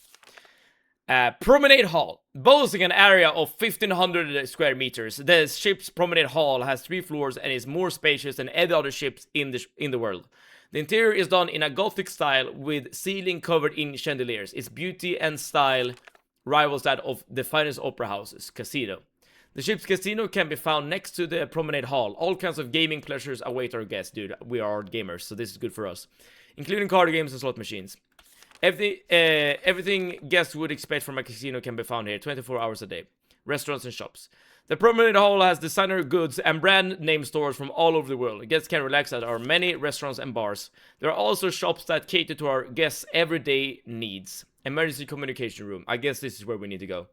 Promenade Hall. Boasting an area of 1,500 square meters, the ship's Promenade Hall has 3 floors and is more spacious than any other ships in the world. The interior is done in a Gothic style with ceiling covered in chandeliers. Its beauty and style rivals that of the finest opera houses, Casino. The ship's casino can be found next to the Promenade Hall. All kinds of gaming pleasures await our guests, dude. We are gamers, so this is good for us. Including card games and slot machines. Everything guests would expect from a casino can be found here 24 hours a day. Restaurants and shops. The Promenade Hall has designer goods and brand name stores from all over the world. Guests can relax at our many restaurants and bars. There are also shops that cater to our guests' everyday needs. Emergency communication room. I guess this is where we need to go.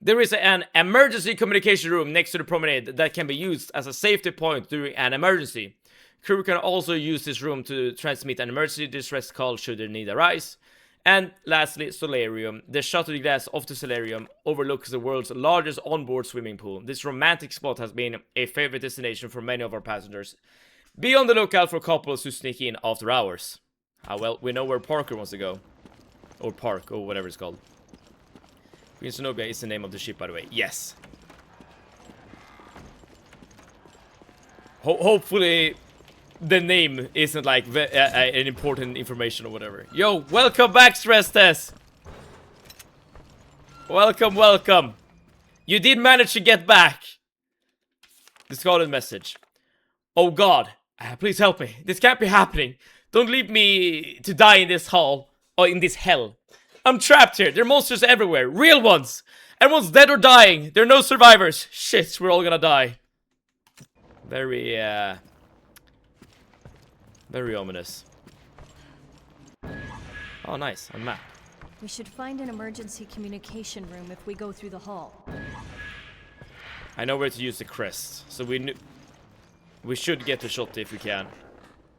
There is an emergency communication room next to the promenade that can be used as a safety point during an emergency. Crew can also use this room to transmit an emergency distress call should their need arise. And lastly, Solarium. The shutter glass of the Solarium overlooks the world's largest onboard swimming pool. This romantic spot has been a favorite destination for many of our passengers. Be on the lookout for couples who sneak in after hours. Well, we know where Parker wants to go. Or Park, or whatever it's called. Queen Zenobia is the name of the ship, by the way. Yes. Hopefully the name isn't like an important information or whatever. Yo, welcome back, Stress Test. Welcome. You did manage to get back. Discarded message. Oh God, please help me. This can't be happening. Don't leave me to die in this hall or in this hell. I'm trapped here. There are monsters everywhere. Real ones. Everyone's dead or dying. There are no survivors. Shit, we're all gonna die. Very ominous. Oh, nice. A map. We should find an emergency communication room if we go through the hall. I know where to use the crest, so we should get the shot if we can.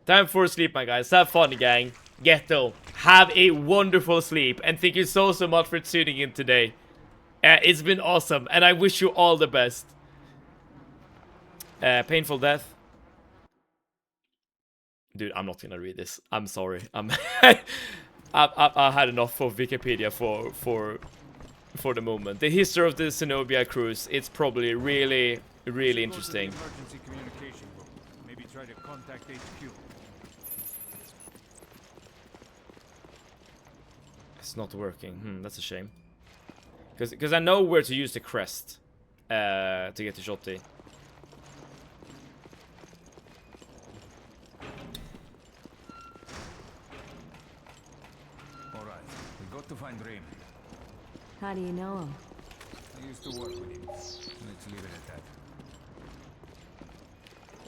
Time for sleep, my guys. Have fun, gang. Ghetto. Have a wonderful sleep, and thank you so much for tuning in today. It's been awesome, and I wish you all the best. Painful death. Dude, I'm not gonna read this. I'm sorry. I had enough of Wikipedia for the moment. The history of the Zenobia cruise. It's probably really interesting. Emergency communication room. Maybe try to contact HQ. It's not working. That's a shame. Because I know where to use the crest to get the shotty. Alright, we got to find Raymond. How do you know him? I used to work with him. Let's leave it at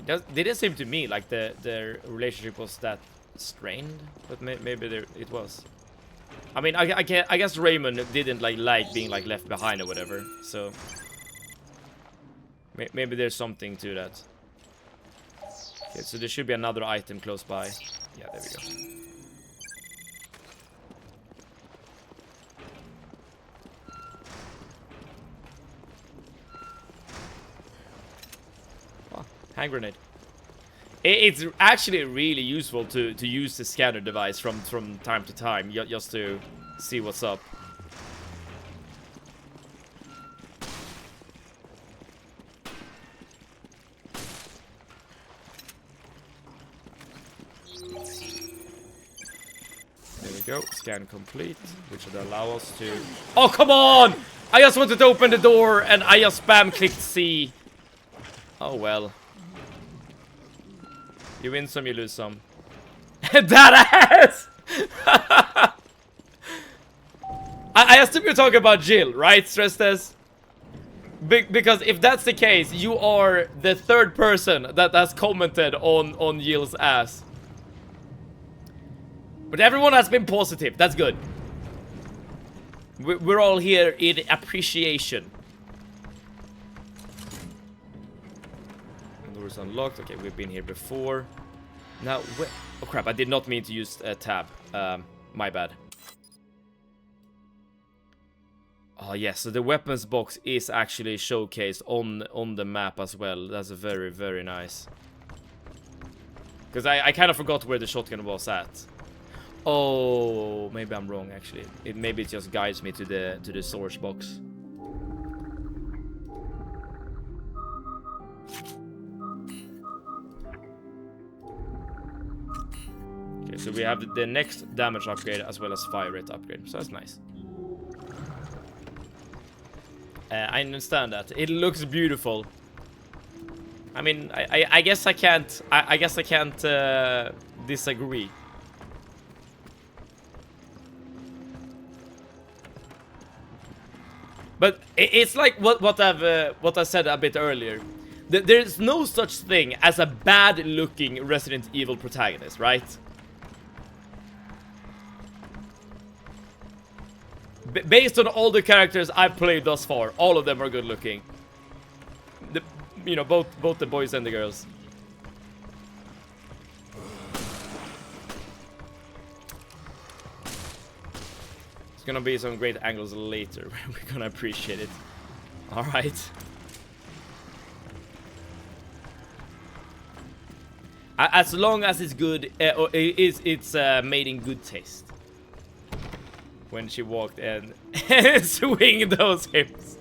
that. It didn't seem to me like their relationship was that strained, but maybe it was. I mean, I guess Raymond didn't like being left behind or whatever, so maybe there's something to that. Okay, so there should be another item close by. Yeah, there we go. Oh, hand grenade. It's actually really useful to use the scanner device from time to time, just to see what's up. There we go, scan complete, which would allow us to... Oh, come on! I just wanted to open the door and I just spam clicked C. Oh well. You win some, you lose some. That ass! I assume you're talking about Jill, right, Stress Test? Because if that's the case, you are the third person that has commented on Yill's ass. But everyone has been positive. That's good. We're all here in appreciation. And doors unlocked. Okay, we've been here before. Now, oh crap! I did not mean to use a tab. My bad. Oh yes, so the weapons box is actually showcased on the map as well. That's very, very nice. Because I kind of forgot where the shotgun was at. Oh, maybe I'm wrong actually. Maybe it just guides me to the source box. Okay, so we have the next damage upgrade as well as fire rate upgrade. So that's nice. I understand that. It looks beautiful. I mean, I guess I can't. I guess I can't disagree. But it's like what I said a bit earlier. There's no such thing as a bad-looking Resident Evil protagonist, right? Based on all the characters I've played thus far, all of them are good looking. You know, both the boys and the girls. It's gonna be some great angles later. We're gonna appreciate it. All right. As long as it's good, or it's made in good taste. When she walked in and swing those hips.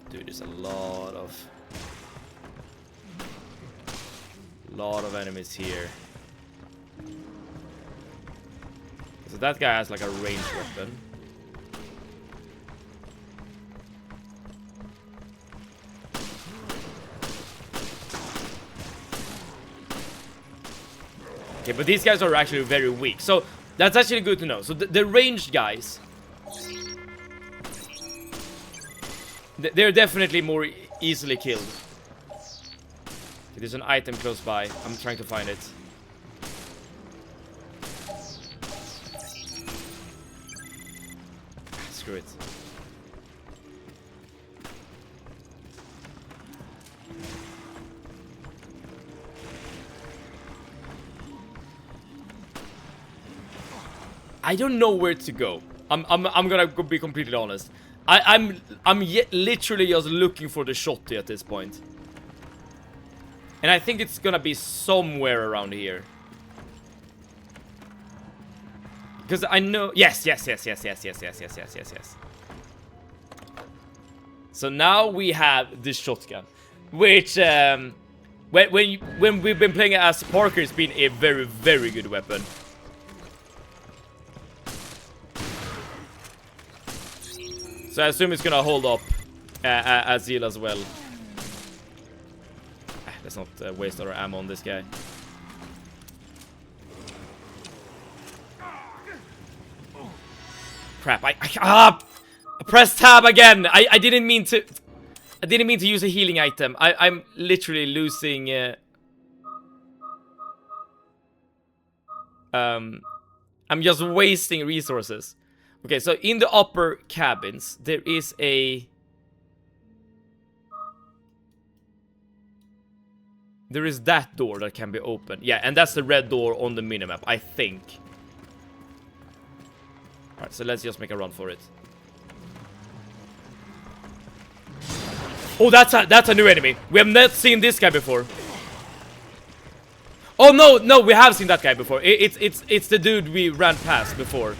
Dude, there's a lot of enemies here. So that guy has like a ranged weapon. Okay, but these guys are actually very weak, so that's actually good to know. So the ranged guys, they're definitely more easily killed. Okay, there's an item close by. I'm trying to find it. Screw it. I don't know where to go. I'm gonna be completely honest. I'm literally just looking for the shotty at this point. And I think it's gonna be somewhere around here. Because I know... Yes. So now we have this shotgun. Which, when we've been playing as Parker, it's been a very, very good weapon. So I assume it's gonna hold up as Yill as well. Let's not waste our ammo on this guy. Crap! I pressed tab again. I didn't mean to. I didn't mean to use a healing item. I'm literally losing. I'm just wasting resources. Okay, so in the upper cabins, there is a... There is that door that can be opened. Yeah, and that's the red door on the minimap, I think. Alright, so let's just make a run for it. Oh, that's a new enemy. We have not seen this guy before. Oh, no, we have seen that guy before. It's the dude we ran past before.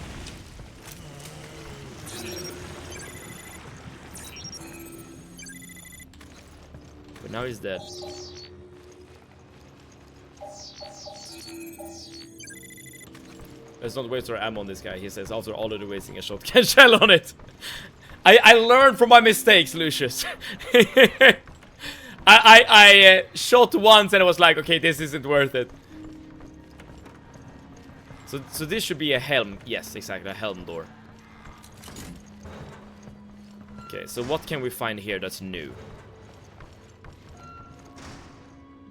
But now he's dead. Let's not waste our ammo on this guy. He says after already wasting a shotgun shell on it. I learned from my mistakes, Lucius. I shot once and I was like, okay, this isn't worth it. So this should be a helm. Yes, exactly, a helm door. Okay, so what can we find here that's new?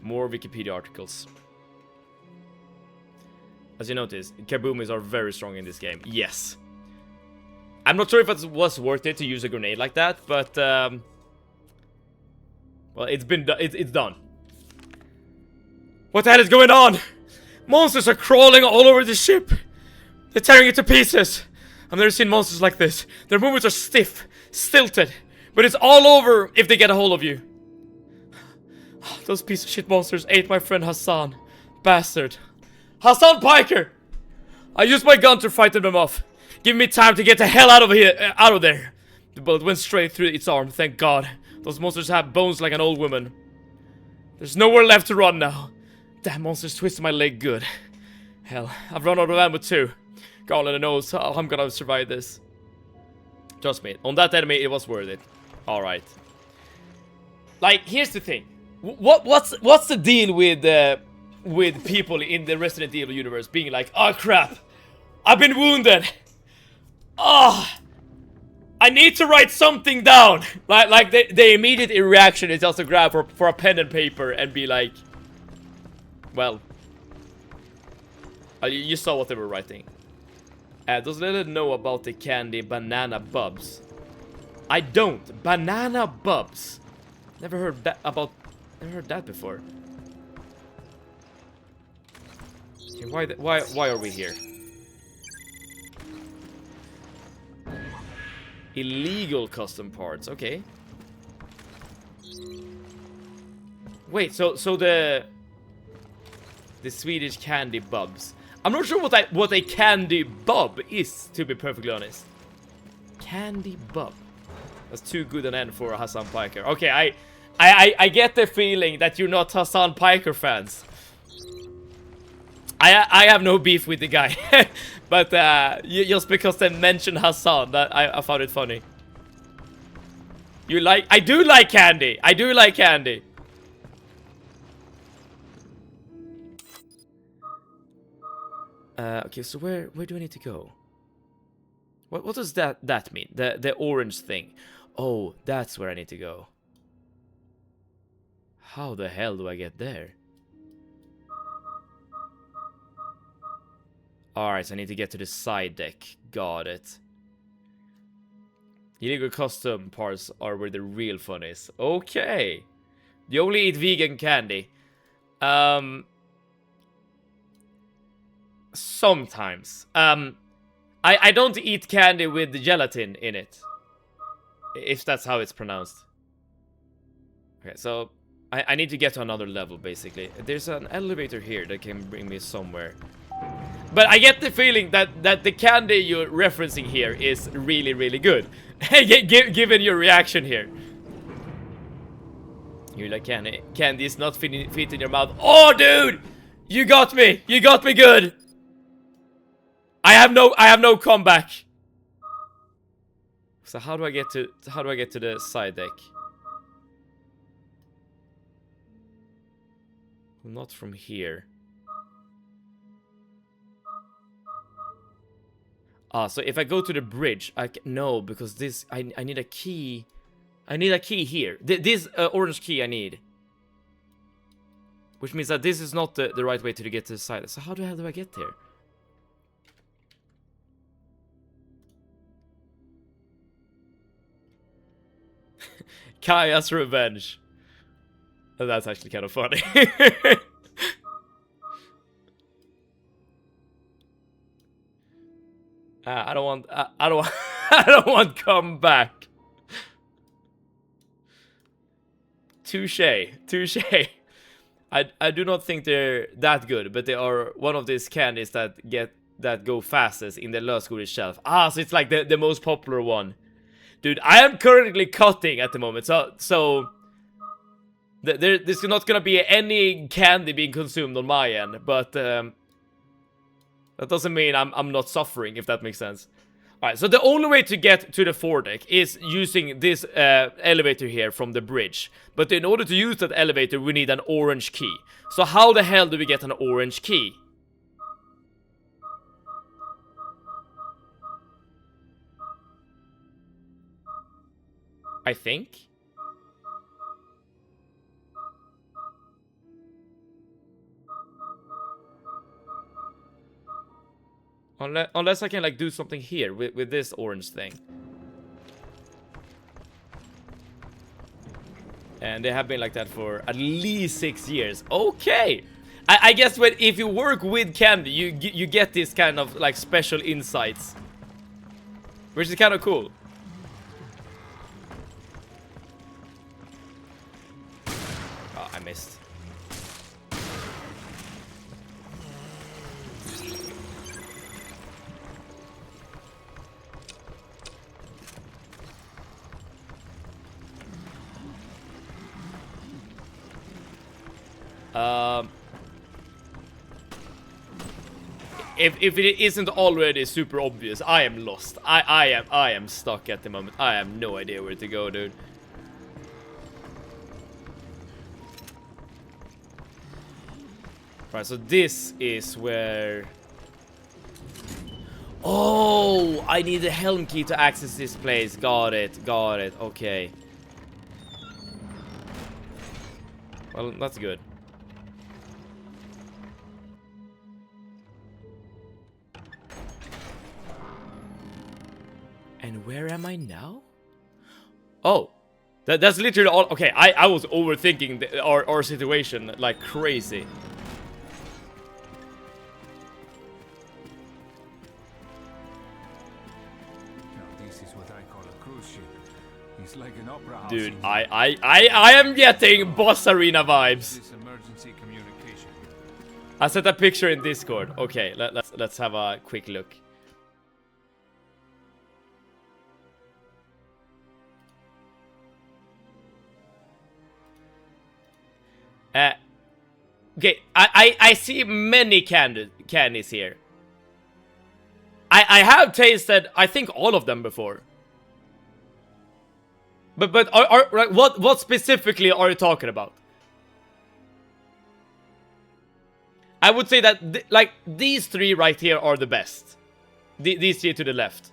More Wikipedia articles. As you notice, kaboomies are very strong in this game. Yes. I'm not sure if it was worth it to use a grenade like that, but well, it's been it's done. What the hell is going on? Monsters are crawling all over the ship. They're tearing it to pieces. I've never seen monsters like this. Their movements are stiff, stilted, but it's all over if they get a hold of you. Those piece of shit monsters ate my friend Hassan. Bastard. Hassan Piker! I used my gun to frighten them off. Give me time to get the hell out of here, out of there. The bullet went straight through its arm, thank God. Those monsters have bones like an old woman. There's nowhere left to run now. Damn monsters twisted my leg good. Hell, I've run out of ammo too. God only knows how I'm gonna survive this. Trust me, on that enemy it was worth it. Alright. Like, here's the thing. What's the deal with people in the Resident Evil universe being like, oh crap, I've been wounded. Oh, I need to write something down. Like the immediate reaction is just to grab for a pen and paper and be like, well, you saw what they were writing. Does Lily know about the candy banana bubs? I don't. Banana bubs. Never heard that before. Okay, why are we here? Illegal custom parts. Okay. Wait, so the Swedish candy bubs. I'm not sure what a candy bub is, to be perfectly honest. Candy bub. That's too good an end for Hassan Piker. Okay, I get the feeling that you're not Hassan Piker fans. I have no beef with the guy, but just because they mentioned Hassan, that I found it funny. You like? I do like candy. I do like candy. Okay, so where do I need to go? What does that mean? The orange thing. Oh, that's where I need to go. How the hell do I get there? Alright, so I need to get to the side deck. Got it. Illegal custom parts are where the real fun is. Okay. You only eat vegan candy. Sometimes. I don't eat candy with gelatin in it. If that's how it's pronounced. Okay, so I need to get to another level, basically. There's an elevator here that can bring me somewhere. But I get the feeling that the candy you're referencing here is really, really good. Given your reaction here. You like candy. Candy is not fit in your mouth. Oh, dude! You got me! You got me good! I have no comeback. So how do I get to the side deck? Not from here. Ah, so if I go to the bridge, no, because this I need a key. I need a key here. This orange key I need. Which means that this is not the right way to get to the side. So how the hell do I get there? Kaya's revenge. That's actually kind of funny. I don't want. I don't want come back. Touche. I do not think they're that good, but they are one of these candies that go fastest in the Lösgodis shelf. Ah, so it's like the most popular one. Dude, I am currently cutting at the moment, so there's not gonna be any candy being consumed on my end, but that doesn't mean I'm not suffering, if that makes sense. Alright, so the only way to get to the foredeck is using this elevator here from the bridge. But in order to use that elevator, we need an orange key. So how the hell do we get an orange key? I think. Unless I can like do something here with this orange thing. And they have been like that for at least 6 years. Okay. I guess if you work with candy, you get this kind of like special insights, which is kind of cool. Oh, I missed. If it isn't already super obvious, I am lost. I am stuck at the moment. I have no idea where to go, dude. Right, so this is where... Oh, I need the helm key to access this place. Got it, okay. Well, that's good. And where am I now? Oh, that's literally all. Okay, I was overthinking our situation like crazy. Now this is what I call a cruise ship. It's like an opera house. Dude, I am getting boss arena vibes. This emergency communication. I set a picture in Discord. Okay, let's have a quick look. Okay, I see many candies here. I have tasted, I think, all of them before. But what specifically are you talking about? I would say that like these three right here are the best. These three to the left.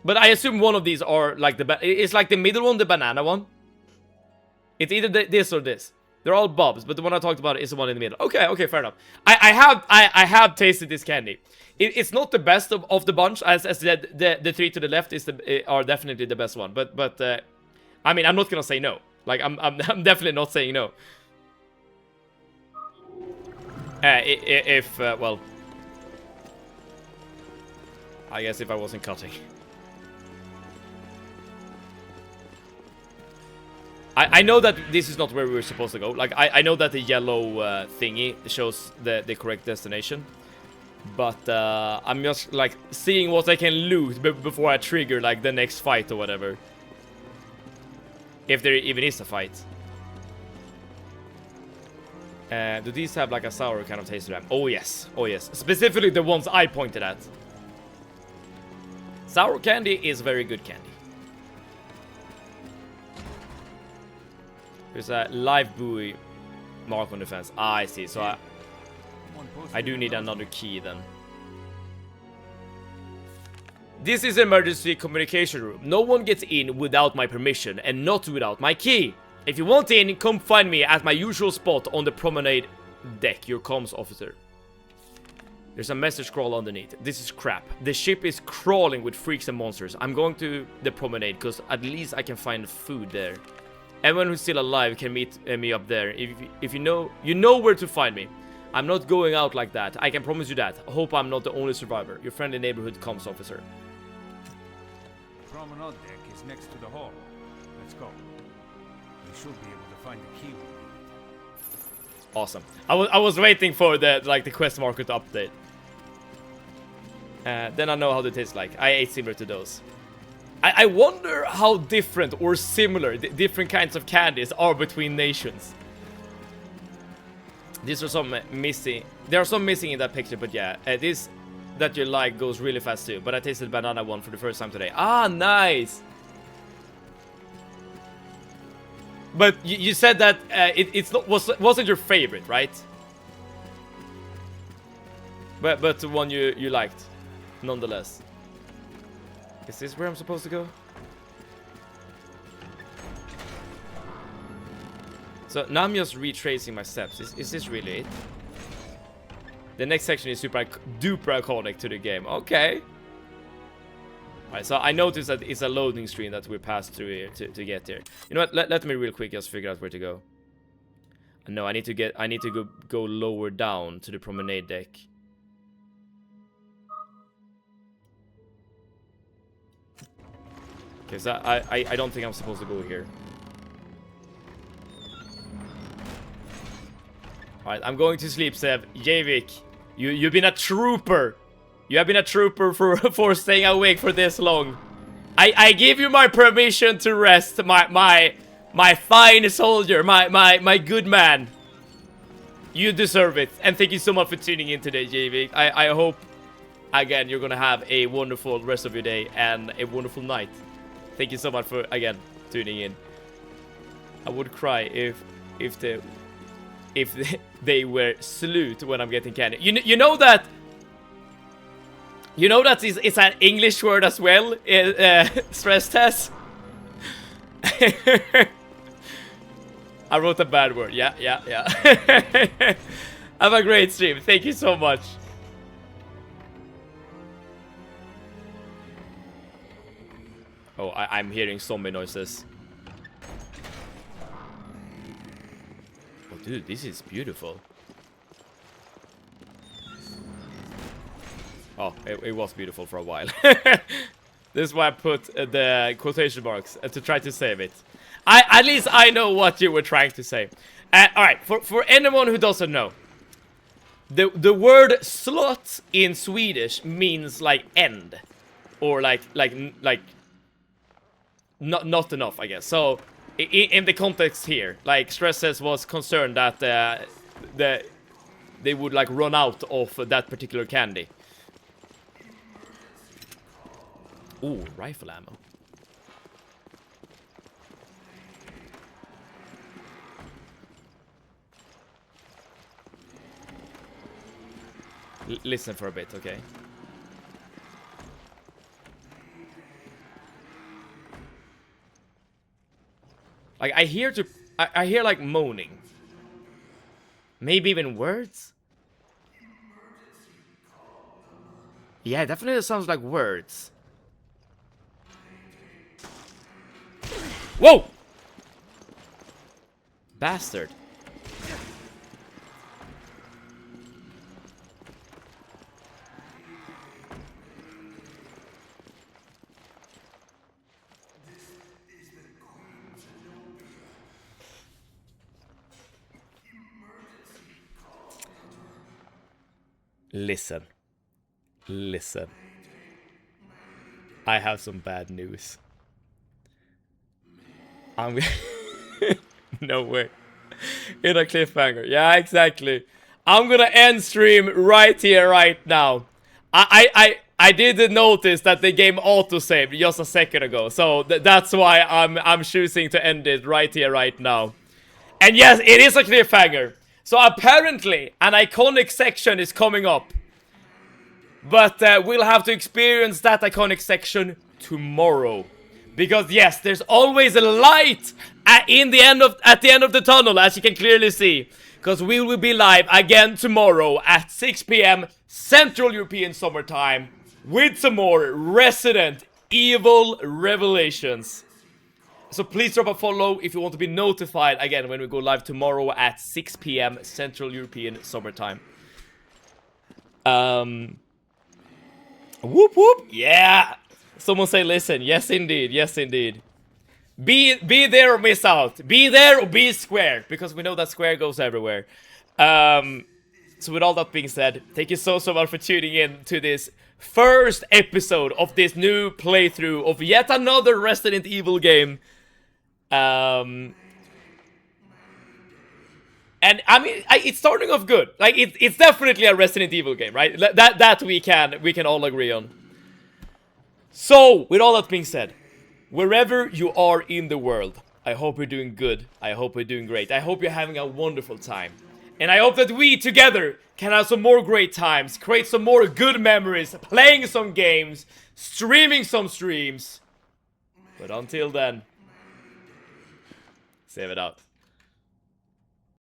But I assume one of these are like the best. It's like the middle one, the banana one. It's either this or this. They're all Bobs, but the one I talked about is the one in the middle. Okay, fair enough. I have tasted this candy. It's not the best of the bunch, as the three to the left are definitely the best one. But I mean, I'm not gonna say no. Like I'm definitely not saying no. Well, I guess if I wasn't cutting. I know that this is not where we were supposed to go. Like, I know that the yellow thingy shows the correct destination. But I'm just, like, seeing what I can loot before I trigger, like, the next fight or whatever. If there even is a fight. Do these have, like, a sour kind of taste to them? Oh, yes. Oh, yes. Specifically the ones I pointed at. Sour candy is very good candy. There's a live buoy mark on the fence. Ah, I see. So I do need another key then. This is emergency communication room. No one gets in without my permission and not without my key. If you want in, come find me at my usual spot on the promenade deck. Your comms officer. There's a message scroll underneath. This is crap. The ship is crawling with freaks and monsters. I'm going to the promenade because at least I can find food there. Everyone who's still alive can meet me up there. If you know where to find me. I'm not going out like that. I can promise you that. I hope I'm not the only survivor. Your friendly neighborhood comms officer. The promenade deck is next to the hall. Let's go. We should be able to find the key we need. Awesome. I was waiting for the quest marker to update. Then I know how they taste like. I ate similar to those. I wonder how different or similar the different kinds of candies are between nations. These are some missing. There are some missing in that picture, but yeah, this that you like goes really fast too. But I tasted the banana one for the first time today. Ah, nice. But you said that wasn't your favorite, right? But the one you liked, nonetheless. Is this where I'm supposed to go? So now I'm just retracing my steps. Is this really it? The next section is super duper iconic to the game. Okay. Alright, so I noticed that it's a loading screen that we passed through here to get here. You know what? Let me real quick just figure out where to go. No, I need to go lower down to the promenade deck. Okay, so I don't think I'm supposed to go here. Alright, I'm going to sleep, Sev. Javik, you've been a trooper. You have been a trooper for staying awake for this long. I give you my permission to rest, my fine soldier, my good man. You deserve it. And thank you so much for tuning in today, Javik. I hope, again, you're gonna have a wonderful rest of your day and a wonderful night. Thank you so much for, again, tuning in. I would cry if they were salute when I'm getting candy. You know that it's an English word as well. Stress test. I wrote a bad word. Yeah. Have a great stream. Thank you so much. Oh, I'm hearing zombie noises. Oh, dude, this is beautiful. Oh, it was beautiful for a while. This is why I put the quotation marks to try to save it. At least I know what you were trying to say. Alright, for anyone who doesn't know, the word slot in Swedish means like end, or like not enough, I guess. So in the context here, like Stresses was concerned that they would like run out of that particular candy. Ooh, rifle ammo. Listen for a bit, okay? Like I hear like moaning. Maybe even words? Yeah, definitely sounds like words. Whoa! Bastard. Listen. Listen. I have some bad news. I'm no way. In a cliffhanger. Yeah, exactly. I'm gonna end stream right here, right now. I did notice that the game auto-saved just a second ago. So that's why I'm choosing to end it right here, right now. And yes, it is a cliffhanger. So apparently, an iconic section is coming up. But we'll have to experience that iconic section tomorrow. Because yes, there's always a light at the end of the tunnel, as you can clearly see. Because we will be live again tomorrow at 6 PM Central European Summertime with some more Resident Evil revelations. So please drop a follow if you want to be notified again when we go live tomorrow at 6 PM Central European Summertime. Whoop whoop. Yeah. Someone say listen. Yes indeed. Yes indeed. Be there or miss out. Be there or be square. Because we know that square goes everywhere. So with all that being said, thank you so much for tuning in to this first episode of this new playthrough of yet another Resident Evil game. And I mean, it's starting off good. Like it's definitely a Resident Evil game, right? That we can all agree on. So with all that being said, wherever you are in the world, I hope you're doing good. I hope you're doing great. I hope you're having a wonderful time. And I hope that we together can have some more great times, create some more good memories, playing some games, streaming some streams. But until then, save it out.